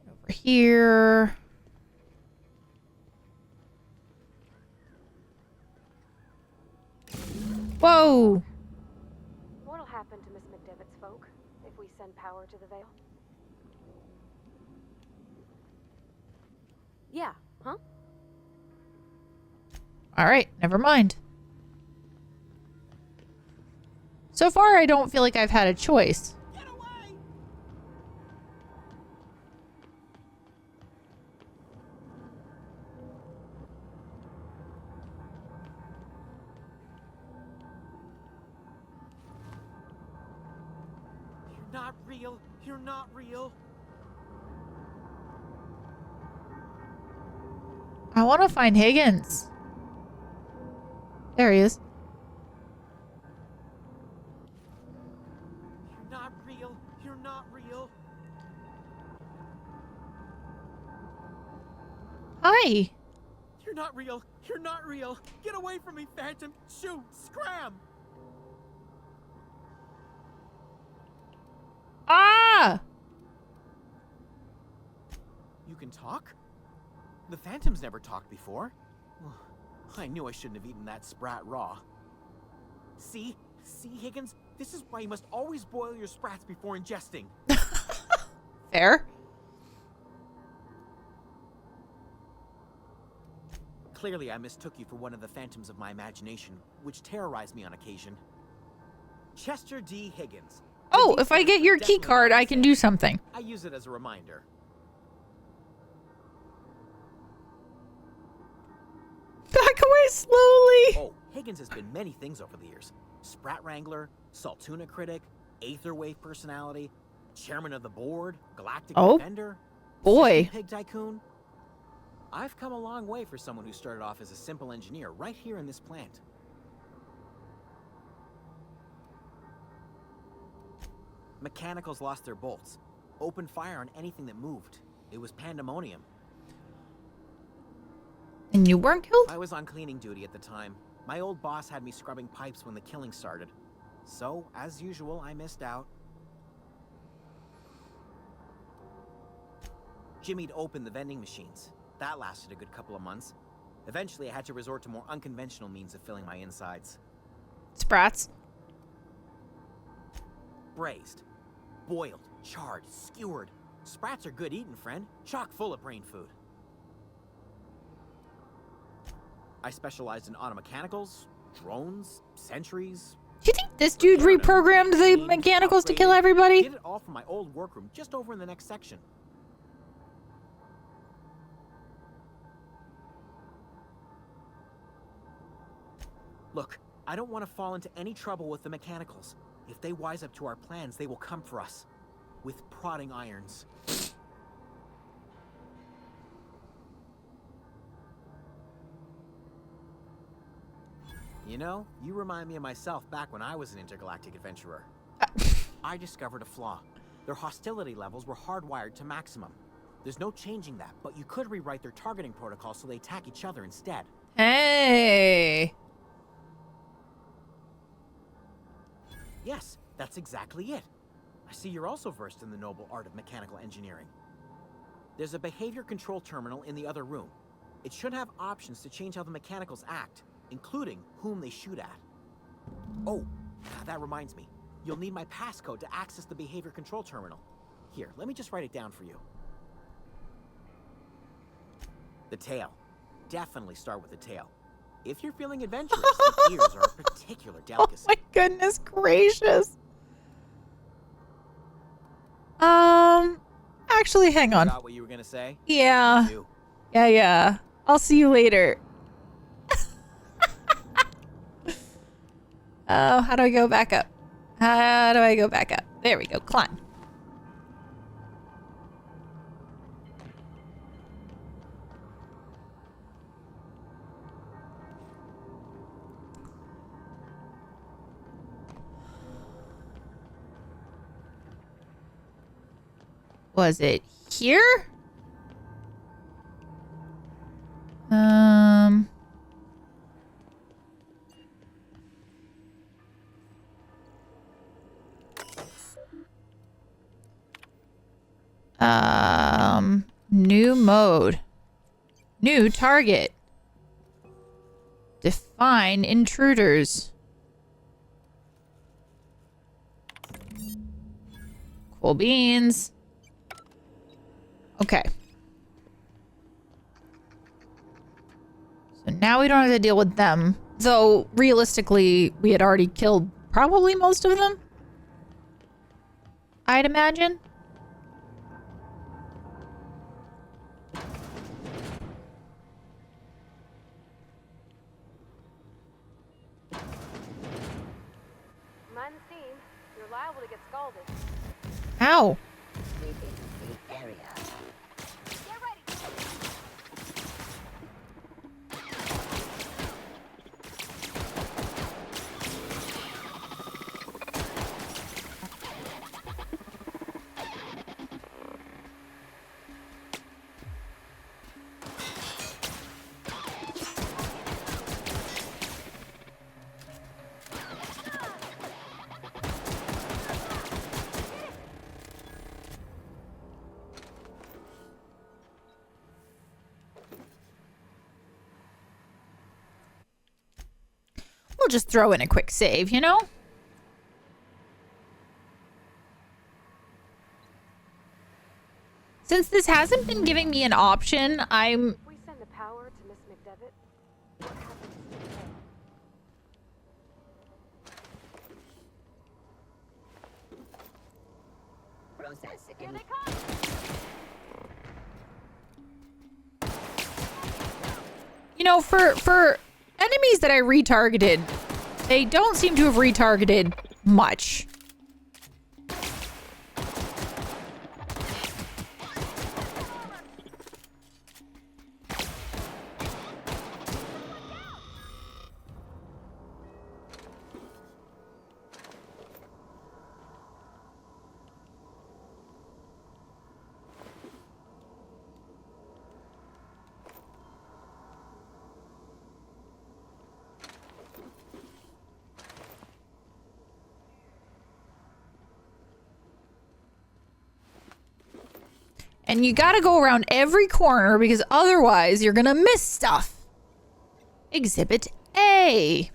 Over here. Whoa! What'll happen to Miss McDevitt's folk if we send power to the Vale? Yeah, huh? Alright, never mind. So far, I don't feel like I've had a choice. Not real. You're not real. I want to find Higgins. There he is. You're not real. You're not real. Hi. You're not real. You're not real. Get away from me, Phantom. Shoot. Scram. Ah! You can talk? The Phantom's never talked before. I knew I shouldn't have eaten that sprat raw. See? See, Higgins? This is why you must always boil your sprats before ingesting. Fair. Clearly, I mistook you for one of the phantoms of my imagination, which terrorized me on occasion. Chester D. Higgins. Oh, if I get your key card, I can do something. I use it as a reminder. Back away slowly. Oh, Higgins has been many things over the years. Sprat Wrangler, Saltuna Critic, Aetherwave Personality, Chairman of the Board, Galactic Defender, boy. Pig Tycoon. I've come a long way for someone who started off as a simple engineer right here in this plant. Mechanicals lost their bolts. Opened fire on anything that moved. It was pandemonium. And you weren't killed? I was on cleaning duty at the time. My old boss had me scrubbing pipes when the killing started. So, as usual, I missed out. Jimmy'd opened the vending machines. That lasted a good couple of months. Eventually, I had to resort to more unconventional means of filling my insides. Sprats. Braised. Boiled, charred, skewered. Sprats are good eating, friend. Chock full of brain food. I specialized in automechanicals, drones, sentries. Do you think this dude reprogrammed the mechanicals to kill everybody? Did it all from my old workroom just over in the next section. Look, I don't want to fall into any trouble with the mechanicals. If they wise up to our plans, they will come for us. With prodding irons. You know, you remind me of myself back when I was an intergalactic adventurer. I discovered a flaw. Their hostility levels were hardwired to maximum. There's no changing that, but you could rewrite their targeting protocol so they attack each other instead. Hey. Yes, that's exactly it. I see you're also versed in the noble art of mechanical engineering. There's a behavior control terminal in the other room. It should have options to change how the mechanicals act, including whom they shoot at. Oh, that reminds me. You'll need my passcode to access the behavior control terminal. Here, let me just write it down for you. The tail. Definitely start with the tail. If you're feeling adventurous, the ears are a particular delicacy. Oh my goodness gracious. actually, hang on. Forgot what you were gonna say? Yeah. Me too. Yeah. I'll see you later. Oh, how do I go back up? How do I go back up? There we go. Climb. Was it here? New mode. New target. Define intruders. Cool beans. Okay. So now we don't have to deal with them. Though, realistically, we had already killed probably most of them. I'd imagine. Mind the steam. You're liable to get scalded. Ow. Sweeping the area. Get ready. We'll just throw in a quick save, you know? Since this hasn't been giving me an option, I'm... If we send the power to Miss McDevitt, what happens to the Processing. Here they come! You know, for enemies that I retargeted, they don't seem to have retargeted much. And you gotta go around every corner because otherwise you're gonna miss stuff. Exhibit A.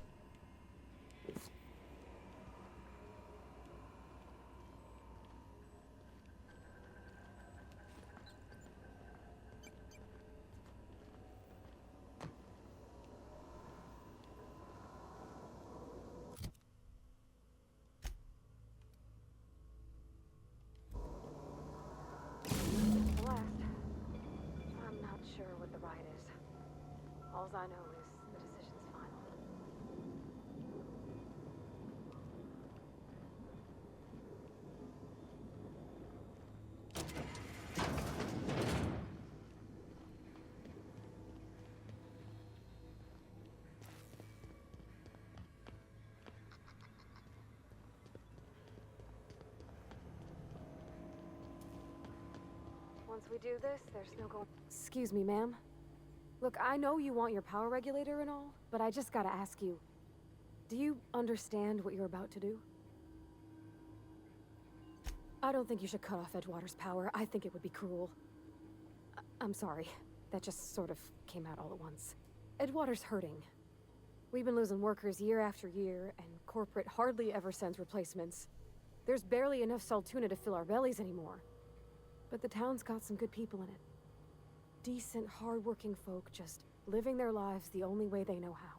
I'm not sure what the right is. All I know is the decision's final. Once we do this, there's no going... Excuse me, ma'am. Look, I know you want your power regulator and all, but I just gotta ask you. Do you understand what you're about to do? I don't think you should cut off Edgewater's power. I think it would be cruel. I'm sorry. That just sort of came out all at once. Edgewater's hurting. We've been losing workers year after year, and corporate hardly ever sends replacements. There's barely enough Saltuna to fill our bellies anymore. But the town's got some good people in it. Decent, hard-working folk just living their lives the only way they know how.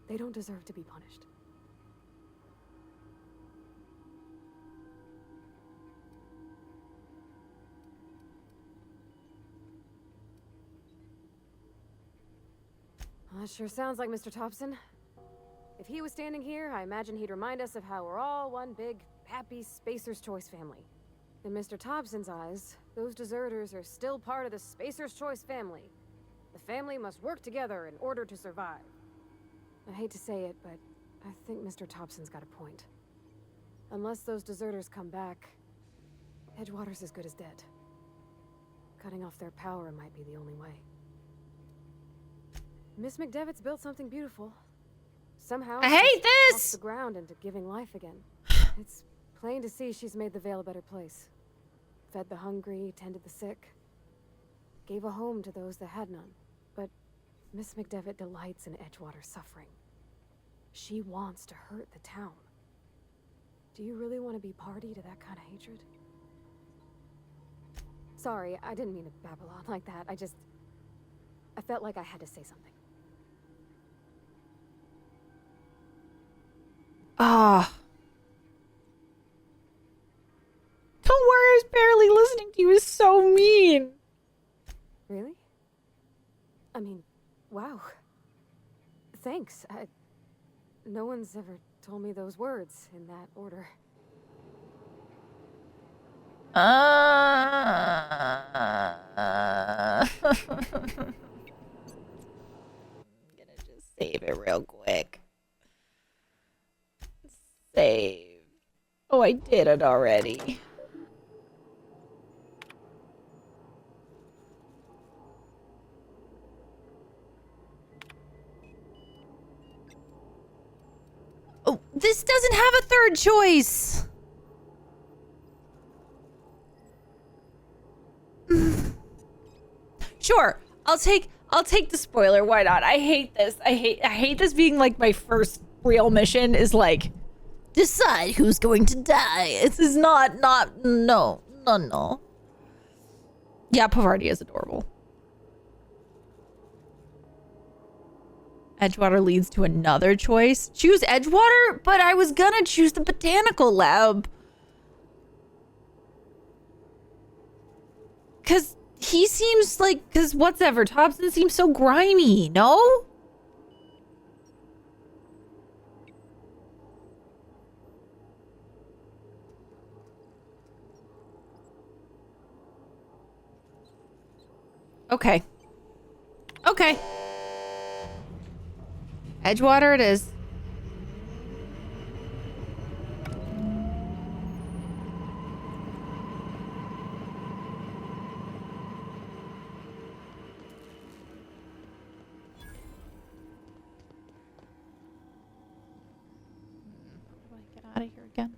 They don't deserve to be punished. That sure sounds like Mr. Thompson. If he was standing here, I imagine he'd remind us of how we're all one big, happy Spacer's Choice family. In Mr. Thompson's eyes, those deserters are still part of the Spacer's Choice family. The family must work together in order to survive. I hate to say it, but I think Mr. Thompson's got a point. Unless those deserters come back, Edgewater's as good as dead. Cutting off their power might be the only way. Miss McDevitt's built something beautiful. Somehow, I hate she's this! off the ground into giving life again. It's plain to see she's made the Vale a better place. Fed the hungry, tended the sick. Gave a home to those that had none. But Miss McDevitt delights in Edgewater's suffering. She wants to hurt the town. Do you really want to be party to that kind of hatred? Sorry, I didn't mean to babble on like that. I felt like I had to say something. Ah. Don't worry, I was barely listening to you. It was so mean. Really? I mean, wow. Thanks. No one's ever told me those words in that order. I'm gonna just save it real quick. Save. Oh, I did it already. Oh, this doesn't have a third choice. Sure, I'll take the spoiler. Why not? I hate this. I hate this being like my first real mission is like decide who's going to die. This is not no. Yeah, Pavardi is adorable. Edgewater leads to another choice. Choose Edgewater, but I was gonna choose the botanical lab. Cause he seems like, whatever, Thompson seems so grimy, no? Okay. Okay. Edgewater it is. How do I get out of here again?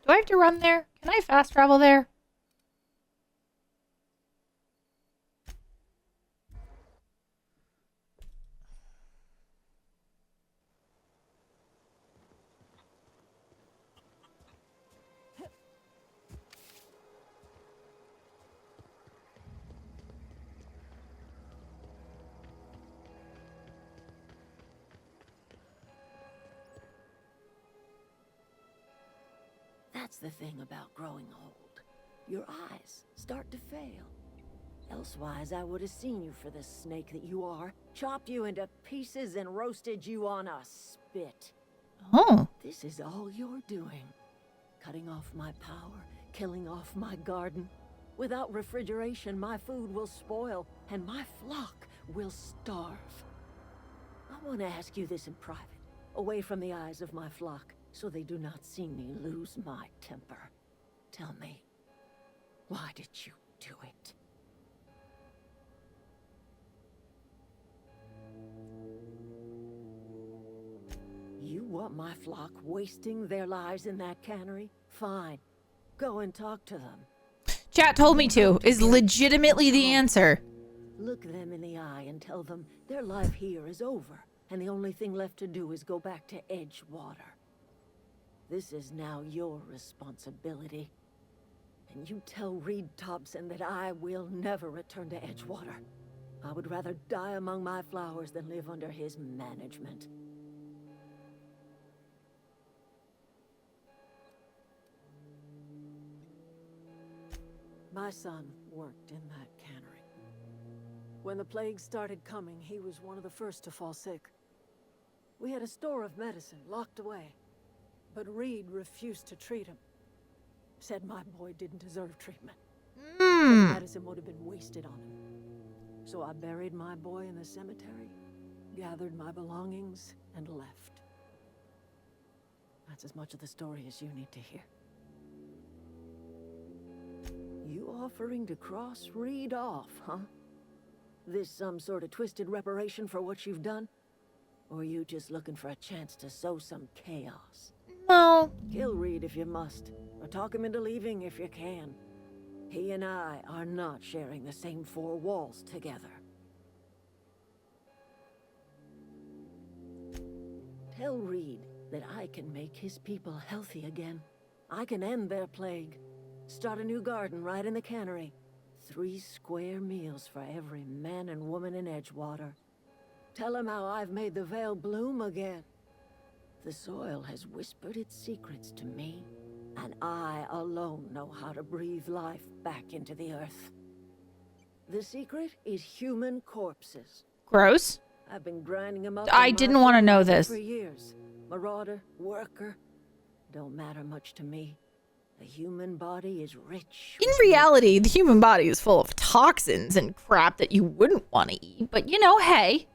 Do I have to run there? Can I fast travel there? That's the thing about growing old. Your eyes start to fail. Elsewise, I would have seen you for the snake that you are, chopped you into pieces and roasted you on a spit. Oh. This is all you're doing. Cutting off my power, killing off my garden. Without refrigeration, my food will spoil, and my flock will starve. I want to ask you this in private, away from the eyes of my flock, so they do not see me lose my temper. Tell me, why did you do it? You want my flock wasting their lives in that cannery? Fine. Go and talk to them. Chat told me to, is legitimately the answer. Look them in the eye and tell them their life here is over, and the only thing left to do is go back to Edgewater. This is now your responsibility. And you tell Reed Thompson that I will never return to Edgewater. I would rather die among my flowers than live under his management. My son worked in that cannery. When the plague started coming, he was one of the first to fall sick. We had a store of medicine locked away, but Reed refused to treat him. Said my boy didn't deserve treatment. Said the medicine would have been wasted on him. So I buried my boy in the cemetery, gathered my belongings, and left. That's as much of the story as you need to hear. You offering to cross Reed off, huh? This some sort of twisted reparation for what you've done? Or you just looking for a chance to sow some chaos? No. Kill Reed if you must, or talk him into leaving if you can. He and I are not sharing the same four walls together. Tell Reed that I can make his people healthy again. I can end their plague. Start a new garden right in the cannery. 3 square meals for every man and woman in Edgewater. Tell him how I've made the Vale bloom again. The soil has whispered its secrets to me, and I alone know how to breathe life back into the earth. The secret is human corpses. Gross. I've been grinding them up. I didn't want to know this. For years. Marauder, worker, don't matter much to me. The human body is rich. In reality, the human body is full of toxins and crap that you wouldn't want to eat. But, you know, hey.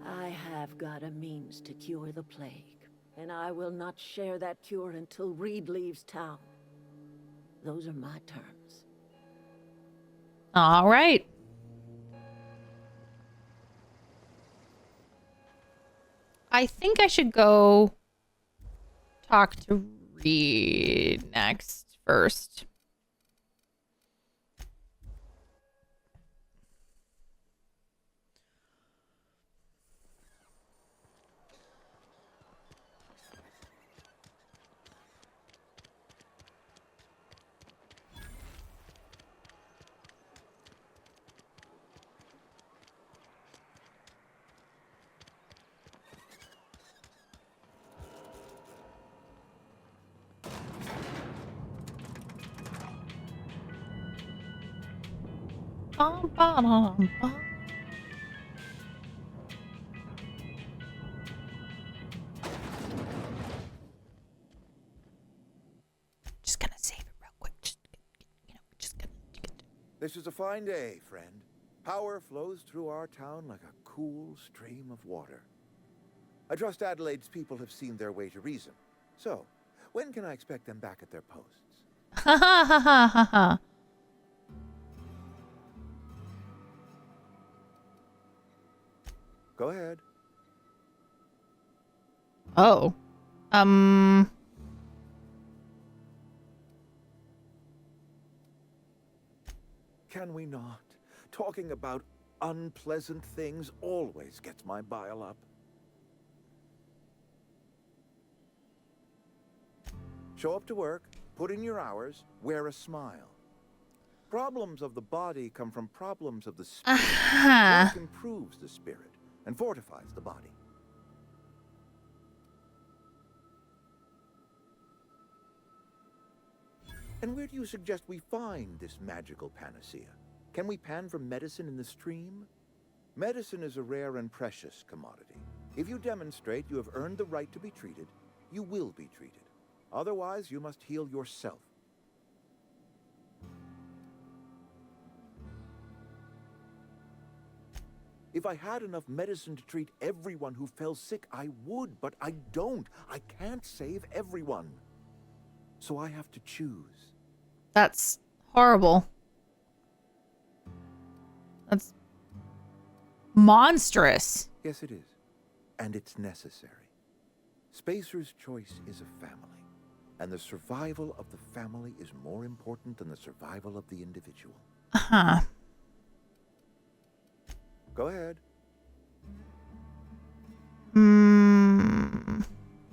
I have got a means to cure the plague, and I will not share that cure until Reed leaves town. Those are my terms. All right. I think I should go talk to Reed next first. Bum, bum, bum, bum. Just gonna save it real quick. This is a fine day, friend. Power flows through our town like a cool stream of water. I trust Adelaide's people have seen their way to reason. So, when can I expect them back at their posts? Ha ha ha ha ha ha. Go ahead. Oh. Can we not? Talking about unpleasant things always gets my bile up. Show up to work, put in your hours, wear a smile. Problems of the body come from problems of the spirit. Work improves the spirit and fortifies the body. And where do you suggest we find this magical panacea? Can we pan for medicine in the stream? Medicine is a rare and precious commodity. If you demonstrate you have earned the right to be treated, you will be treated. Otherwise, you must heal yourself. If I had enough medicine to treat everyone who fell sick, I would, but I don't. I can't save everyone. So I have to choose. That's horrible. That's monstrous. Yes, it is. And it's necessary. Spacer's choice is a family. And the survival of the family is more important than the survival of the individual. Uh-huh. Go ahead. Hmm.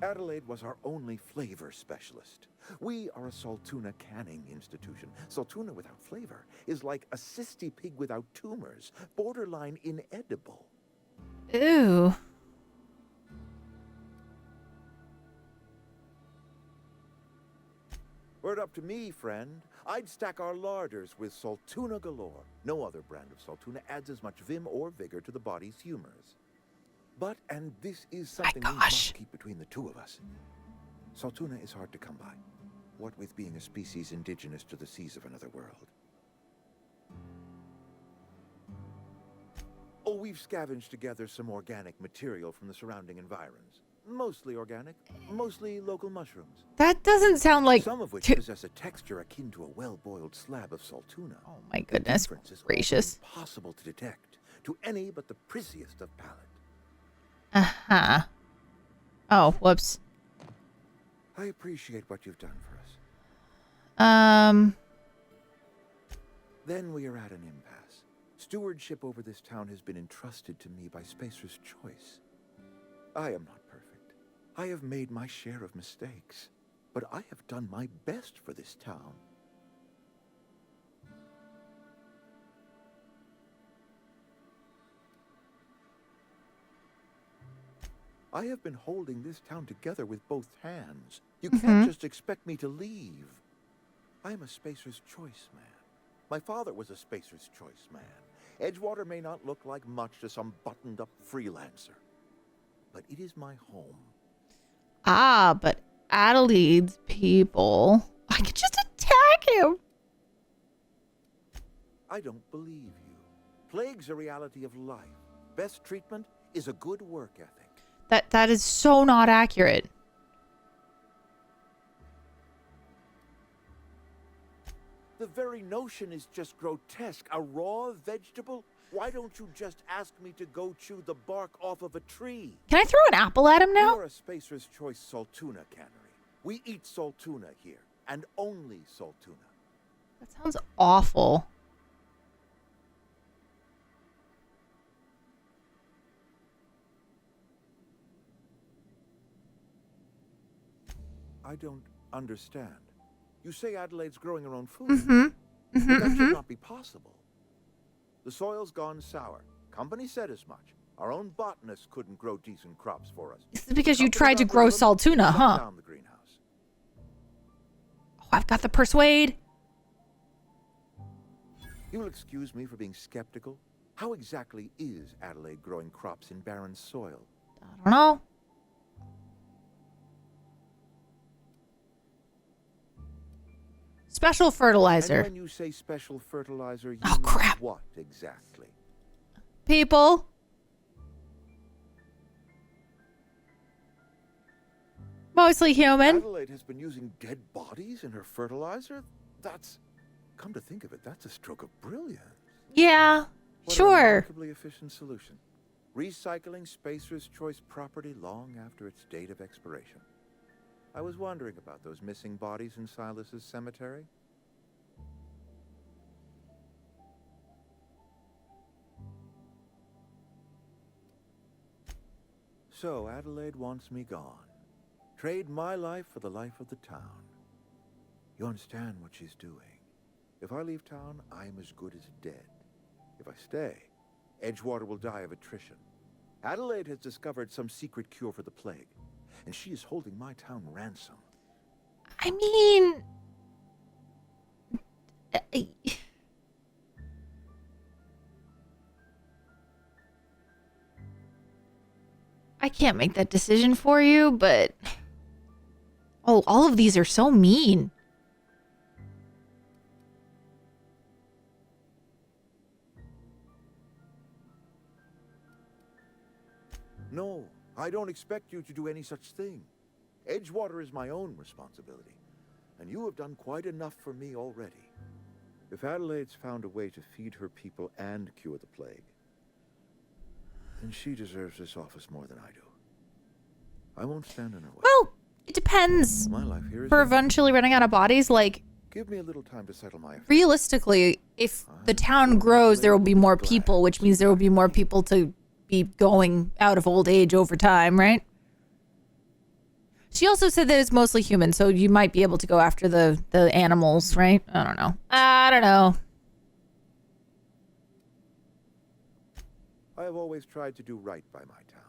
Adelaide was our only flavor specialist. We are a Saltuna canning institution. Saltuna without flavor is like a cysty pig without tumors, borderline inedible. Ew. Were it up to me, friend, I'd stack our larders with Saltuna galore. No other brand of Saltuna adds as much vim or vigor to the body's humors. But, and this is something we must keep between the two of us, Saltuna is hard to come by. What with being a species indigenous to the seas of another world. Oh, we've scavenged together some organic material from the surrounding environs. Mostly organic, mostly local mushrooms. That doesn't sound like... Some of which possess a texture akin to a well-boiled slab of Saltuna. Oh my goodness gracious. Impossible to detect to any but the prissiest of palate. Uh-huh. Oh, whoops. I appreciate what you've done for us. Then we are at an impasse. Stewardship over this town has been entrusted to me by Spacer's Choice. I am not perfect. I have made my share of mistakes, but I have done my best for this town. I have been holding this town together with both hands. You can't just expect me to leave. I am a Spacer's Choice man. My father was a Spacer's Choice man. Edgewater may not look like much to some buttoned-up freelancer, but it is my home. Ah, but Adelaide's people... I could just attack him! I don't believe you. Plague's a reality of life. Best treatment is a good work ethic. That is so not accurate. The very notion is just grotesque. A raw vegetable? Why don't you just ask me to go chew the bark off of a tree? Can I throw an apple at him now? We're a Spacer's Choice Saltuna cannery. We eat Saltuna here, and only Saltuna. That sounds awful. I don't understand. You say Adelaide's growing her own food. That should not be possible. The soil's gone sour. Company said as much. Our own botanists couldn't grow decent crops for us. This is because you tried to grow Saltuna, huh? Down the greenhouse. Oh, I've got the persuade. You'll excuse me for being skeptical. How exactly is Adelaide growing crops in barren soil? I don't know. Special fertilizer. And when you say special fertilizer, you oh, crap. mean what exactly? People. Mostly human. Adelaide has been using dead bodies in her fertilizer? That's, come to think of it, that's a stroke of brilliance. Yeah, what sure. A remarkably efficient solution. Recycling Spacer's Choice property long after its date of expiration. I was wondering about those missing bodies in Silas's cemetery. So Adelaide wants me gone. Trade my life for the life of the town. You understand what she's doing. If I leave town, I am as good as dead. If I stay, Edgewater will die of attrition. Adelaide has discovered some secret cure for the plague, and she is holding my town ransom. I mean... I can't make that decision for you, but... Oh, all of these are so mean. No, I don't expect you to do any such thing. Edgewater is my own responsibility, and you have done quite enough for me already. If Adelaide's found a way to feed her people and cure the plague, then she deserves this office more than I do. I won't stand in her way. Well, it depends. My life here is For eventually running out of bodies, like... Give me a little time to settle my affairs. Realistically, if the town grows, there will be more people, which means there will be more people to be going out of old age over time, right? She also said that it's mostly human, so you might be able to go after the animals, right? I don't know. I don't know. I have always tried to do right by my town.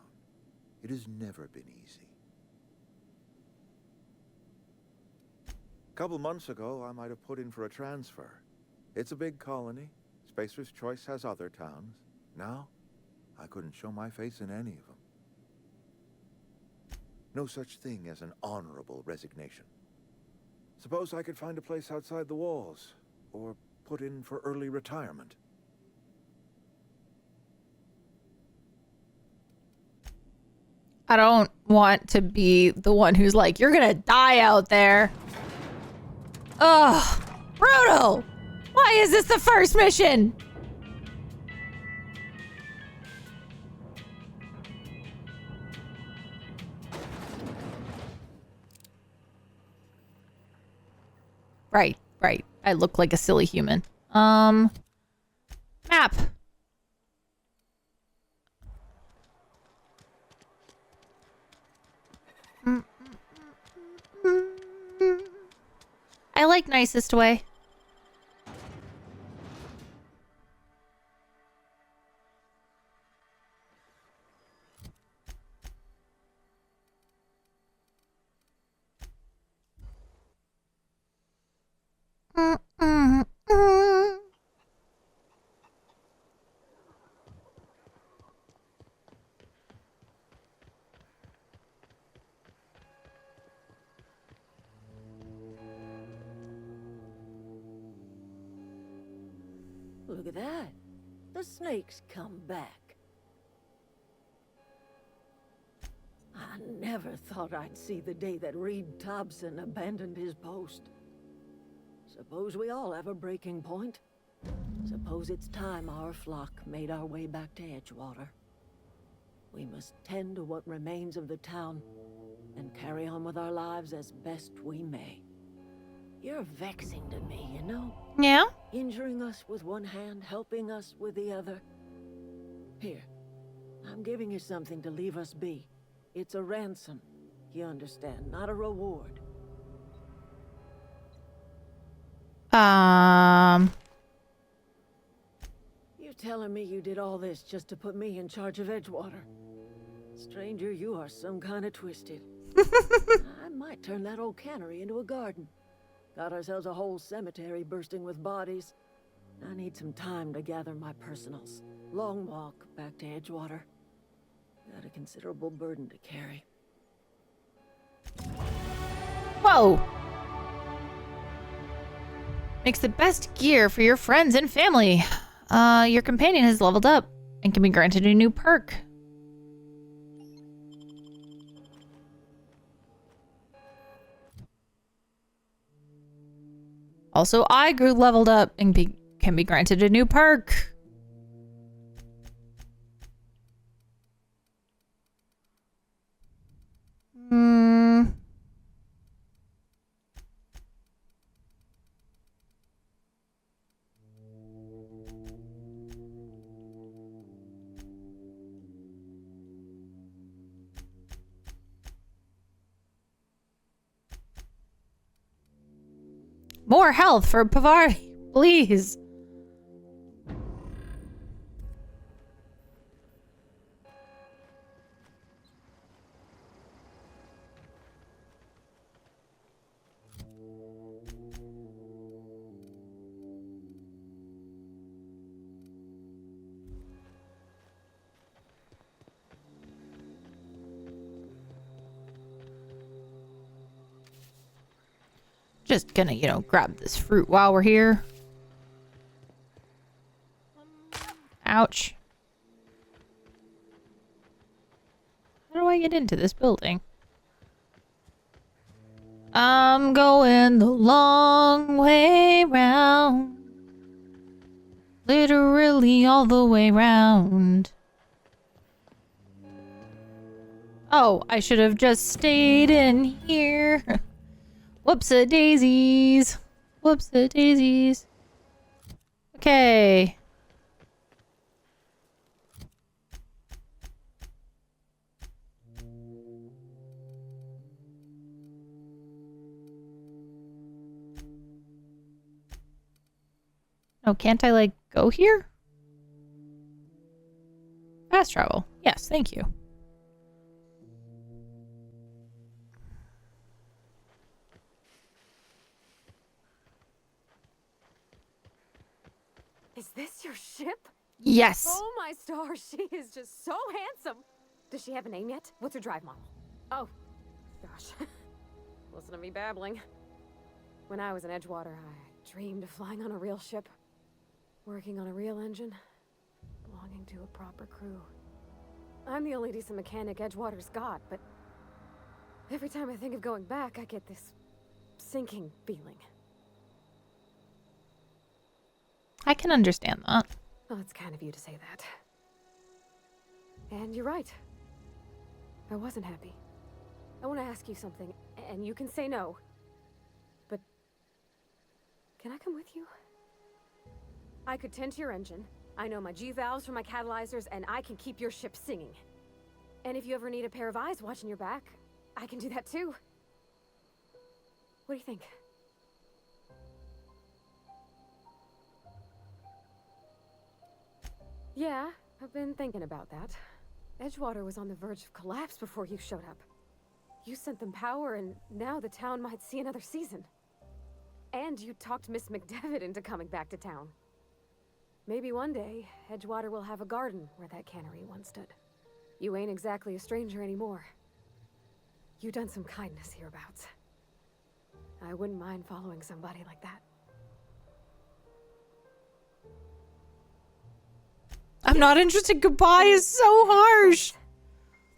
It has never been easy. A couple months ago, I might have put in for a transfer. It's a big colony. Spacer's Choice has other towns. Now, I couldn't show my face in any of them. No such thing as an honorable resignation. Suppose I could find a place outside the walls, or put in for early retirement. I don't want to be the one who's like, you're gonna die out there. Ugh, brutal. Why is this the first mission? Right, right. I look like a silly human. Map. I like nicest way. Look at that. The snake's come back. I never thought I'd see the day that Reed Thompson abandoned his post. Suppose we all have a breaking point. Suppose it's time our flock made our way back to Edgewater. We must tend to what remains of the town and carry on with our lives as best we may. You're vexing to me, you know? Yeah? Injuring us with one hand, helping us with the other. Here, I'm giving you something to leave us be. It's a ransom, you understand, not a reward. You telling me you did all this just to put me in charge of Edgewater? Stranger, you are some kind of twisted. I might turn that old cannery into a garden. Got ourselves a whole cemetery bursting with bodies. I need some time to gather my personals. Long walk back to Edgewater. Got a considerable burden to carry. Whoa. Makes the best gear for your friends and family. Your companion has leveled up and can be granted a new perk. Also, I grew leveled up and can be granted a new perk. More health for Pavari, please. Just gonna, you know, grab this fruit while we're here. Ouch. How do I get into this building? I'm going the long way round. Literally all the way round. Oh, I should have just stayed in here. Whoops-a-daisies. Whoops-a-daisies. Okay. Oh, can't I, like, go here? Fast travel. Yes, thank you. Is this your ship? Yes. Oh my stars, she is just so handsome. Does she have a name yet? What's her drive model? Oh, gosh. Listen to me babbling. When I was in Edgewater, I dreamed of flying on a real ship, working on a real engine, belonging to a proper crew. I'm the only decent mechanic Edgewater's got, but every time I think of going back, I get this sinking feeling. I can understand that. Well, it's kind of you to say that. And you're right. I wasn't happy. I want to ask you something, and you can say no. But can I come with you? I could tend to your engine. I know my G-valves from my catalyzers, and I can keep your ship singing. And if you ever need a pair of eyes watching your back, I can do that too. What do you think? Yeah, I've been thinking about that. Edgewater was on the verge of collapse before you showed up. You sent them power, and now the town might see another season. And you talked Miss McDevitt into coming back to town. Maybe one day, Edgewater will have a garden where that cannery once stood. You ain't exactly a stranger anymore. You done some kindness hereabouts. I wouldn't mind following somebody like that. I'm not interested. Goodbye is so harsh.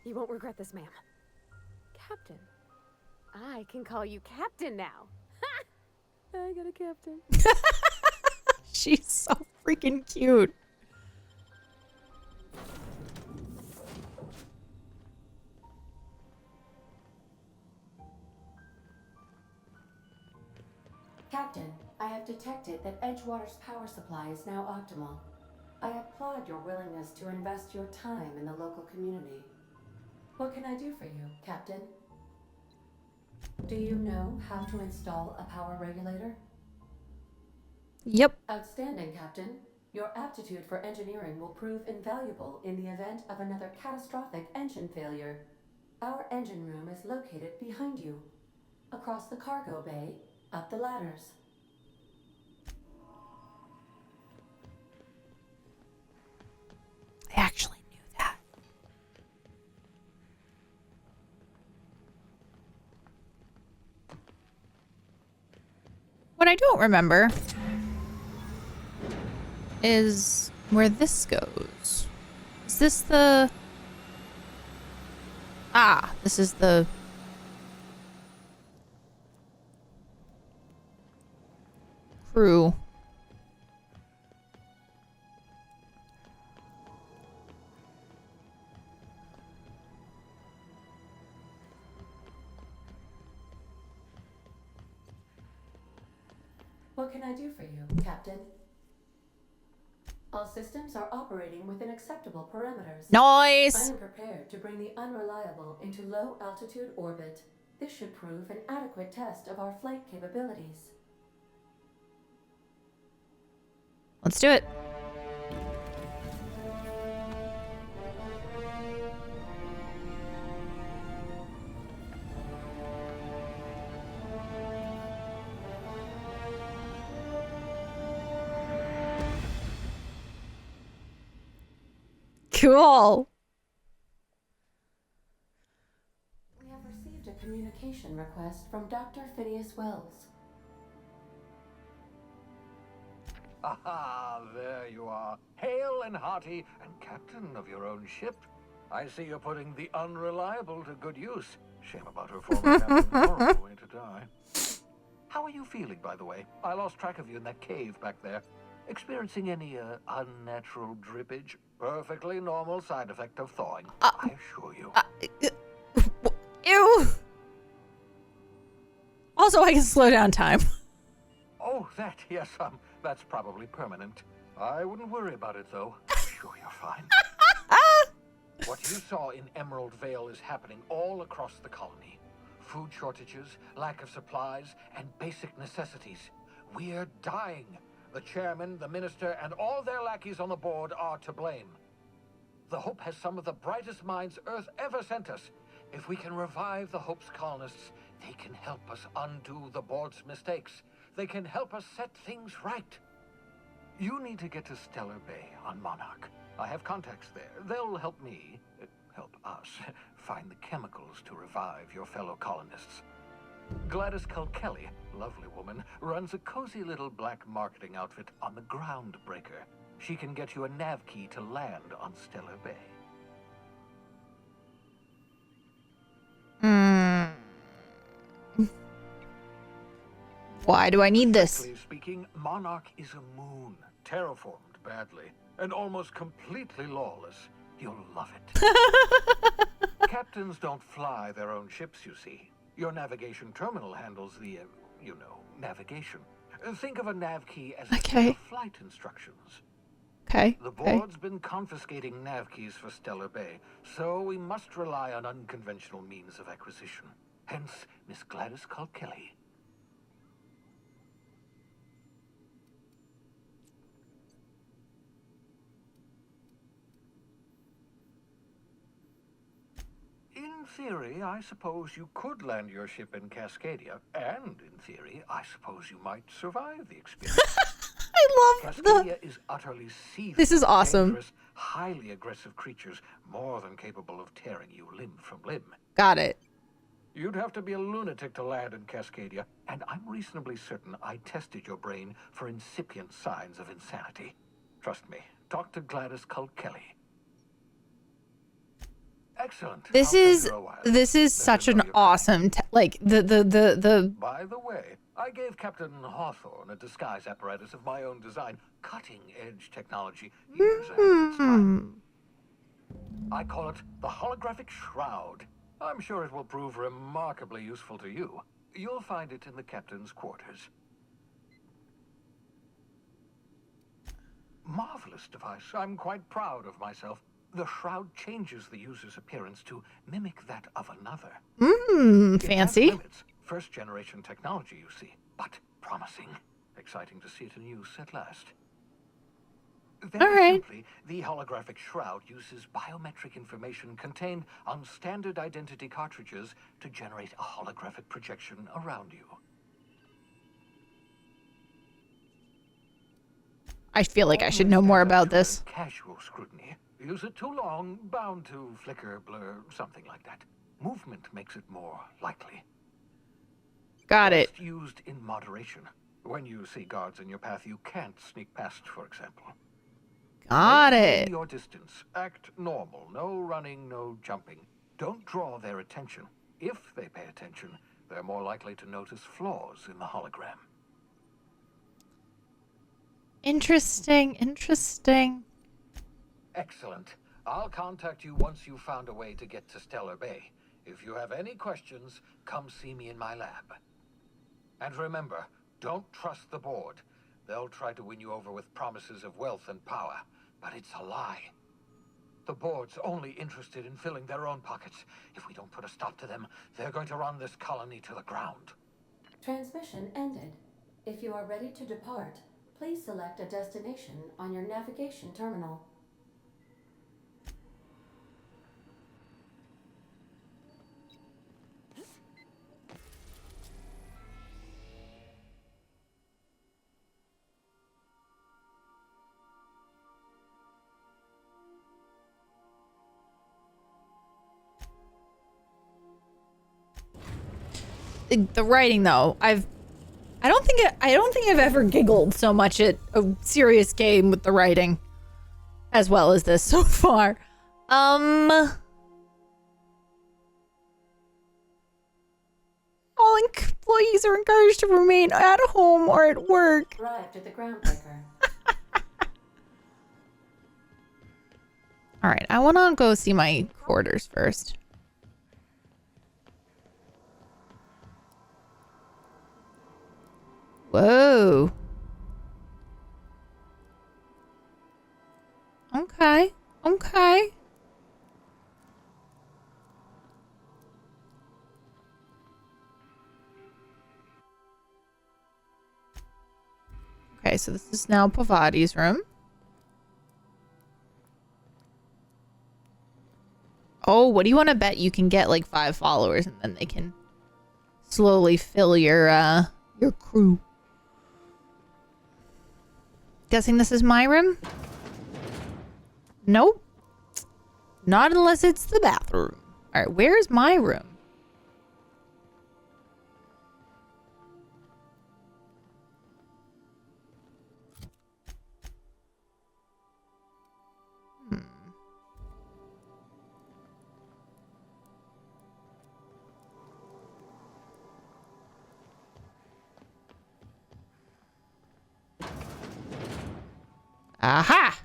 You won't regret this, ma'am. Captain. I can call you Captain now. I got a captain. She's so freaking cute. Captain, I have detected that Edgewater's power supply is now optimal. I applaud your willingness to invest your time in the local community. What can I do for you, Captain? Do you know how to install a power regulator? Yep. Outstanding, Captain. Your aptitude for engineering will prove invaluable in the event of another catastrophic engine failure. Our engine room is located behind you. Across the cargo bay, up the ladders. I actually knew that. What I don't remember is where this goes. Is this the... Ah, this is the... crew. What can I do for you, Captain? All systems are operating within acceptable parameters. Nice! I am prepared to bring the unreliable into low altitude orbit. This should prove an adequate test of our flight capabilities. Let's do it. Cool. We have received a communication request from Dr. Phineas Wells. Aha, there you are. Hale and hearty and captain of your own ship. I see you're putting the unreliable to good use. Shame about her former captain. Horrible way to die. How are you feeling, by the way? I lost track of you in that cave back there. Experiencing any unnatural drippage? Perfectly normal side effect of thawing, I assure you. Ew. Also, I can slow down time. Oh, that, yes, that's probably permanent. I wouldn't worry about it, though. I'm sure you're fine. What you saw in Emerald Vale is happening all across the colony. Food shortages, lack of supplies, and basic necessities. We're dying. The chairman, the minister, and all their lackeys on the board are to blame. The Hope has some of the brightest minds Earth ever sent us. If we can revive the Hope's colonists, they can help us undo the board's mistakes. They can help us set things right. You need to get to Stellar Bay on Monarch. I have contacts there. They'll help me, help us, find the chemicals to revive your fellow colonists. Gladys Culkelly, lovely woman, runs a cozy little black marketing outfit on the Groundbreaker. She can get you a nav key to land on Stellar Bay. Why do I need this? Strictly speaking, Monarch is a moon, terraformed badly, and almost completely lawless. You'll love it. Captains don't fly their own ships, you see. Your navigation terminal handles the, navigation. Think of a nav key as Okay. flight instructions. Okay. The board's been confiscating nav keys for Stellar Bay, so we must rely on unconventional means of acquisition. Hence, Miss Gladys Culkelly. In theory, I suppose you could land your ship in Cascadia, and in theory, I suppose you might survive the experience. I love Cascadia is utterly seething. This is awesome. Dangerous, highly aggressive creatures, more than capable of tearing you limb from limb. Got it. You'd have to be a lunatic to land in Cascadia, and I'm reasonably certain I tested your brain for incipient signs of insanity. Trust me, talk to Gladys Culkelly. Excellent. This is such an awesome the By the way, I gave Captain Hawthorne a disguise apparatus of my own design, cutting-edge technology, years ahead of its time. I call it the holographic shroud. I'm sure it will prove remarkably useful to you. You'll find it in the captain's quarters. Marvelous device. I'm quite proud of myself. The shroud changes the user's appearance to mimic that of another. It has fancy. limits. First-generation technology, you see, but promising. Exciting to see it in use at last. Very simply, the holographic shroud uses biometric information contained on standard identity cartridges to generate a holographic projection around you. I feel like I should know more about this. Casual scrutiny. Use it too long, bound to flicker, blur, something like that. Movement makes it more likely. Got it. Best used in moderation. When you see guards in your path you can't sneak past, for example. Got Maintain it. your distance. Act normal. No running, no jumping. Don't draw their attention. If they pay attention, they're more likely to notice flaws in the hologram. Interesting. Excellent. I'll contact you once you've found a way to get to Stellar Bay. If you have any questions, come see me in my lab. And remember, don't trust the board. They'll try to win you over with promises of wealth and power, but it's a lie. The board's only interested in filling their own pockets. If we don't put a stop to them, they're going to run this colony to the ground. Transmission ended. If you are ready to depart, please select a destination on your navigation terminal. The writing though, I don't think I've ever giggled so much at a serious game with the writing as well as this so far. All employees are encouraged to remain at home or at work. Arrived at the Groundbreaker. All right, I want to go see my quarters first. Whoa. Okay. Okay. Okay, so this is now Pavati's room. Oh, what do you want to bet you can get like 5 followers and then they can slowly fill your crew? Guessing this is my room? Nope. Not unless it's the bathroom. All right, where's my room? Aha!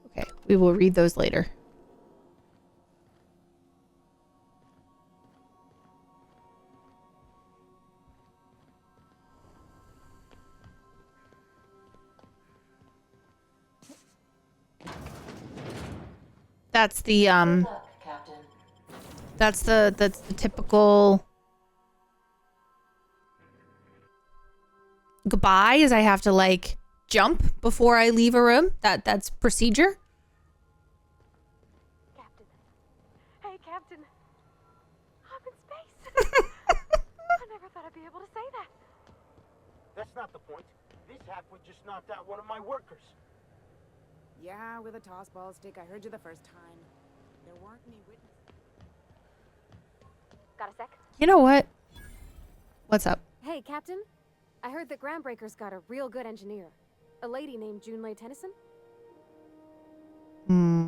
Okay, we will read those later. That's the that's the typical goodbye, is I have to like jump before I leave a room. That's procedure. Captain. Hey, Captain. I'm in space. I never thought I'd be able to say that. That's not the point. This halfwit just knocked out one of my workers. Yeah, with a toss ball stick. I heard you the first time. There weren't any witnesses. Got a sec? You know what? What's up? Hey, Captain. I heard that Groundbreaker's got a real good engineer. A lady named Junlei Tennyson.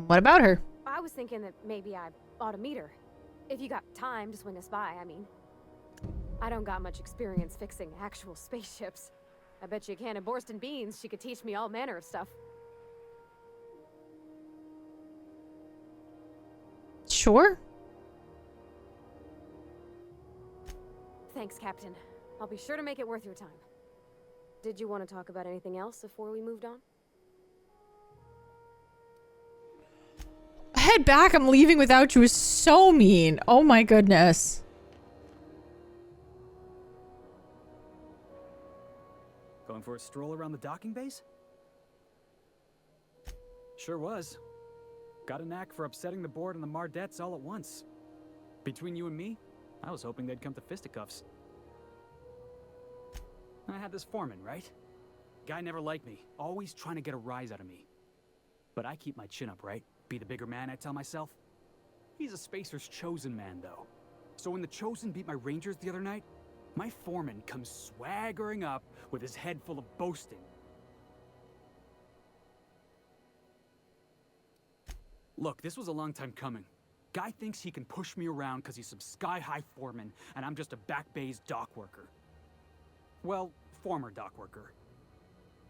What about her? I was thinking that maybe I ought to meet her. If you got time to swing us by, I mean. I don't got much experience fixing actual spaceships. I bet you a can of Borston beans she could teach me all manner of stuff. Sure. Thanks, Captain. I'll be sure to make it worth your time. Did you want to talk about anything else before we moved on? Head back, I'm leaving without you is so mean. Oh my goodness. Going for a stroll around the docking base? Sure was. Got a knack for upsetting the board and the Mardettes all at once. Between you and me, I was hoping they'd come to fisticuffs. I had this foreman, right? Guy never liked me, always trying to get a rise out of me. But I keep my chin up, right? Be the bigger man, I tell myself. He's a Spacer's chosen man, though. So when the Chosen beat my Rangers the other night, my foreman comes swaggering up with his head full of boasting. Look, this was a long time coming. Guy thinks he can push me around because he's some sky-high foreman, and I'm just a back bay's dock worker. Well, former dock worker.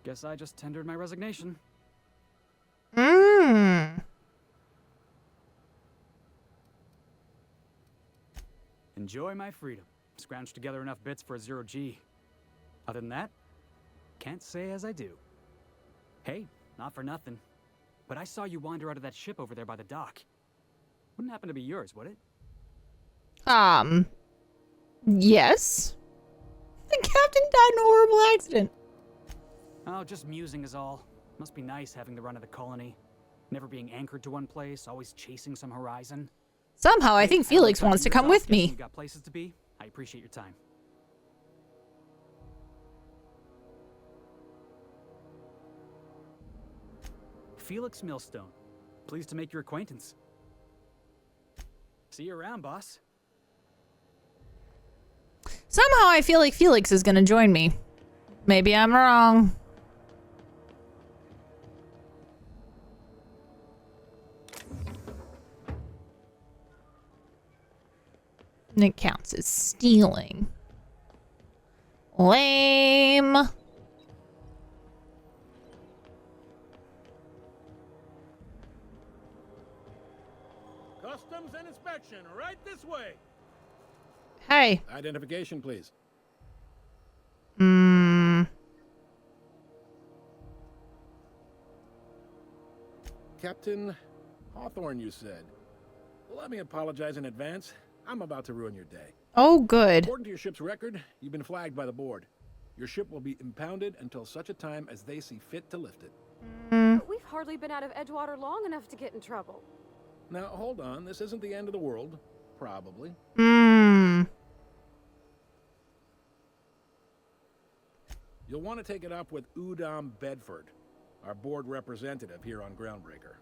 Guess I just tendered my resignation. Enjoy my freedom. Scrounged together enough bits for a 0G. Other than that, can't say as I do. Hey, not for nothing, but I saw you wander out of that ship over there by the dock. Wouldn't happen to be yours, would it? Yes. The captain died in a horrible accident. Oh, just musing is all. Must be nice having the run of the colony. Never being anchored to one place, always chasing some horizon. Somehow I think Felix wants to come with me. You got places to be? I appreciate your time. Felix Millstone. Pleased to make your acquaintance. See you around, boss. Somehow I feel like Felix is gonna join me. Maybe I'm wrong. And it counts as stealing. Lame. Customs and inspection, right this way. Hey. Identification, please. Captain Hawthorne, you said. Let me apologize in advance. I'm about to ruin your day. Oh, good. According to your ship's record, you've been flagged by the board. Your ship will be impounded until such a time as they see fit to lift it. But we've hardly been out of Edgewater long enough to get in trouble. Now, hold on. This isn't the end of the world. Probably. You'll want to take it up with Udom Bedford, our board representative here on Groundbreaker.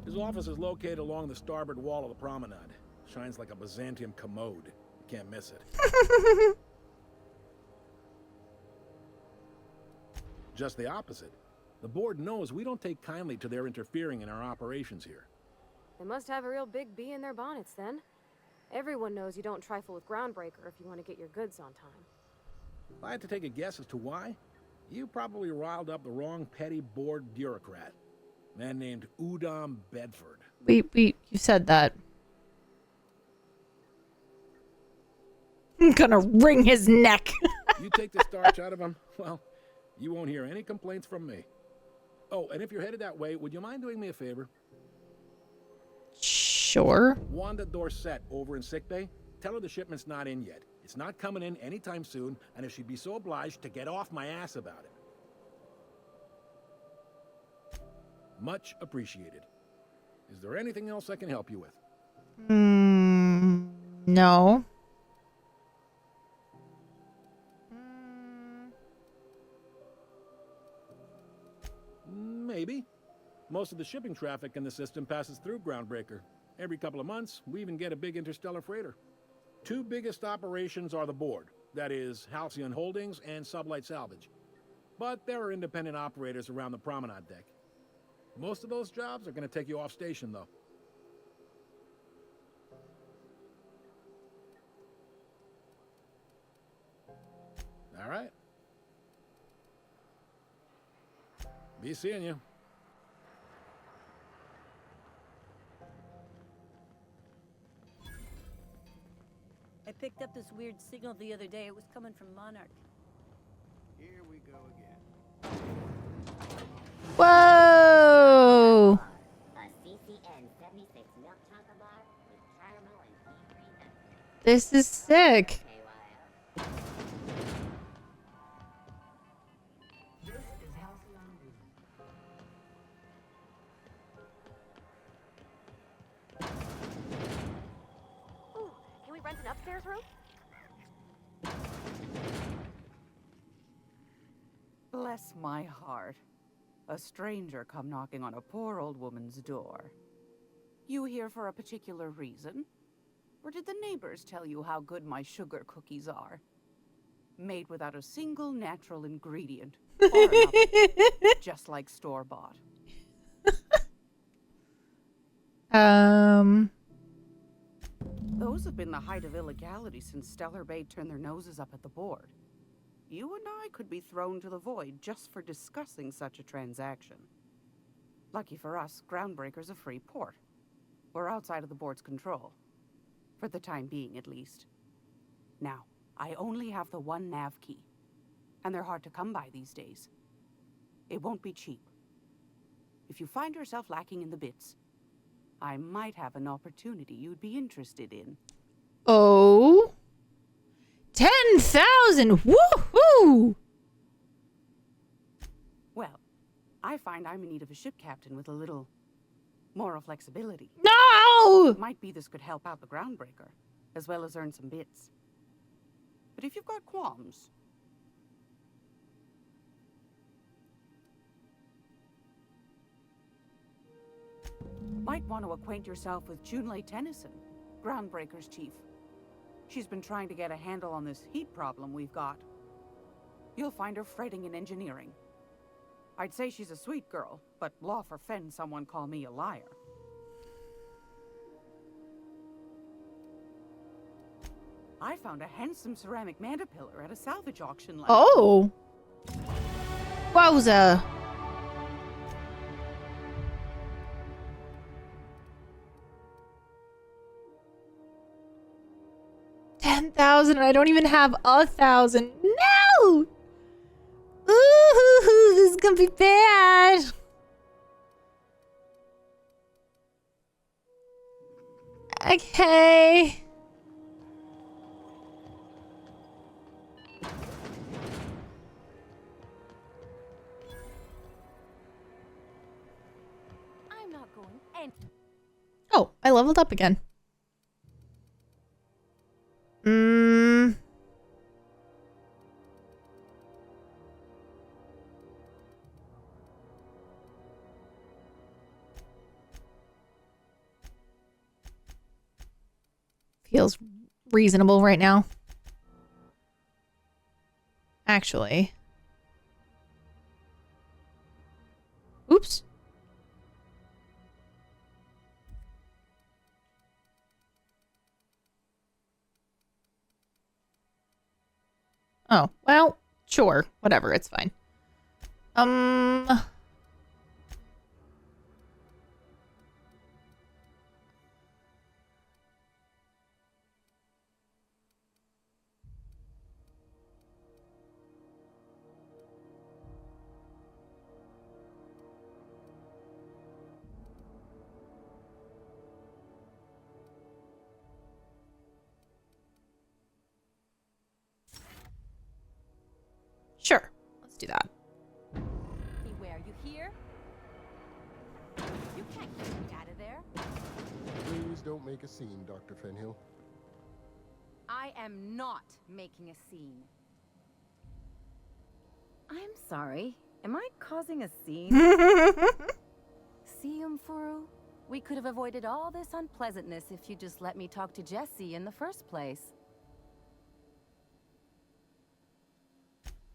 His office is located along the starboard wall of the promenade. Shines like a Byzantium commode. You can't miss it. Just the opposite. The board knows we don't take kindly to their interfering in our operations here. They must have a real big bee in their bonnets then. Everyone knows you don't trifle with Groundbreaker if you want to get your goods on time. If I had to take a guess as to why, you probably riled up the wrong petty board bureaucrat. A man named Udom Bedford. You said that. I'm gonna wring his neck. You take the starch out of him, well, you won't hear any complaints from me. Oh, and if you're headed that way, would you mind doing me a favor? Sure. Wanda Dorset over in sickbay, tell her the shipment's not in yet. It's not coming in anytime soon, and if she'd be so obliged to get off my ass about it. Much appreciated. Is there anything else I can help you with? No. Maybe. Most of the shipping traffic in the system passes through Groundbreaker. Every couple of months, we even get a big interstellar freighter. Two biggest operations are the board, that is, Halcyon Holdings and Sublight Salvage. But there are independent operators around the promenade deck. Most of those jobs are going to take you off station, though. All right. Be seeing you. I picked up this weird signal the other day. It was coming from Monarch. Here we go again. Whoa! A CCN 76 milk chocolate bar with caramel and tea-free nuts. This is sick. This is Halcyon. Ooh, can we rent an upstairs room? Bless my heart. A stranger come knocking on a poor old woman's door. You here for a particular reason? Or did the neighbors tell you how good my sugar cookies are? Made without a single natural ingredient. Or another, just like store-bought. Those have been the height of illegality since Stellar Bay turned their noses up at the board. You and I could be thrown to the void just for discussing such a transaction. Lucky for us, Groundbreaker's a free port. We're outside of the board's control. For the time being, at least. Now, I only have the one nav key. And they're hard to come by these days. It won't be cheap. If you find yourself lacking in the bits, I might have an opportunity you'd be interested in. Oh. 10,000! Woohoo! Well, I find I'm in need of a ship captain with a little moral flexibility. No! Might be this could help out the Groundbreaker, as well as earn some bits. But if you've got qualms... Might want to acquaint yourself with Junlei Tennyson, Groundbreaker's chief. She's been trying to get a handle on this heat problem we've got. You'll find her fretting in engineering. I'd say she's a sweet girl, but law forfend someone call me a liar. I found a handsome ceramic mandapillar at a salvage auction last Oh. Wowza. $10,000 and I don't even have 1,000. No! Ooh, this is gonna be bad. Okay. I'm not going and Oh, I leveled up again. Mm. Feels reasonable right now. Actually. Oops. Oh, well, sure. Whatever, it's fine. Sure. Let's do that. beware, you hear? You can't get me out of there. Please don't make a scene, Dr. Fenhill. I am not making a scene. I'm sorry. Am I causing a scene? See, Umfuru? We could have avoided all this unpleasantness if you just let me talk to Jessie in the first place.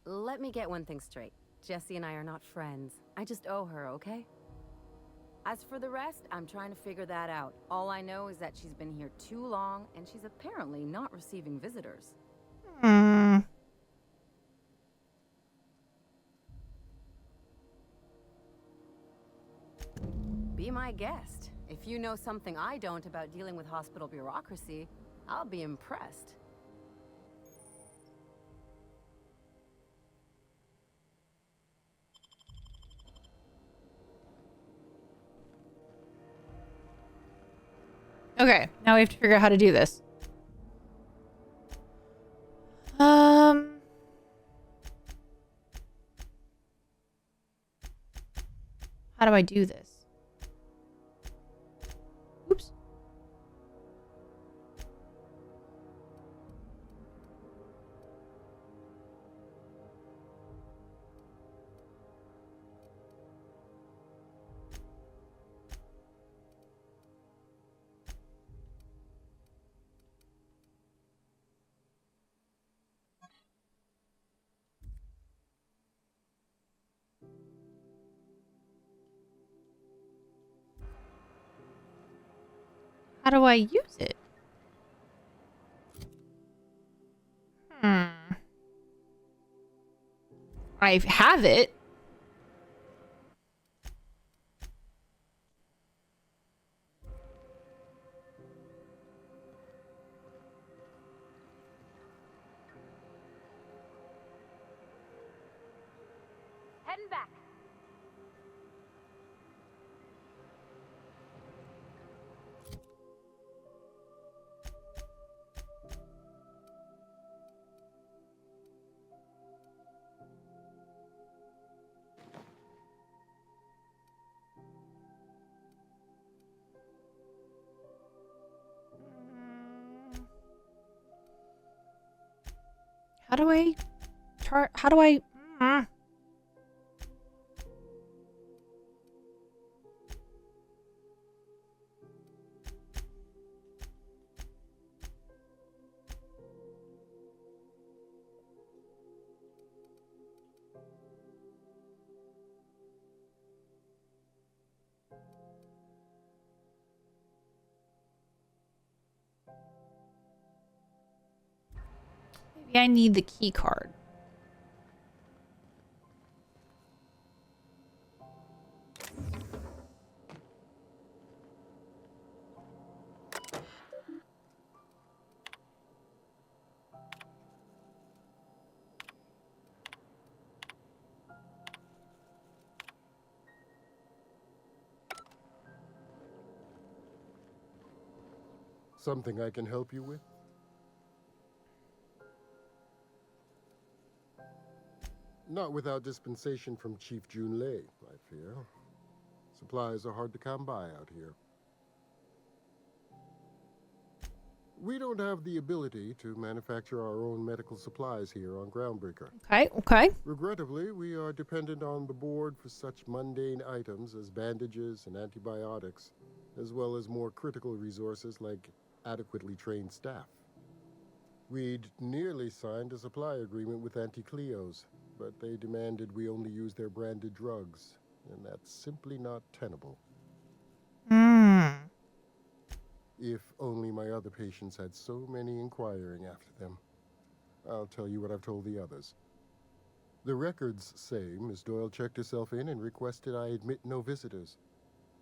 Let me get one thing straight. Jessie and I are not friends. I just owe her, okay? As for the rest, I'm trying to figure that out. All I know is that she's been here too long, and she's apparently not receiving visitors. Be my guest. If you know something I don't about dealing with hospital bureaucracy, I'll be impressed. Okay, now we have to figure out how to do this. How do I do this? Oops. How do I use it? I have it. Heading back. How do I chart? How do I? Maybe I need the key card. Something I can help you with? Not without dispensation from Chief Jun Lei, I fear. Supplies are hard to come by out here. We don't have the ability to manufacture our own medical supplies here on Groundbreaker. Okay. Regrettably, we are dependent on the board for such mundane items as bandages and antibiotics, as well as more critical resources like adequately trained staff. We'd nearly signed a supply agreement with Anti-Cleos, but they demanded we only use their branded drugs, and that's simply not tenable. If only my other patients had so many inquiring after them. I'll tell you what I've told the others. The records say Miss Doyle checked herself in and requested I admit no visitors.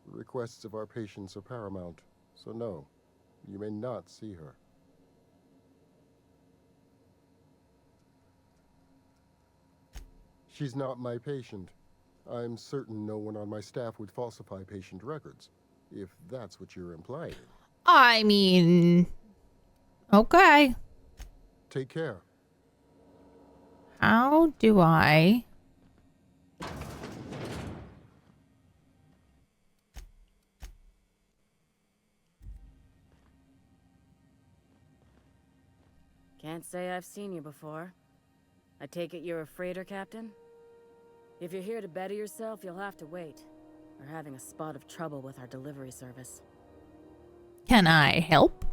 The requests of our patients are paramount, so no, you may not see her. She's not my patient. I'm certain no one on my staff would falsify patient records, if that's what you're implying. I mean, okay. Take care. How do I... Can't say I've seen you before. I take it you're a freighter captain? If you're here to better yourself, you'll have to wait. We're having a spot of trouble with our delivery service. Can I help?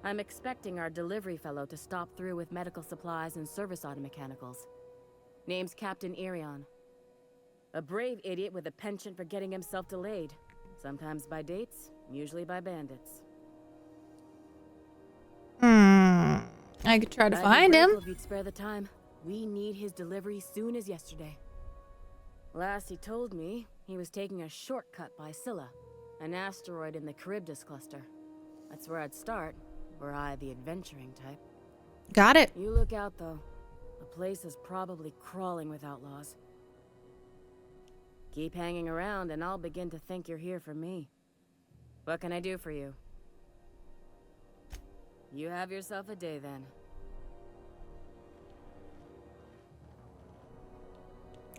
I'm expecting our delivery fellow to stop through with medical supplies and service auto mechanicals. Name's Captain Irion. A brave idiot with a penchant for getting himself delayed. Sometimes by dates, usually by bandits. I could try to find him. If you'd spare the time, we need his delivery soon as yesterday. Last he told me, he was taking a shortcut by Scylla, an asteroid in the Charybdis cluster. That's where I'd start, were I the adventuring type. Got it. You look out, though. The place is probably crawling with outlaws. Keep hanging around, and I'll begin to think you're here for me. What can I do for you? You have yourself a day, then.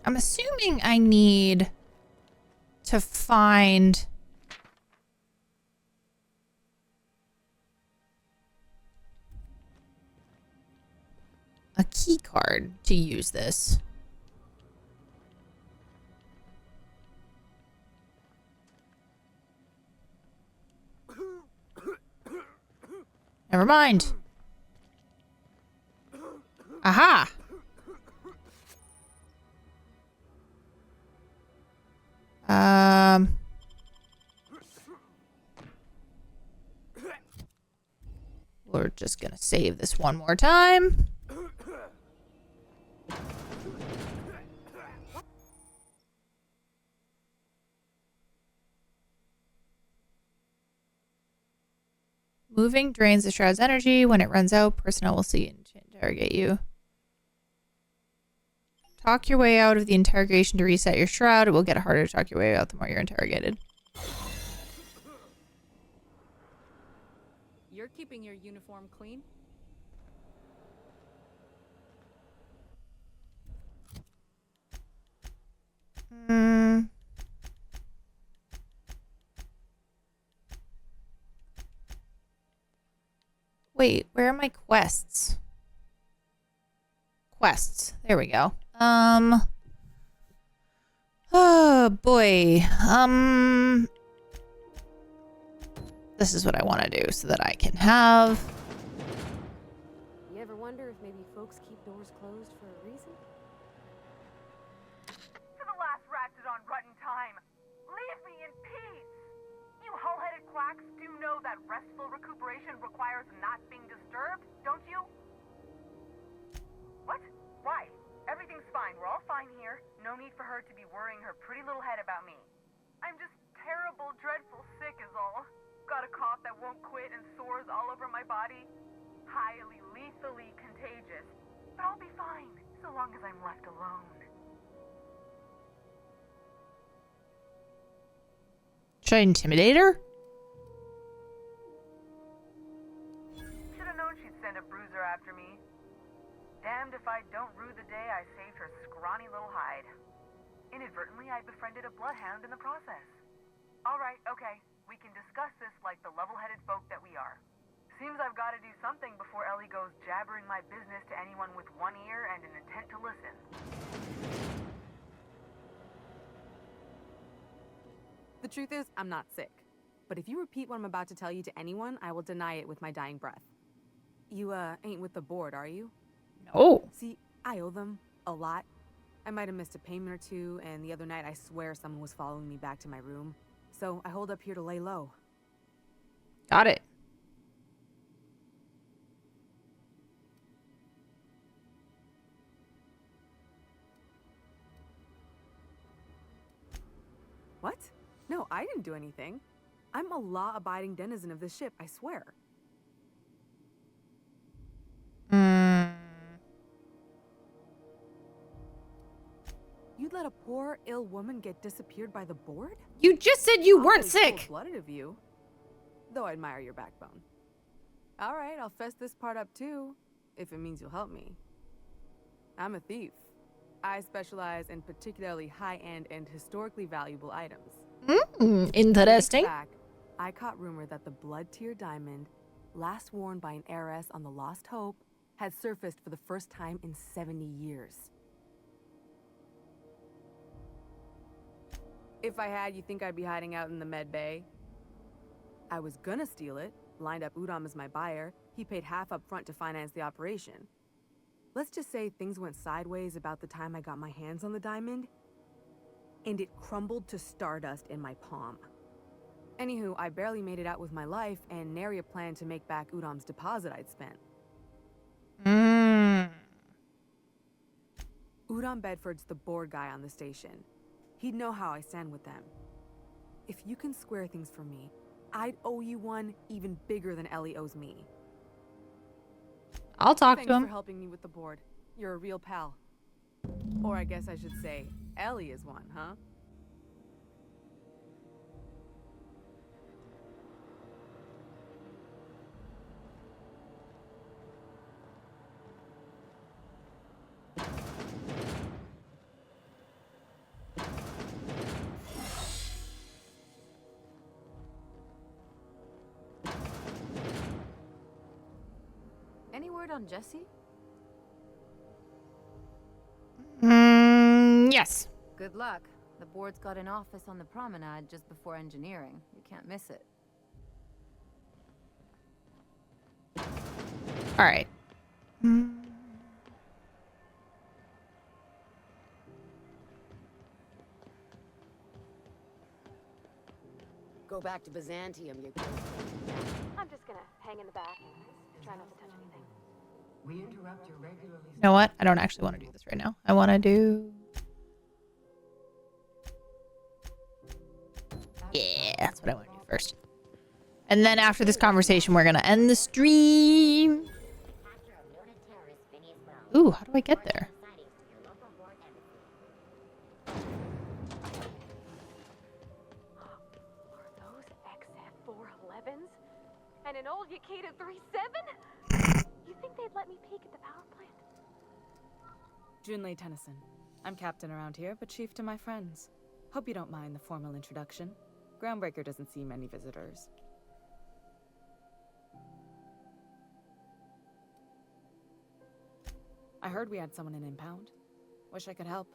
I'm assuming I need to find a key card to use this. Never mind. Aha! We're just gonna save this one more time. Moving drains the shroud's energy. When it runs out, personnel will see and interrogate you. Talk your way out of the interrogation to reset your shroud. It will get harder to talk your way out the more you're interrogated. You're keeping your uniform clean? Wait, where are my quests? Quests. There we go. Oh boy. This is what I want to do so that I can have. You ever wonder if maybe folks keep doors closed for a reason? To the last ratchet on rotten time, leave me in peace! You hull-headed quacks do know that restful recuperation requires not being disturbed, don't you? What? Why? Everything's fine. We're all fine here. No need for her to be worrying her pretty little head about me. I'm just terrible, dreadful sick is all. Got a cough that won't quit and sores all over my body. highly lethally contagious. But I'll be fine, so long as I'm left alone. Should I intimidate her? Should have known she'd send a bruiser after me. Damned if I don't rue the day I saved her scrawny little hide. Inadvertently, I befriended a bloodhound in the process. Alright, okay. We can discuss this like the level-headed folk that we are. Seems I've got to do something before Ellie goes jabbering my business to anyone with one ear and an intent to listen. The truth is, I'm not sick. But if you repeat what I'm about to tell you to anyone, I will deny it with my dying breath. You, ain't with the board, are you? No. See, I owe them a lot. I might have missed a payment or two, and the other night I swear someone was following me back to my room. So I hold up here to lay low. Got it. What? No, I didn't do anything. I'm a law-abiding denizen of this ship, I swear. You'd let a poor, ill woman get disappeared by the board? You just said you weren't sick. Cold-blooded of you. Though I admire your backbone. All right, I'll fess this part up too, if it means you'll help me. I'm a thief. I specialize in particularly high-end and historically valuable items. Interesting. Back, I caught rumor that the blood-tier diamond, last worn by an heiress on the Lost Hope, had surfaced for the first time in 70 years. If I had, you think I'd be hiding out in the med bay? I was gonna steal it, lined up Udom as my buyer. He paid half up front to finance the operation. Let's just say things went sideways about the time I got my hands on the diamond, and it crumbled to stardust in my palm. Anywho, I barely made it out with my life, and nary a plan to make back Udom's deposit I'd spent. Udom Bedford's the board guy on the station. He'd know how I stand with them. If you can square things for me, I'd owe you one even bigger than Ellie owes me. I'll talk to him. Thanks for helping me with the board. You're a real pal. Or I guess I should say, Ellie is one, huh? Any word on Jesse? Yes. Good luck. The board's got an office on the promenade just before engineering. You can't miss it. All right. Go back to Byzantium, you kid. I'm just gonna hang in the back and try not to touch anything. We interrupt your regularly. You know what? I don't actually want to do this right now. I want to do... Yeah, that's what I want to do first. And then after this conversation, we're going to end the stream. Ooh, how do I get there? Are those XF411s? And an old Yakita 37? You think they'd let me peek at the power plant? Junlei Tennyson. I'm captain around here, but chief to my friends. Hope you don't mind the formal introduction. Groundbreaker doesn't see many visitors. I heard we had someone in impound. Wish I could help.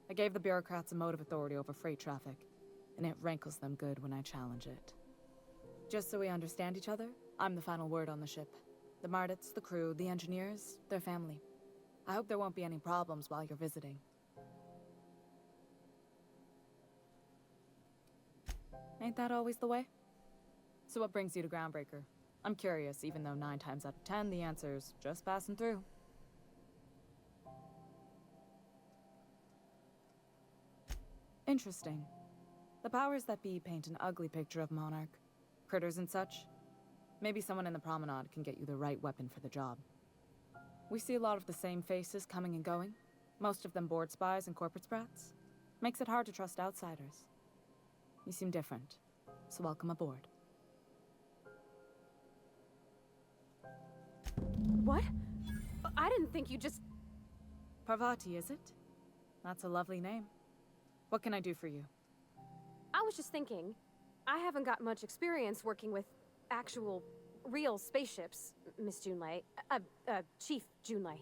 I gave the bureaucrats a motive authority over freight traffic, and it rankles them good when I challenge it. Just so we understand each other, I'm the final word on the ship. The Mardits, the crew, the engineers, their family. I hope there won't be any problems while you're visiting. Ain't that always the way? So what brings you to Groundbreaker? I'm curious, even though 9 times out of 10 the answer's just passing through. Interesting. The powers that be paint an ugly picture of Monarch. Critters and such. Maybe someone in the promenade can get you the right weapon for the job. We see a lot of the same faces coming and going, most of them board spies and corporate sprats. Makes it hard to trust outsiders. You seem different, so welcome aboard. What? I didn't think you just... Parvati, is it? That's a lovely name. What can I do for you? I was just thinking, I haven't got much experience working with actual, real spaceships, Miss Junlei. Chief Junlei.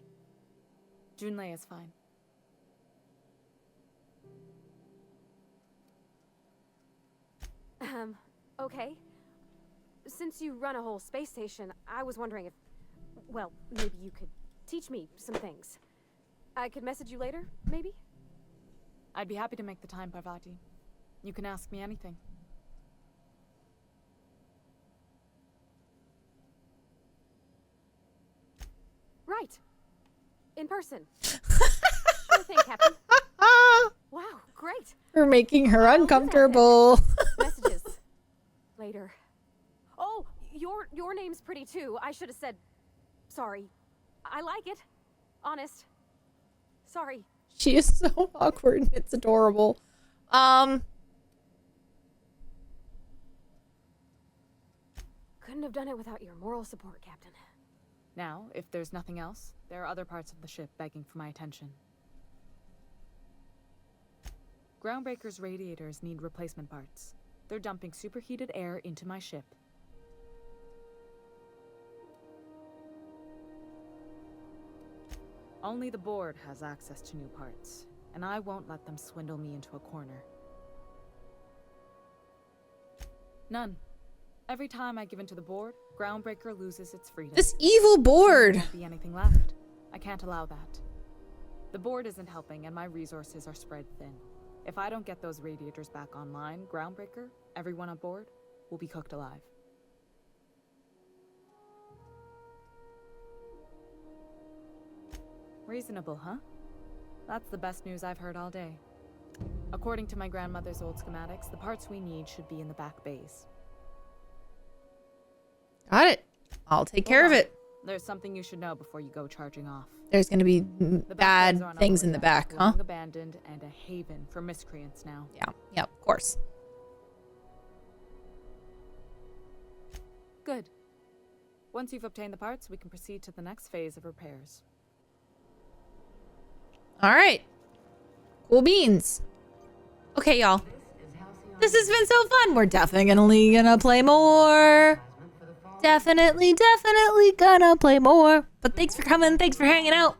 Junlei is fine. Okay. Since you run a whole space station, I was wondering if, well, maybe you could teach me some things. I could message you later, maybe? I'd be happy to make the time, Parvati. You can ask me anything. Right. In person. Sure thing, Captain. Wow, great. We're making her uncomfortable. Messages. Later. Oh, your name's pretty too. I should have said sorry. I like it. Honest. Sorry. She is so awkward. It's adorable. Couldn't have done it without your moral support, Captain. Now, if there's nothing else, there are other parts of the ship begging for my attention. Groundbreaker's radiators need replacement parts. They're dumping superheated air into my ship. Only the board has access to new parts, and I won't let them swindle me into a corner. None. Every time I give in to the board, Groundbreaker loses its freedom. This evil board! There won't be anything left. I can't allow that. The board isn't helping, and my resources are spread thin. If I don't get those radiators back online, Groundbreaker, everyone on board, will be cooked alive. Reasonable, huh? That's the best news I've heard all day. According to my grandmother's old schematics, the parts we need should be in the back bays. Got it. I'll take care of it. There's something you should know before you go charging off. There's going to be bad things in the back, huh? Long abandoned and a haven for miscreants now. Yeah. Yep, of course. Good. Once you've obtained the parts, we can proceed to the next phase of repairs. All right. Cool beans. Okay, y'all. This has been so fun. We're definitely gonna play more. Definitely gonna play more. But thanks for coming. Thanks for hanging out.